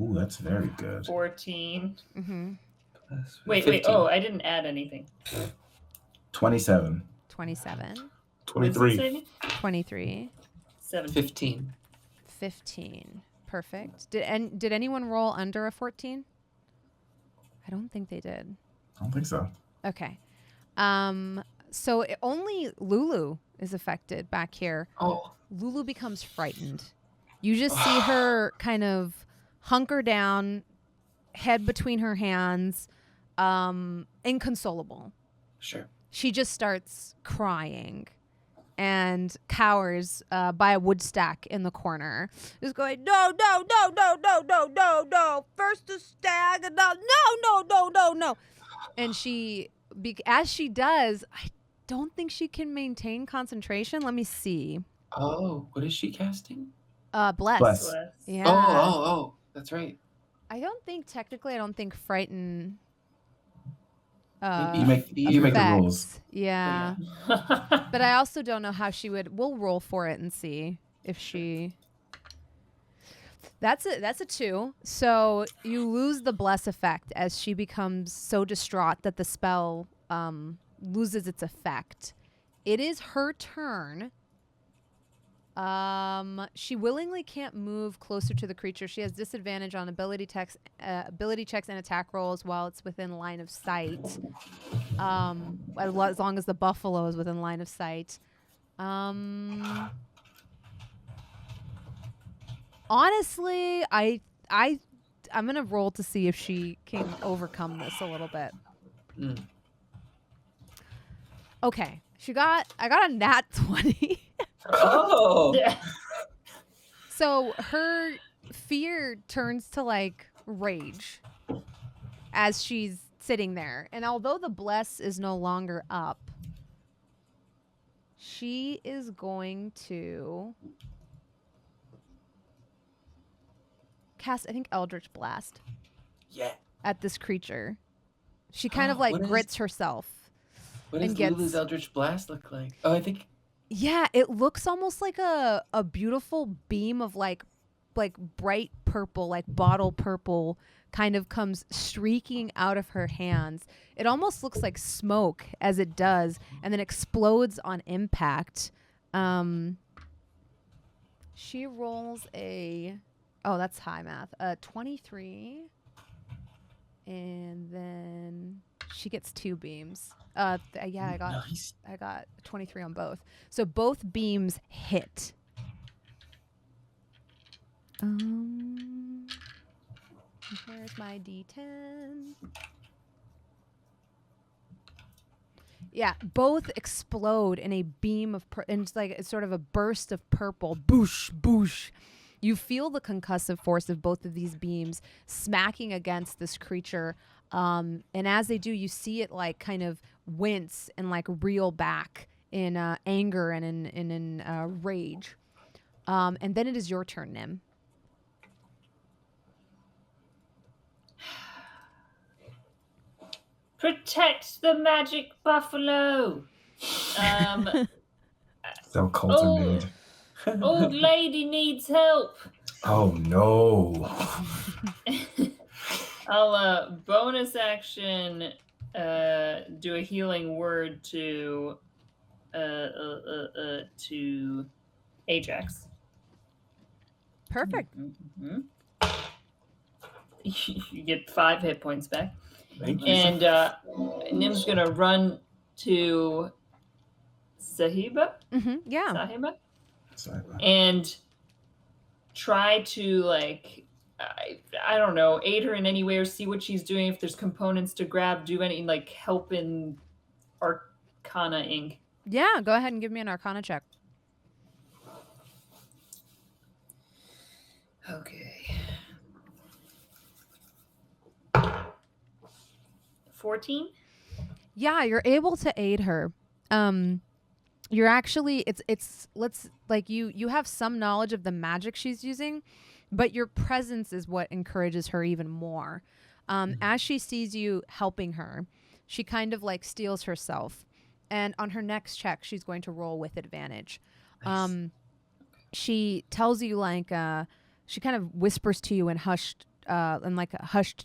Ooh, that's very good. 14. Mm-hmm. Wait. 15. Oh, I didn't add anything. 27. 27. 23. 23. 17. 15. 15. Perfect. Did anyone roll under a 14? I don't think they did. I don't think so. Okay. So only Lulu is affected back here. Oh. Lulu becomes frightened. You just see her kind of hunker down, head between her hands, inconsolable. Sure. She just starts crying and cowers by a wood stack in the corner. Just going, no. First the stag, and no. And as she does, I don't think she can maintain concentration. Let me see. Oh, what is she casting? Bless. Bless. Yeah. Oh, that's right. I don't think frighten. You make the rules. Effects. Yeah. But I also don't know how she would. We'll roll for it and see if she. That's a 2. So you lose the bless effect as she becomes so distraught that the spell loses its effect, It is her turn. She willingly can't move closer to the creature. She has disadvantage on ability checks and attack rolls while it's within line of sight. As long as the buffalo is within line of sight. Honestly, I'm gonna roll to see if she can overcome this a little bit. Okay, I got a nat 20. Oh. So her fear turns to like rage as she's sitting there. And although the bless is no longer up, she is going to cast, I think, Eldritch Blast. Yeah. At this creature. She kind of like grits herself. What does Lulu's Eldritch Blast look like? Oh, I think. Yeah, it looks almost like a beautiful beam of like bright purple, like bottle purple, kind of comes streaking out of her hands. It almost looks like smoke as it does, and then explodes on impact. She rolls that's high math. 23, and then she gets 2 beams. I got 23 on both. So both beams hit. Here's my D10. Yeah, both explode in a beam of and it's sort of a burst of purple. Boosh, boosh. You feel the concussive force of both of these beams smacking against this creature. And as they do, you see it like kind of wince and like reel back in anger and in rage. And then it is your turn, Nim. Protect the magic buffalo. So cultivated. Old lady needs help. Oh no. I'll bonus action do a healing word to Ajax. Perfect. Mm-hmm. You get 5 hit points back. Thank you. And Nim's gonna run to Sahiba. Mm-hmm. Yeah. Sahiba. Sorry. And try to like I don't know, aid her in any way or see what she's doing. If there's components to grab, do any like help in Arcana-ing. Yeah, go ahead and give me an Arcana check. Okay. 14? Yeah, you're able to aid her. You're actually you have some knowledge of the magic she's using, but your presence is what encourages her even more. As she sees you helping her, she kind of like steels herself, and on her next check, she's going to roll with advantage. Nice. She tells you like she kind of whispers to you in hushed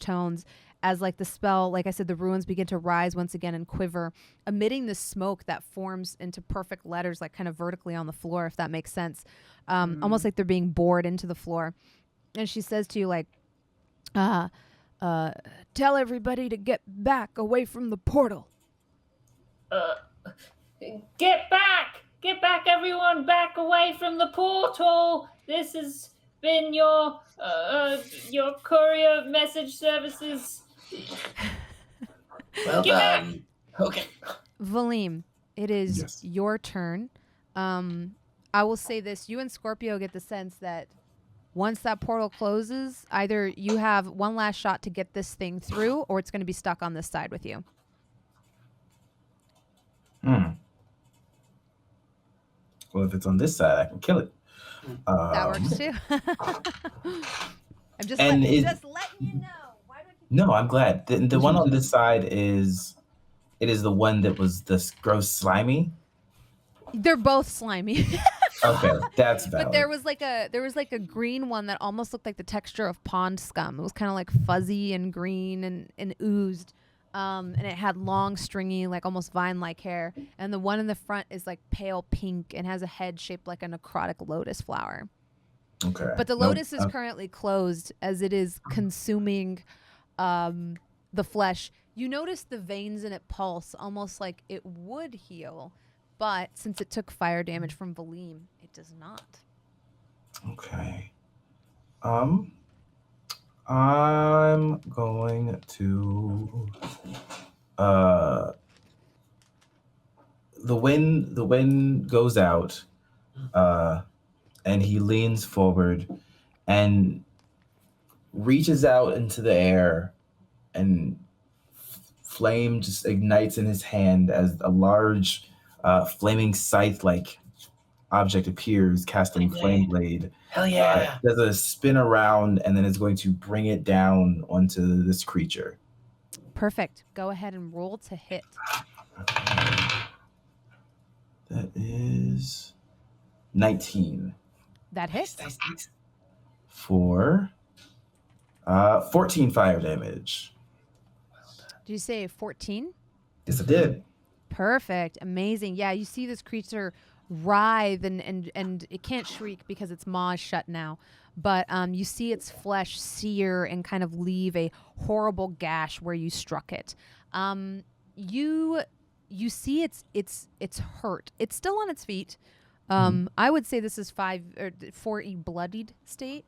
tones. As like the spell, like I said, the runes begin to rise once again and quiver, emitting this smoke that forms into perfect letters, like kind of vertically on the floor, if that makes sense. Almost like they're being bored into the floor. And she says to you like, tell everybody to get back away from the portal. Get back! Get back, everyone! Back away from the portal! This has been your courier message services. Well done. Okay. Valym, it is your turn. I will say this. You and Scorpio get the sense that once that portal closes, either you have one last shot to get this thing through, or it's going to be stuck on this side with you. Well, if it's on this side, I can kill it. That works too. I'm just letting you know. No, I'm glad. The one on this side is the one that was this gross slimy. They're both slimy. Okay, that's valid. But there was like a green one that almost looked like the texture of pond scum. It was kind of like fuzzy and green and oozed. And it had long, stringy, like almost vine-like hair. And the one in the front is like pale pink and has a head shaped like a necrotic lotus flower. Okay. But the lotus is currently closed as it is consuming the flesh. You notice the veins in it pulse, almost like it would heal. But since it took fire damage from Valym, it does not. Okay. I'm going to the wind goes out, and he leans forward and reaches out into the air, and flame just ignites in his hand as a large flaming scythe-like object appears, casting flame blade. Hell yeah! Does a spin around and then is going to bring it down onto this creature. Perfect. Go ahead and roll to hit. That is 19. That hits. Nice. For 14 fire damage. Did you say 14? Yes, I did. Perfect. Amazing. Yeah, you see this creature writhe and it can't shriek because its maw is shut now. But you see its flesh sear and kind of leave a horrible gash where you struck it. You see it's hurt. It's still on its feet. I would say this is 5 or 4E bloodied state.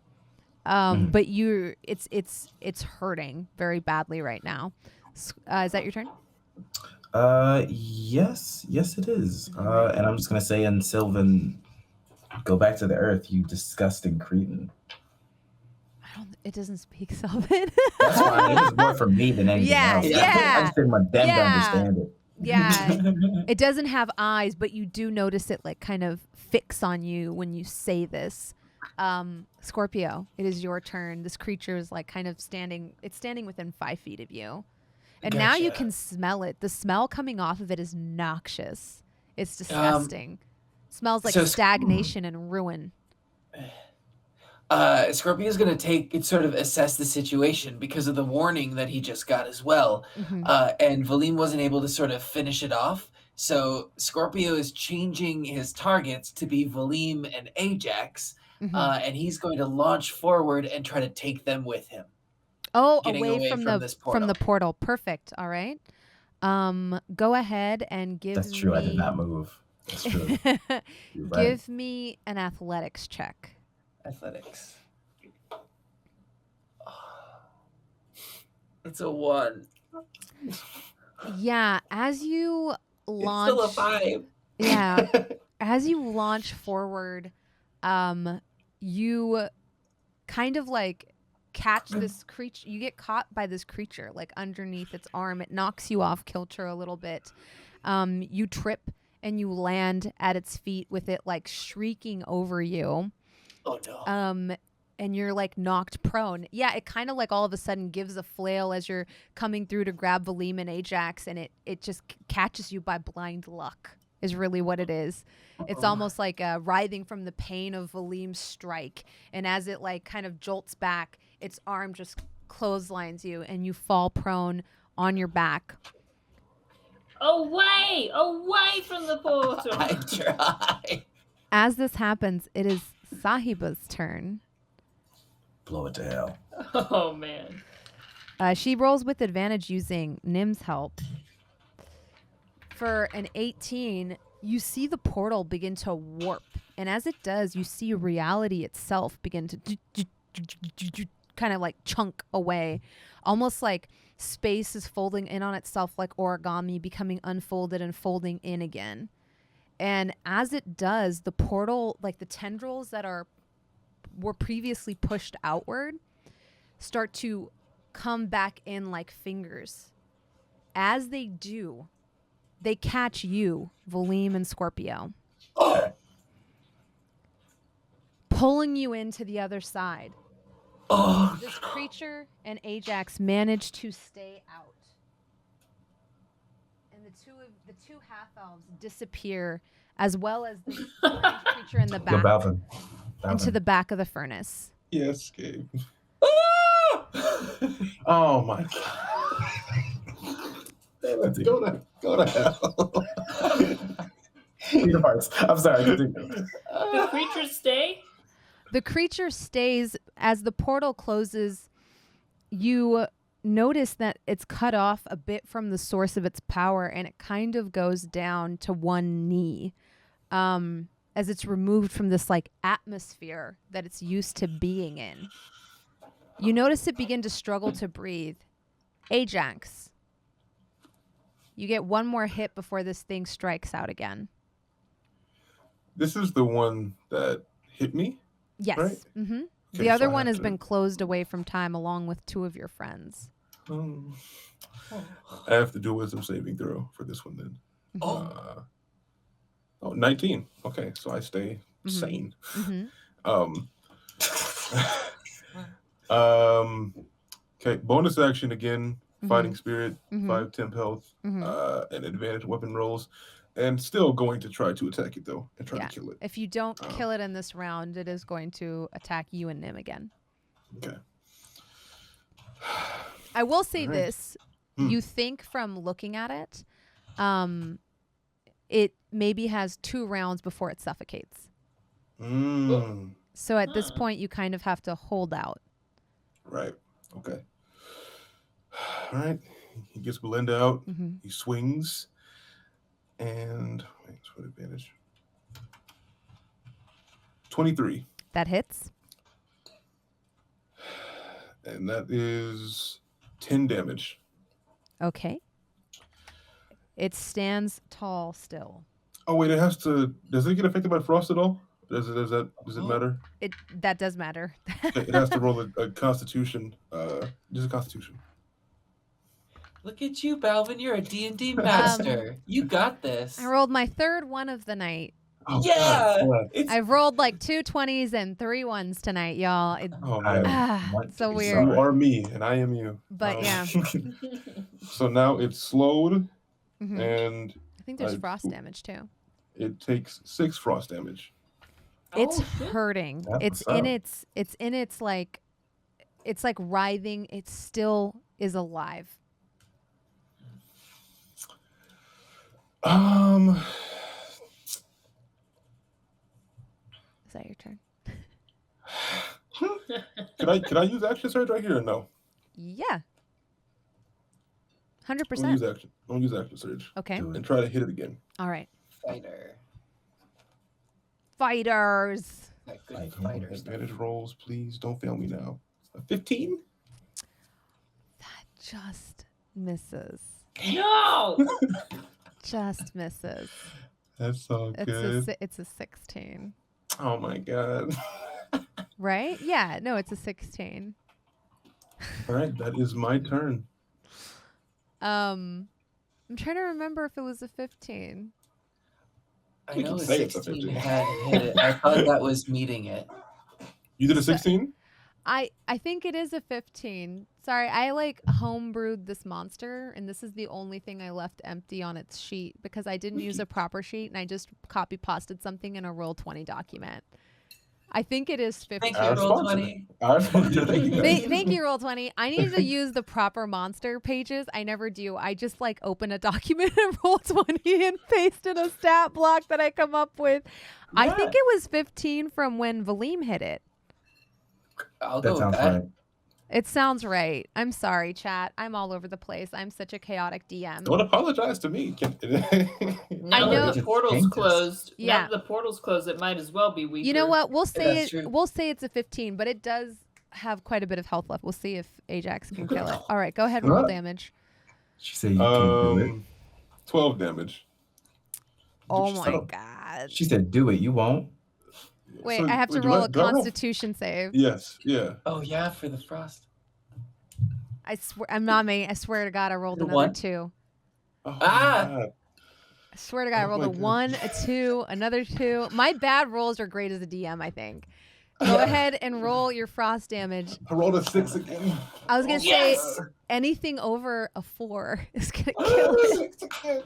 But it's hurting very badly right now. Is that your turn? Yes it is. And I'm just gonna say in Sylvan, go back to the earth, you disgusting cretin. It doesn't speak Sylvan. That's fine. It was more for me than anything else. I just didn't want them to understand it. Yeah. It doesn't have eyes, but you do notice it like kind of fix on you when you say this. Scorpio, it is your turn. This creature is like kind of standing within 5 feet of you. And now you can smell it. The smell coming off of it is noxious. It's disgusting. Smells like stagnation and ruin. Scorpio's going to sort of assess the situation because of the warning that he just got as well. And Valym wasn't able to sort of finish it off. So Scorpio is changing his targets to be Valym and Ajax. And he's going to launch forward and try to take them with him. Oh, away from the portal. Perfect. All right. Go ahead and give That's true. I did not move. That's true. Give me an athletics check. Athletics. It's a 1. Yeah, as you launch. It's still a 5. Yeah, as you launch forward, you kind of like catch this creature. You get caught by this creature like underneath its arm. It knocks you off kilter a little bit. You trip and you land at its feet with it like shrieking over you. Oh no. And you're like knocked prone. Yeah, it kind of like all of a sudden gives a flail as you're coming through to grab Valym and Ajax, and it just catches you by blind luck is really what it is. It's almost like writhing from the pain of Valym's strike. And as it like kind of jolts back, its arm just clotheslines you and you fall prone on your back. Away from the portal. I try. As this happens, it is Sahiba's turn. Blow it to hell. Oh, man. She rolls with advantage using Nim's help. For an 18, you see the portal begin to warp. And as it does, you see reality itself begin to kind of like chunk away. Almost like space is folding in on itself like origami, becoming unfolded and folding in again. And as it does, the portal, like the tendrils that were previously pushed outward, start to come back in like fingers. As they do, they catch you, Valym and Scorpio, pulling you into the other side. This creature and Ajax manage to stay out. And the two half-elves disappear, as well as the creature in the back, Balvin. into the back of the furnace. Yes, Gabe. Oh my god. Go to hell. Peter Parts. I'm sorry. Continue. The creatures stay? The creature stays. As the portal closes, you notice that it's cut off a bit from the source of its power, and it kind of goes down to one knee as it's removed from this like atmosphere that it's used to being in. You notice it begin to struggle to breathe. Ajax, you get one more hit before this thing strikes out again. This is the one that hit me? Yes. Right? Mm-hmm. Okay, The other so I one have has been closed away from time along with two of your friends. I have to do a wisdom saving throw for this one then. Oh. 19. Okay, so I stay sane. Mm-hmm. Okay, bonus action again. Fighting spirit, Mhm. 5 temp health, Mm-hmm. and advantage weapon rolls. And still going to try to attack it though and try to kill it. If you don't kill it in this round, it is going to attack you and Nim again. Okay. I will say All right. this. You think from looking at it, it maybe has 2 rounds before it suffocates. So at this point, you kind of have to hold out. Right. Okay. All right. He gets Belinda out. Mm-hmm. He swings. And wait, what advantage? 23. That hits. And that is 10 damage. Okay. It stands tall still. Oh wait, it has to. Does it get affected by frost at all? Does it matter? That does matter. It has to roll a Constitution. Just a Constitution. Look at you, Balvin. You're a D&D master. You got this. I rolled my 3rd one of the night. Oh, Yeah. God. I've rolled like 2 20s and 3 1s tonight, y'all. Oh man. It's so weird. You are me, and I am you. But yeah. So now it's slowed, Mhm. and I think there's frost damage too. it takes 6 frost damage. It's shit. hurting. That It's was in up. its like it's like writhing. It still is alive. Is that your turn? Can I use action surge right here or no? Yeah. I'm gonna 100%. use action. I'm gonna use action surge Okay. Do it. and try to hit it again. All right. Fighter. Fighters. That good Fight. fighter stuff. Advantage rolls, please don't fail me now. A 15. That just misses. No! Just misses. That's so good. It's a 16. Oh my god. Right? Yeah. No, it's a 16. All right, that is my turn. I'm trying to remember if it was a 15. I We know can a say it's a 16 15. had hit it. I thought that was meeting it. You did a 16? I think it is a 15. Sorry, I like homebrewed this monster, and this is the only thing I left empty on its sheet because I didn't use a proper sheet, and I just copy pasted something in a Roll20 document. I think it is 15. Thank you, Our sponsor. Roll20. Our sponsor. Thank you. guys. Thank you, Roll20. I need to use the proper monster pages. I never do. I just like open a document in Roll20 and paste in a stat block that I come up with. I think it was 15 from when Valym hit it. I'll That go with sounds that. right. It sounds right. I'm sorry, chat. I'm all over the place. I'm such a chaotic DM. Don't apologize to me. Now know- that the portal's closed, Yeah. now that the portal's closed, it might as well be weaker. You know what? We'll say that's it. true. We'll say it's a 15, but it does have quite a bit of health left. We'll see if Ajax can kill it. All right, go ahead and roll What? damage. She said you can do it. 12 damage. Oh Shut my up. god. She said, "Do it. You won't." Wait, So- I have to do roll a do roll? Constitution save. Yes, yeah. Oh, yeah, for the frost. I swear, I'm not me. I swear to God, I rolled The another one? 2. Oh, my Ah! God. I swear to God, I Oh rolled my a 1, a 2, another 2. My bad rolls are great as a DM, I think. Go ahead and roll your frost damage. I rolled a 6 again. I was gonna Yes! say anything over a 4 is gonna kill it. 6 again.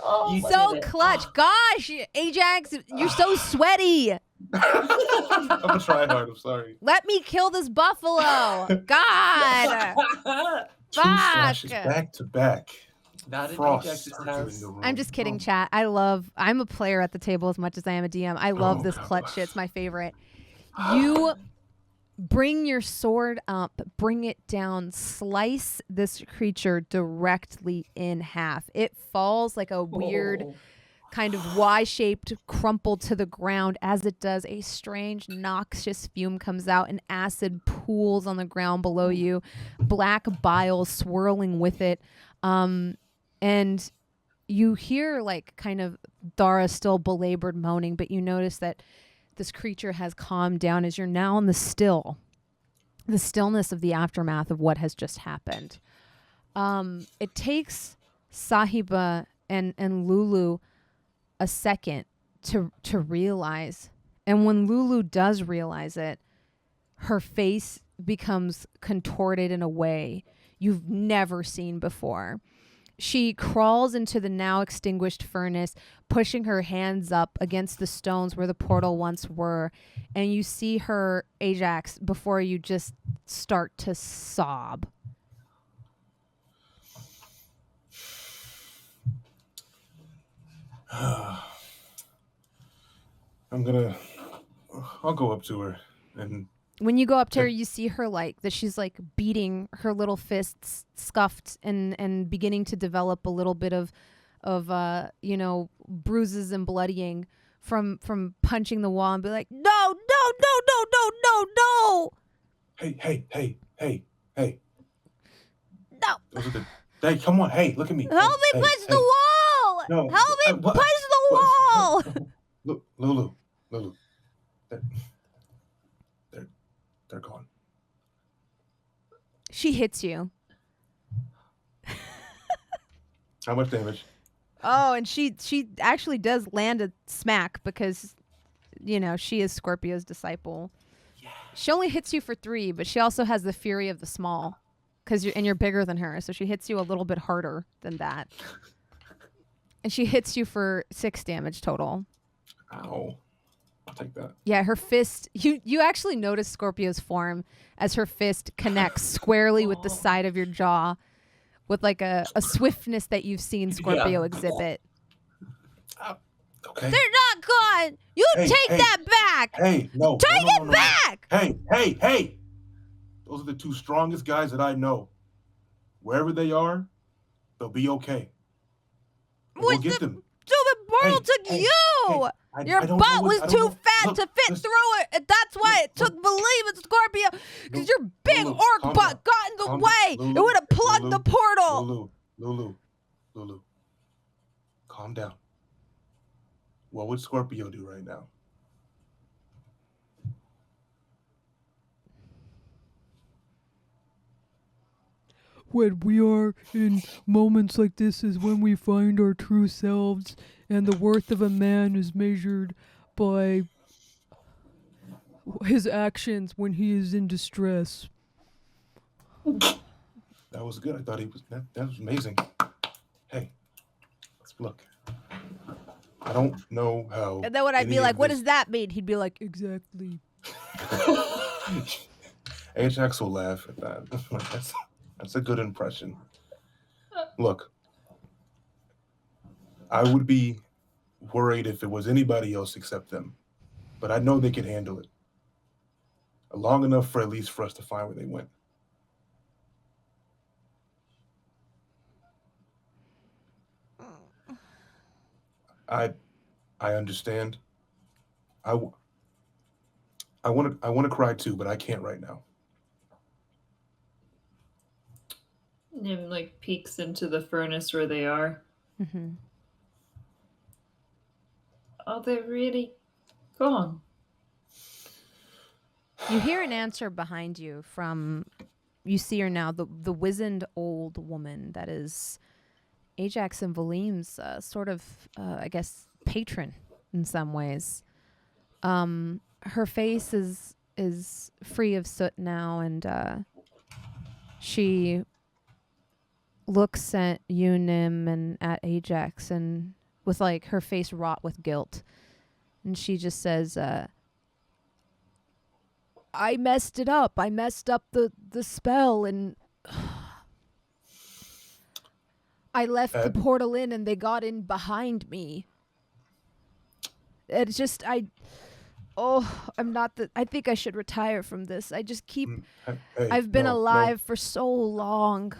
Oh, You So did it. clutch. Gosh, Ajax, you're so sweaty. I'm gonna try hard. I'm sorry. Let me kill this buffalo. God. Two flashes Fuck. back to back. Not in Frost Ajax's circling house. the room. I'm just kidding, Oh, chat. I'm a player at the table as much as I am a DM. I love Oh, this God clutch bless. shit. It's my favorite. You bring your sword up, bring it down, slice this creature directly in half. It falls like a weird Oh. kind of Y-shaped crumple to the ground. As it does, a strange noxious fume comes out and acid pools on the ground below you, black bile swirling with it. And you hear like kind of Dara still belabored moaning, but you notice that this creature has calmed down as you're now in the stillness of the aftermath of what has just happened. It takes Sahiba and Lulu a second to realize, and when Lulu does realize it, her face becomes contorted in a way you've never seen before. She crawls into the now extinguished furnace, pushing her hands up against the stones where the portal once were, and you see her, Ajax, before you just start to sob. I'll go up to her and When you go up to her, you see her like that. She's like beating her little fists, scuffed and beginning to develop a little bit of bruises and bloodying from punching the wall and be like, no. Hey. No. Those are the. Hey, come on. Hey, look at me. Help me punch the wall. No, Help me what? punch the wall. Look, Lulu. They're gone. She hits you. How much damage? Oh, and she actually does land a smack because, she is Scorpio's disciple. Yeah. She only hits you for 3, but she also has the fury of the small because you're bigger than her. So she hits you a little bit harder than that. And she hits you for 6 damage total. Ow. I'll take that. Yeah, her fist, you actually notice Scorpio's form as her fist connects squarely with the side of your jaw with like a swiftness that you've seen Scorpio exhibit. Okay. They're not gone. You take that back. Hey, no. Take it back. Hey. Those are the 2 strongest guys that I know. Wherever they are, they'll be okay. We'll get them. So the portal took you. Your butt was too fat to fit through it. And that's why it took Valym and Scorpio. Because your big orc butt got in the way. It would have plugged the portal. Lulu. Calm down. What would Scorpio do right now? When we are in moments like this is when we find our true selves, and the worth of a man is measured by his actions when he is in distress. That was good. I thought he was. That was amazing. Hey, let's look. I don't know how. And then when I'd be like, what does that mean? He'd be like, Exactly. Ajax will laugh at that. That's a good impression. Look, I would be worried if it was anybody else except them, but I know they could handle it. Long enough for at least for us to find where they went. I understand. I want to cry too, but I can't right now. Nim like peeks into the furnace where they are. mm-hmm. Are they really gone? You hear an answer behind you from, you see her now, the wizened old woman that is Ajax and Valym's sort of, I guess, patron in some ways. Her face is free of soot now, and she looks at you, Nim, and at Ajax, and with like her face wrought with guilt, and she just says, I messed it up. I messed up the spell, and I left the Ed? portal in and they got in behind me. It's just, I'm not I think I should retire from this. I just keep, Hey, I've been no, alive for so long.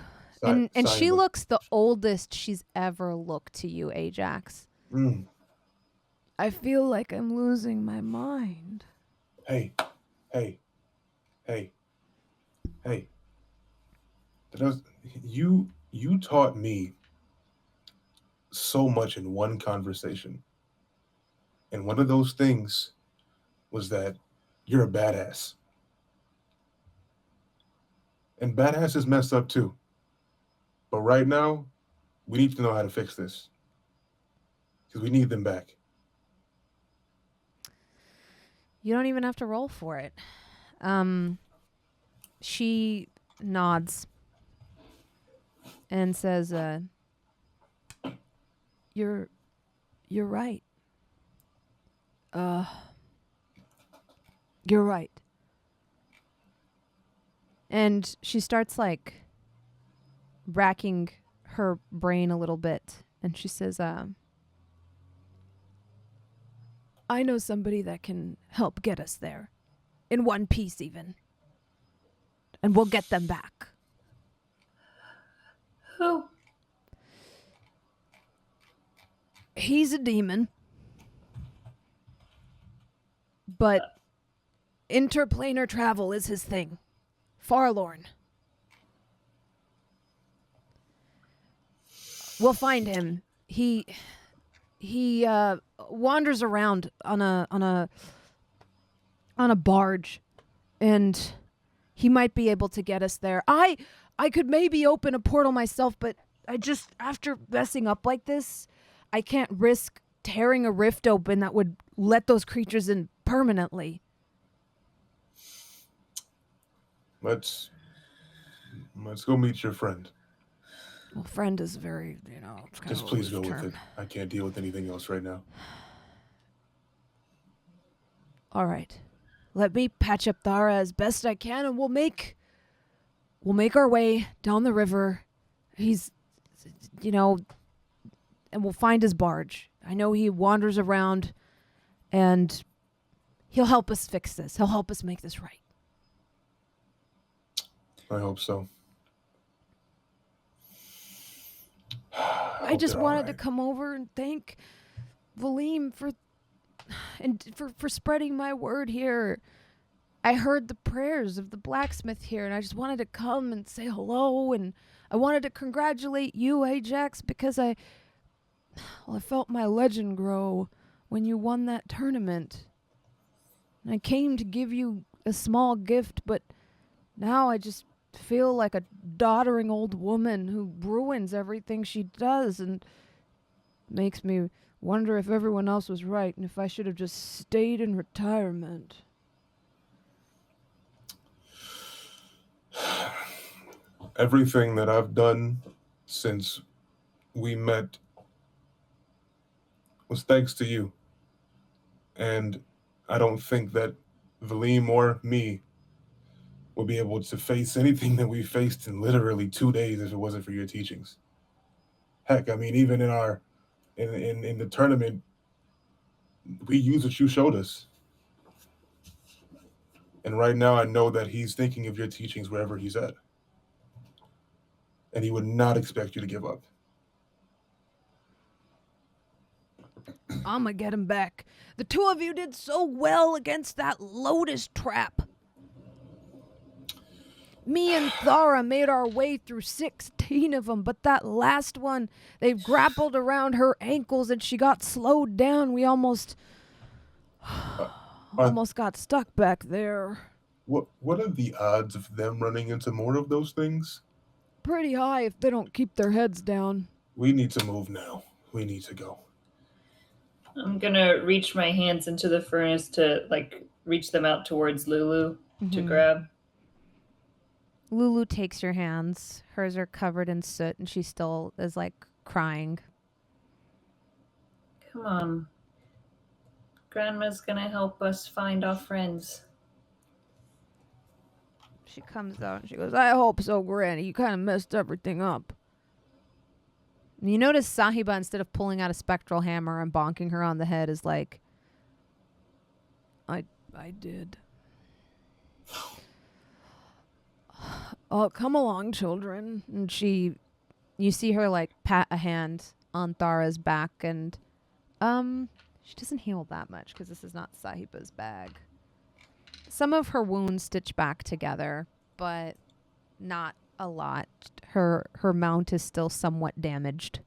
And she Simon. looks the oldest she's ever looked to you, Ajax. Mm. I feel like I'm losing my mind. Hey. You taught me so much in one conversation. And one of those things was that you're a badass. And badasses mess up too. But right now, we need to know how to fix this. Because we need them back. You don't even have to roll for it. She nods and says, You're right. You're right. And she starts like racking her brain a little bit, and she says, I know somebody that can help get us there. In one piece even. And we'll get them back. Who? He's a demon. But interplanar travel is his thing. Farlorn. We'll find him. He wanders around on a barge, and he might be able to get us there. I could maybe open a portal myself, but I just, after messing up like this, I can't risk tearing a rift open that would let those creatures in permanently. Let's go meet your friend. Well, friend is very, it's kind Just of a please loose go term. with it. I can't deal with anything else right now. All right. Let me patch up Thara as best I can, and we'll make our way down the river. He's, and we'll find his barge. I know he wanders around, and he'll help us fix this. He'll help us make this right. I hope so. I just wanted to come over and thank Valym for spreading my word here. I heard the prayers of the blacksmith here, and I just wanted to come and say hello, and I wanted to congratulate you, Ajax, because I felt my legend grow when you won that tournament. And I came to give you a small gift, but now I just feel like a doddering old woman who ruins everything she does and makes me wonder if everyone else was right and if I should have just stayed in retirement. Everything that I've done since we met was thanks to you. And I don't think that Valym or me will be able to face anything that we faced in literally 2 days if it wasn't for your teachings. Heck, I mean, even in the tournament, we used what you showed us. And right now I know that he's thinking of your teachings wherever he's at. And he would not expect you to give up. I'm gonna get him back. The two of you did so well against that lotus trap. Me and Thara made our way through 16 of them, but that last one, they grappled around her ankles and she got slowed down. We almost got stuck back there. What are the odds of them running into more of those things? Pretty high if they don't keep their heads down. We need to move now. We need to go. I'm gonna reach my hands into the furnace to reach them out towards Lulu to grab. Lulu takes your hands. Hers are covered in soot and she still is crying. Come on. Grandma's gonna help us find our friends. She comes out and she goes, I hope so, Granny. You kind of messed everything up. You notice Sahiba, instead of pulling out a spectral hammer and bonking her on the head, is like, I did. Oh, come along, children. and you see her like pat a hand on Thara's back, and she doesn't heal that much because this is not Sahiba's bag. Some of her wounds stitch back together, but not a lot. Her mount is still somewhat damaged.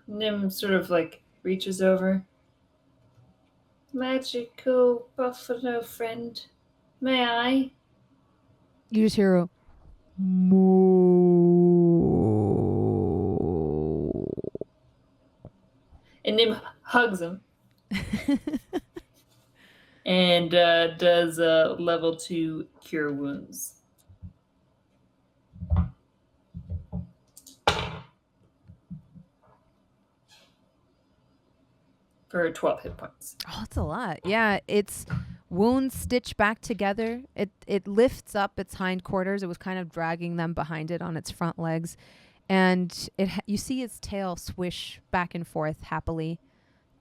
Nim sort of like reaches over. Magical buffalo friend, may I? You just hear a moo. And Nim hugs him and does level 2 cure wounds. For 12 hit points. Oh, that's a lot. Yeah, its wounds stitch back together. It lifts up its hindquarters. It was kind of dragging them behind it on its front legs. And you see its tail swish back and forth happily.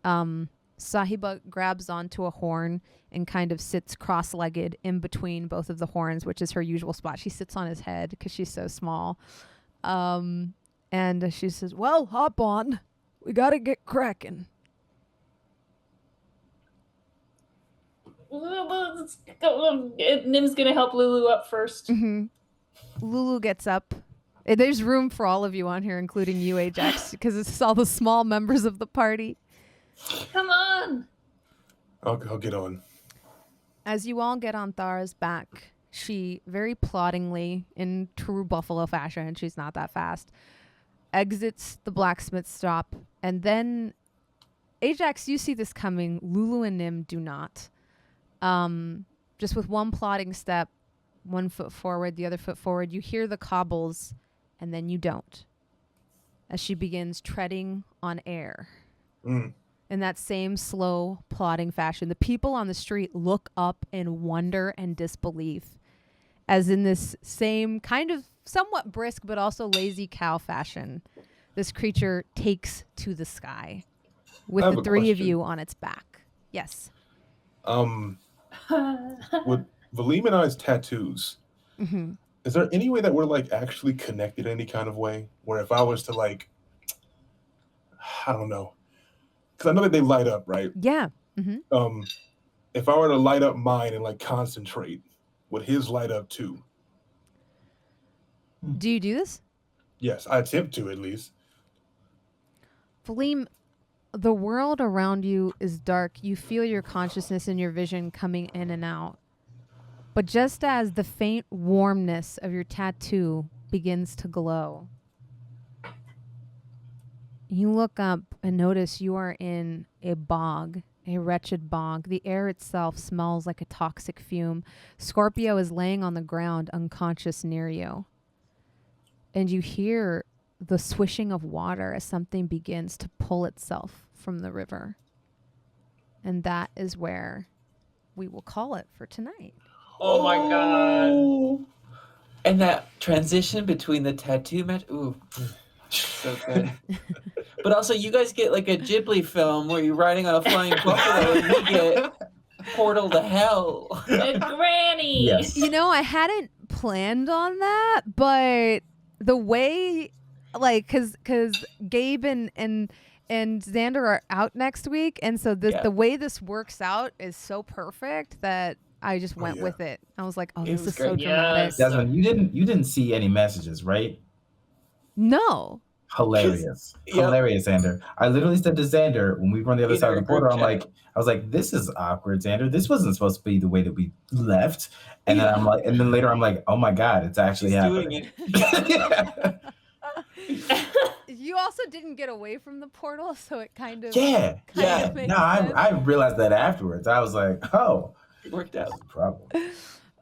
Sahiba grabs onto a horn and kind of sits cross-legged in between both of the horns, which is her usual spot. She sits on his head because she's so small. And she says, Well, hop on. We gotta get cracking. Nim's gonna help Lulu up first. mm-hmm. Lulu gets up. There's room for all of you on here, including you, Ajax, because it's all the small members of the party. Come on. I'll get on. As you all get on Thara's back, she very ploddingly, in true buffalo fashion, she's not that fast, exits the blacksmith shop. And then, Ajax, you see this coming. Lulu and Nim do not. Just with one plodding step, one foot forward, the other foot forward, you hear the cobbles, and then you don't. As she begins treading on air. In that same slow, plodding fashion. The people on the street look up in wonder and disbelief, as in this same kind of somewhat brisk but also lazy cow fashion, this creature takes to the sky with the three of you on its back. Yes. With Valym and I's tattoos, is there any way that we're like actually connected in any kind of way? Where if I was to like, I don't know, because I know that they light up, right? Yeah. If I were to light up mine and like concentrate, would his light up too? Do you do this? Yes, I attempt to at least. Valym, the world around you is dark. You feel your consciousness and your vision coming in and out. But just as the faint warmness of your tattoo begins to glow, you look up and notice you are in a bog, a wretched bog. The air itself smells like a toxic fume. Scorpio is laying on the ground unconscious near you. And you hear the swishing of water as something begins to pull itself from the river. And that is where we will call it for tonight. Oh my god. And that transition between the tattoo ooh, so good. But also, you guys get like a Ghibli film where you're riding on a flying buffalo and you get Portal to Hell. And Granny. Yes. You know, I hadn't planned on that, but the way, like, because Gabe and Xander are out next week, and so the way this works out is so perfect that I just went with it. I was like, this is so dramatic. Jasmine, you didn't see any messages, right? No. Hilarious. Hilarious, Xander. I literally said to Xander when we were on the other side of the portal, I was like, this is awkward, Xander. This wasn't supposed to be the way that we left. And then then later I'm like, oh my God, it's actually happening. You also didn't get away from the portal, so it kind of makes sense. I realized that afterwards. I was like, oh, it worked out. That's the problem.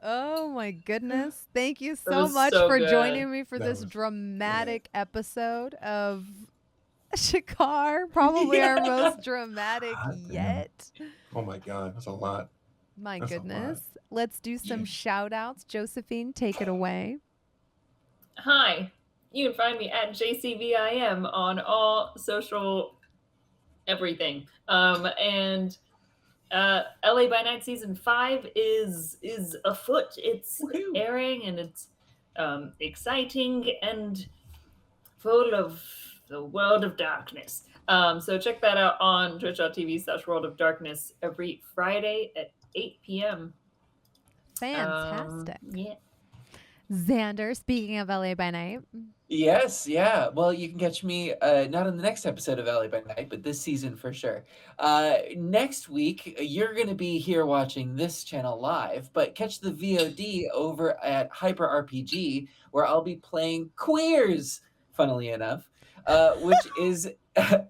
Oh my goodness. Thank you so much for joining me for this dramatic episode of Shikar. Probably our most dramatic yet. Oh my God, that's a lot. My goodness. Let's do some shout outs. Josephine, take it away. Hi. You can find me at JCVIM on all social everything. And LA by Night season 5 is afoot. It's airing and it's exciting and full of the world of darkness. So check that out on twitch.tv/World of Darkness every Friday at 8 p.m. Fantastic. Yeah. Xander, speaking of LA by Night. Yes, yeah. Well, you can catch me not on the next episode of LA by Night, but this season for sure. Next week, you're going to be here watching this channel live, but catch the VOD over at Hyper RPG, where I'll be playing Queers, funnily enough, which is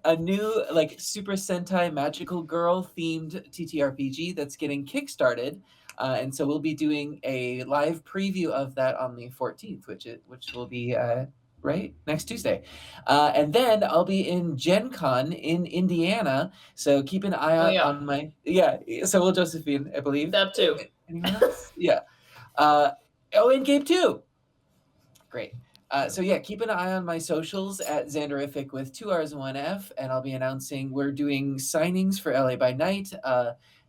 a new like Super Sentai Magical Girl themed TTRPG that's getting kickstarted. And so we'll be doing a live preview of that on the 14th, which will be right next Tuesday. And then I'll be in Gen Con in Indiana. So keep an eye out on my so will Josephine, I believe. That too. Anyone else? Yeah. And Gabe too. Great. So yeah, keep an eye on my socials at Xanderific with 2 R's and 1 F, and I'll be announcing we're doing signings for LA by Night.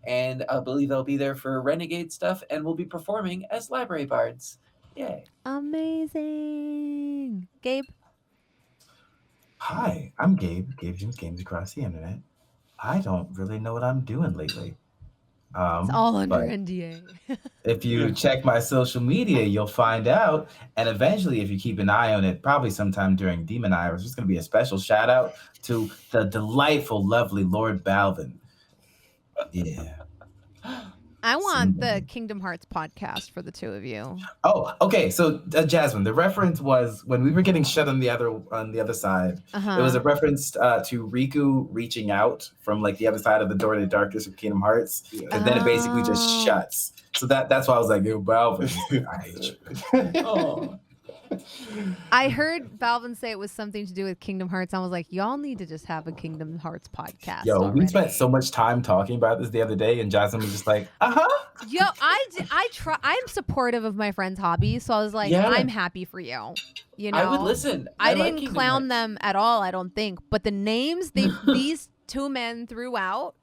And I believe I'll be there for Renegade stuff, and we'll be performing as library bards. Yay. Amazing. Gabe? Hi, I'm Gabe. Gabe James Games across the internet. I don't really know what I'm doing lately. It's all under but NDA. if you check my social media, you'll find out. And eventually, if you keep an eye on it, probably sometime during Demon Eye, there's just going to be a special shout out to the delightful, lovely LordBalvin. Yeah. I want the Kingdom Hearts podcast for the two of you. Oh, okay. So Jasmine, the reference was when we were getting shut on the other side. It was a reference to Riku reaching out from like the other side of the door to the darkness of Kingdom Hearts, and then it basically just shuts. So that's why I was like, "Yo, Balvin, I hate you." Oh. I heard Balvin say it was something to do with Kingdom Hearts. I was like, y'all need to just have a Kingdom Hearts podcast. Yo, already. we spent so much time talking about this the other day, and Jasmine was just like, Yo, I'm supportive of my friend's hobby, so I was like, I'm happy for you. You know, I would listen. I like didn't clown them at all, I don't think. But the names these two men threw out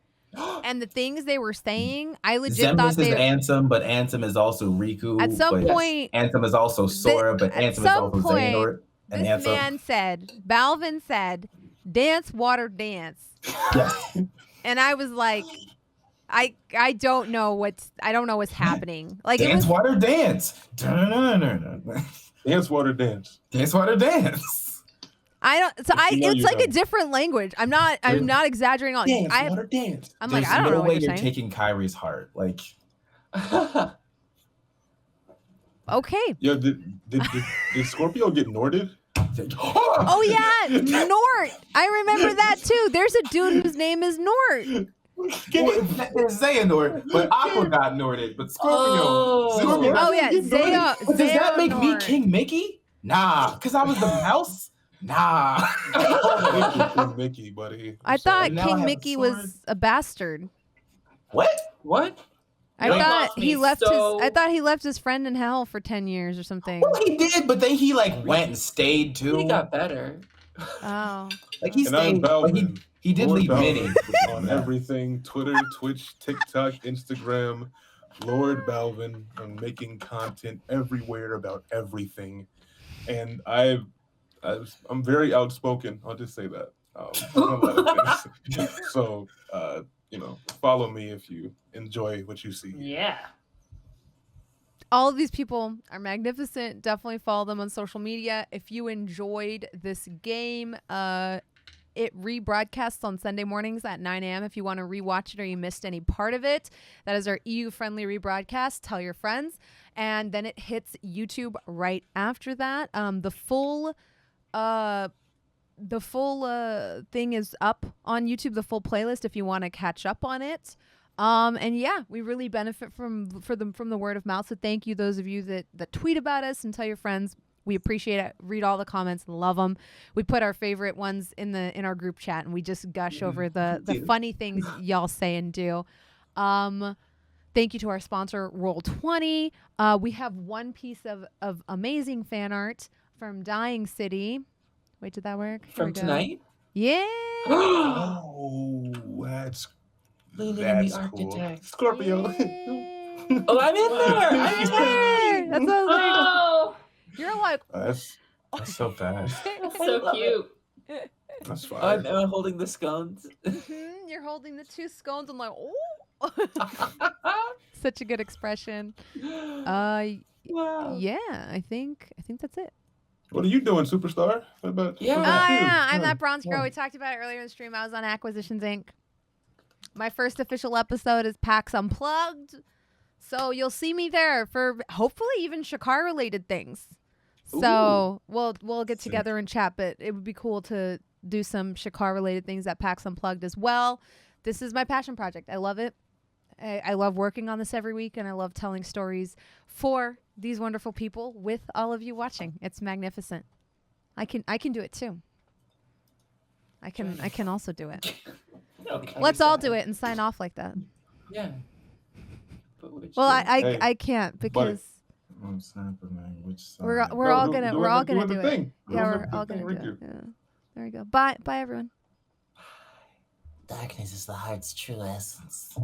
and the things they were saying, I legit Zemnis thought is Ansem, but Ansem is also Riku. At some point, Ansem is also Sora, but Ansem is also Xehanort. And this man said, Balvin said, dance, water, dance. Yes. And I was like, I don't know what's happening. Like dance, water, dance. Dance, water, dance. Dance, water, dance. I don't. So it's like a different language. I'm not exaggerating. On dance, water, dance. I'm There's like, I don't know what you're saying. Taking Kyrie's heart. Like, okay. Yeah, did Scorpio get Norded? Oh yeah, Nort. I remember that too. There's a dude whose name is Nort. There's Xehanort, but Aqua got Norded. But Scorpio. Oh yeah, Zaya. Does that make me King Mickey? Nah, because I was the mouse. Nah. King Mickey, buddy. I thought King Mickey was a bastard. What? I thought he left his friend in hell for 10 years or something. Well, he did, but then he like went and stayed too. He got better. Oh. Like he stayed, but he did leave Minnie on everything: Twitter, Twitch, TikTok, Instagram. LordBalvin. I'm making content everywhere about everything, and I'm very outspoken. I'll just say that. On a lot of things. So, follow me if you enjoy what you see. Yeah. All of these people are magnificent. Definitely follow them on social media. If you enjoyed this game, it rebroadcasts on Sunday mornings at 9 a.m. If you want to rewatch it or you missed any part of it, that is our EU-friendly rebroadcast. Tell your friends. And then it hits YouTube right after that. The full thing is up on YouTube, the full playlist if you want to catch up on it. And yeah, we really benefit from the word of mouth. So thank you, those of you that tweet about us and tell your friends. We appreciate it. Read all the comments and love them. We put our favorite ones in our group chat and we just gush over the funny things y'all say and do. Thank you to our sponsor, Roll20. We have one piece of amazing fan art from Dying City. Wait, did that work? Here we From go. tonight? Yeah. Oh, that's Leaning in the cool. architect. Scorpio. Yay. Oh, I'm in there. I'm You're there. That's what I was like. Oh, You're like, That's so fast. that's I so love cute. That's fire. I'm Emma holding the scones. You're holding the 2 scones. I'm like, oh. Such a good expression. Wow. Yeah, I think that's it. What are you doing, superstar? What about Yeah. Oh, what about you? yeah, I'm Yeah. that bronze girl. We talked about it earlier in the stream. I was on Acquisitions Inc. My first official episode is PAX Unplugged. So you'll see me there for hopefully even Shikar related things. So we'll get Sick. together and chat, but it would be cool to do some Shikar related things at PAX Unplugged as well. This is my passion project. I love it. I love working on this every week, and I love telling stories for these wonderful people with all of you watching. It's magnificent. I can do it too. I can also do it. Okay. Let's all do it and sign off like that. Yeah. But which Well, one? Hey, I can't because I'm snapping, man. Which side? we're No, all do- gonna do we're it all the- gonna do do the it. thing. Do Yeah, the we're all thing. gonna Right do it. here. Yeah. There we go. Bye everyone. Darkness is the heart's true essence.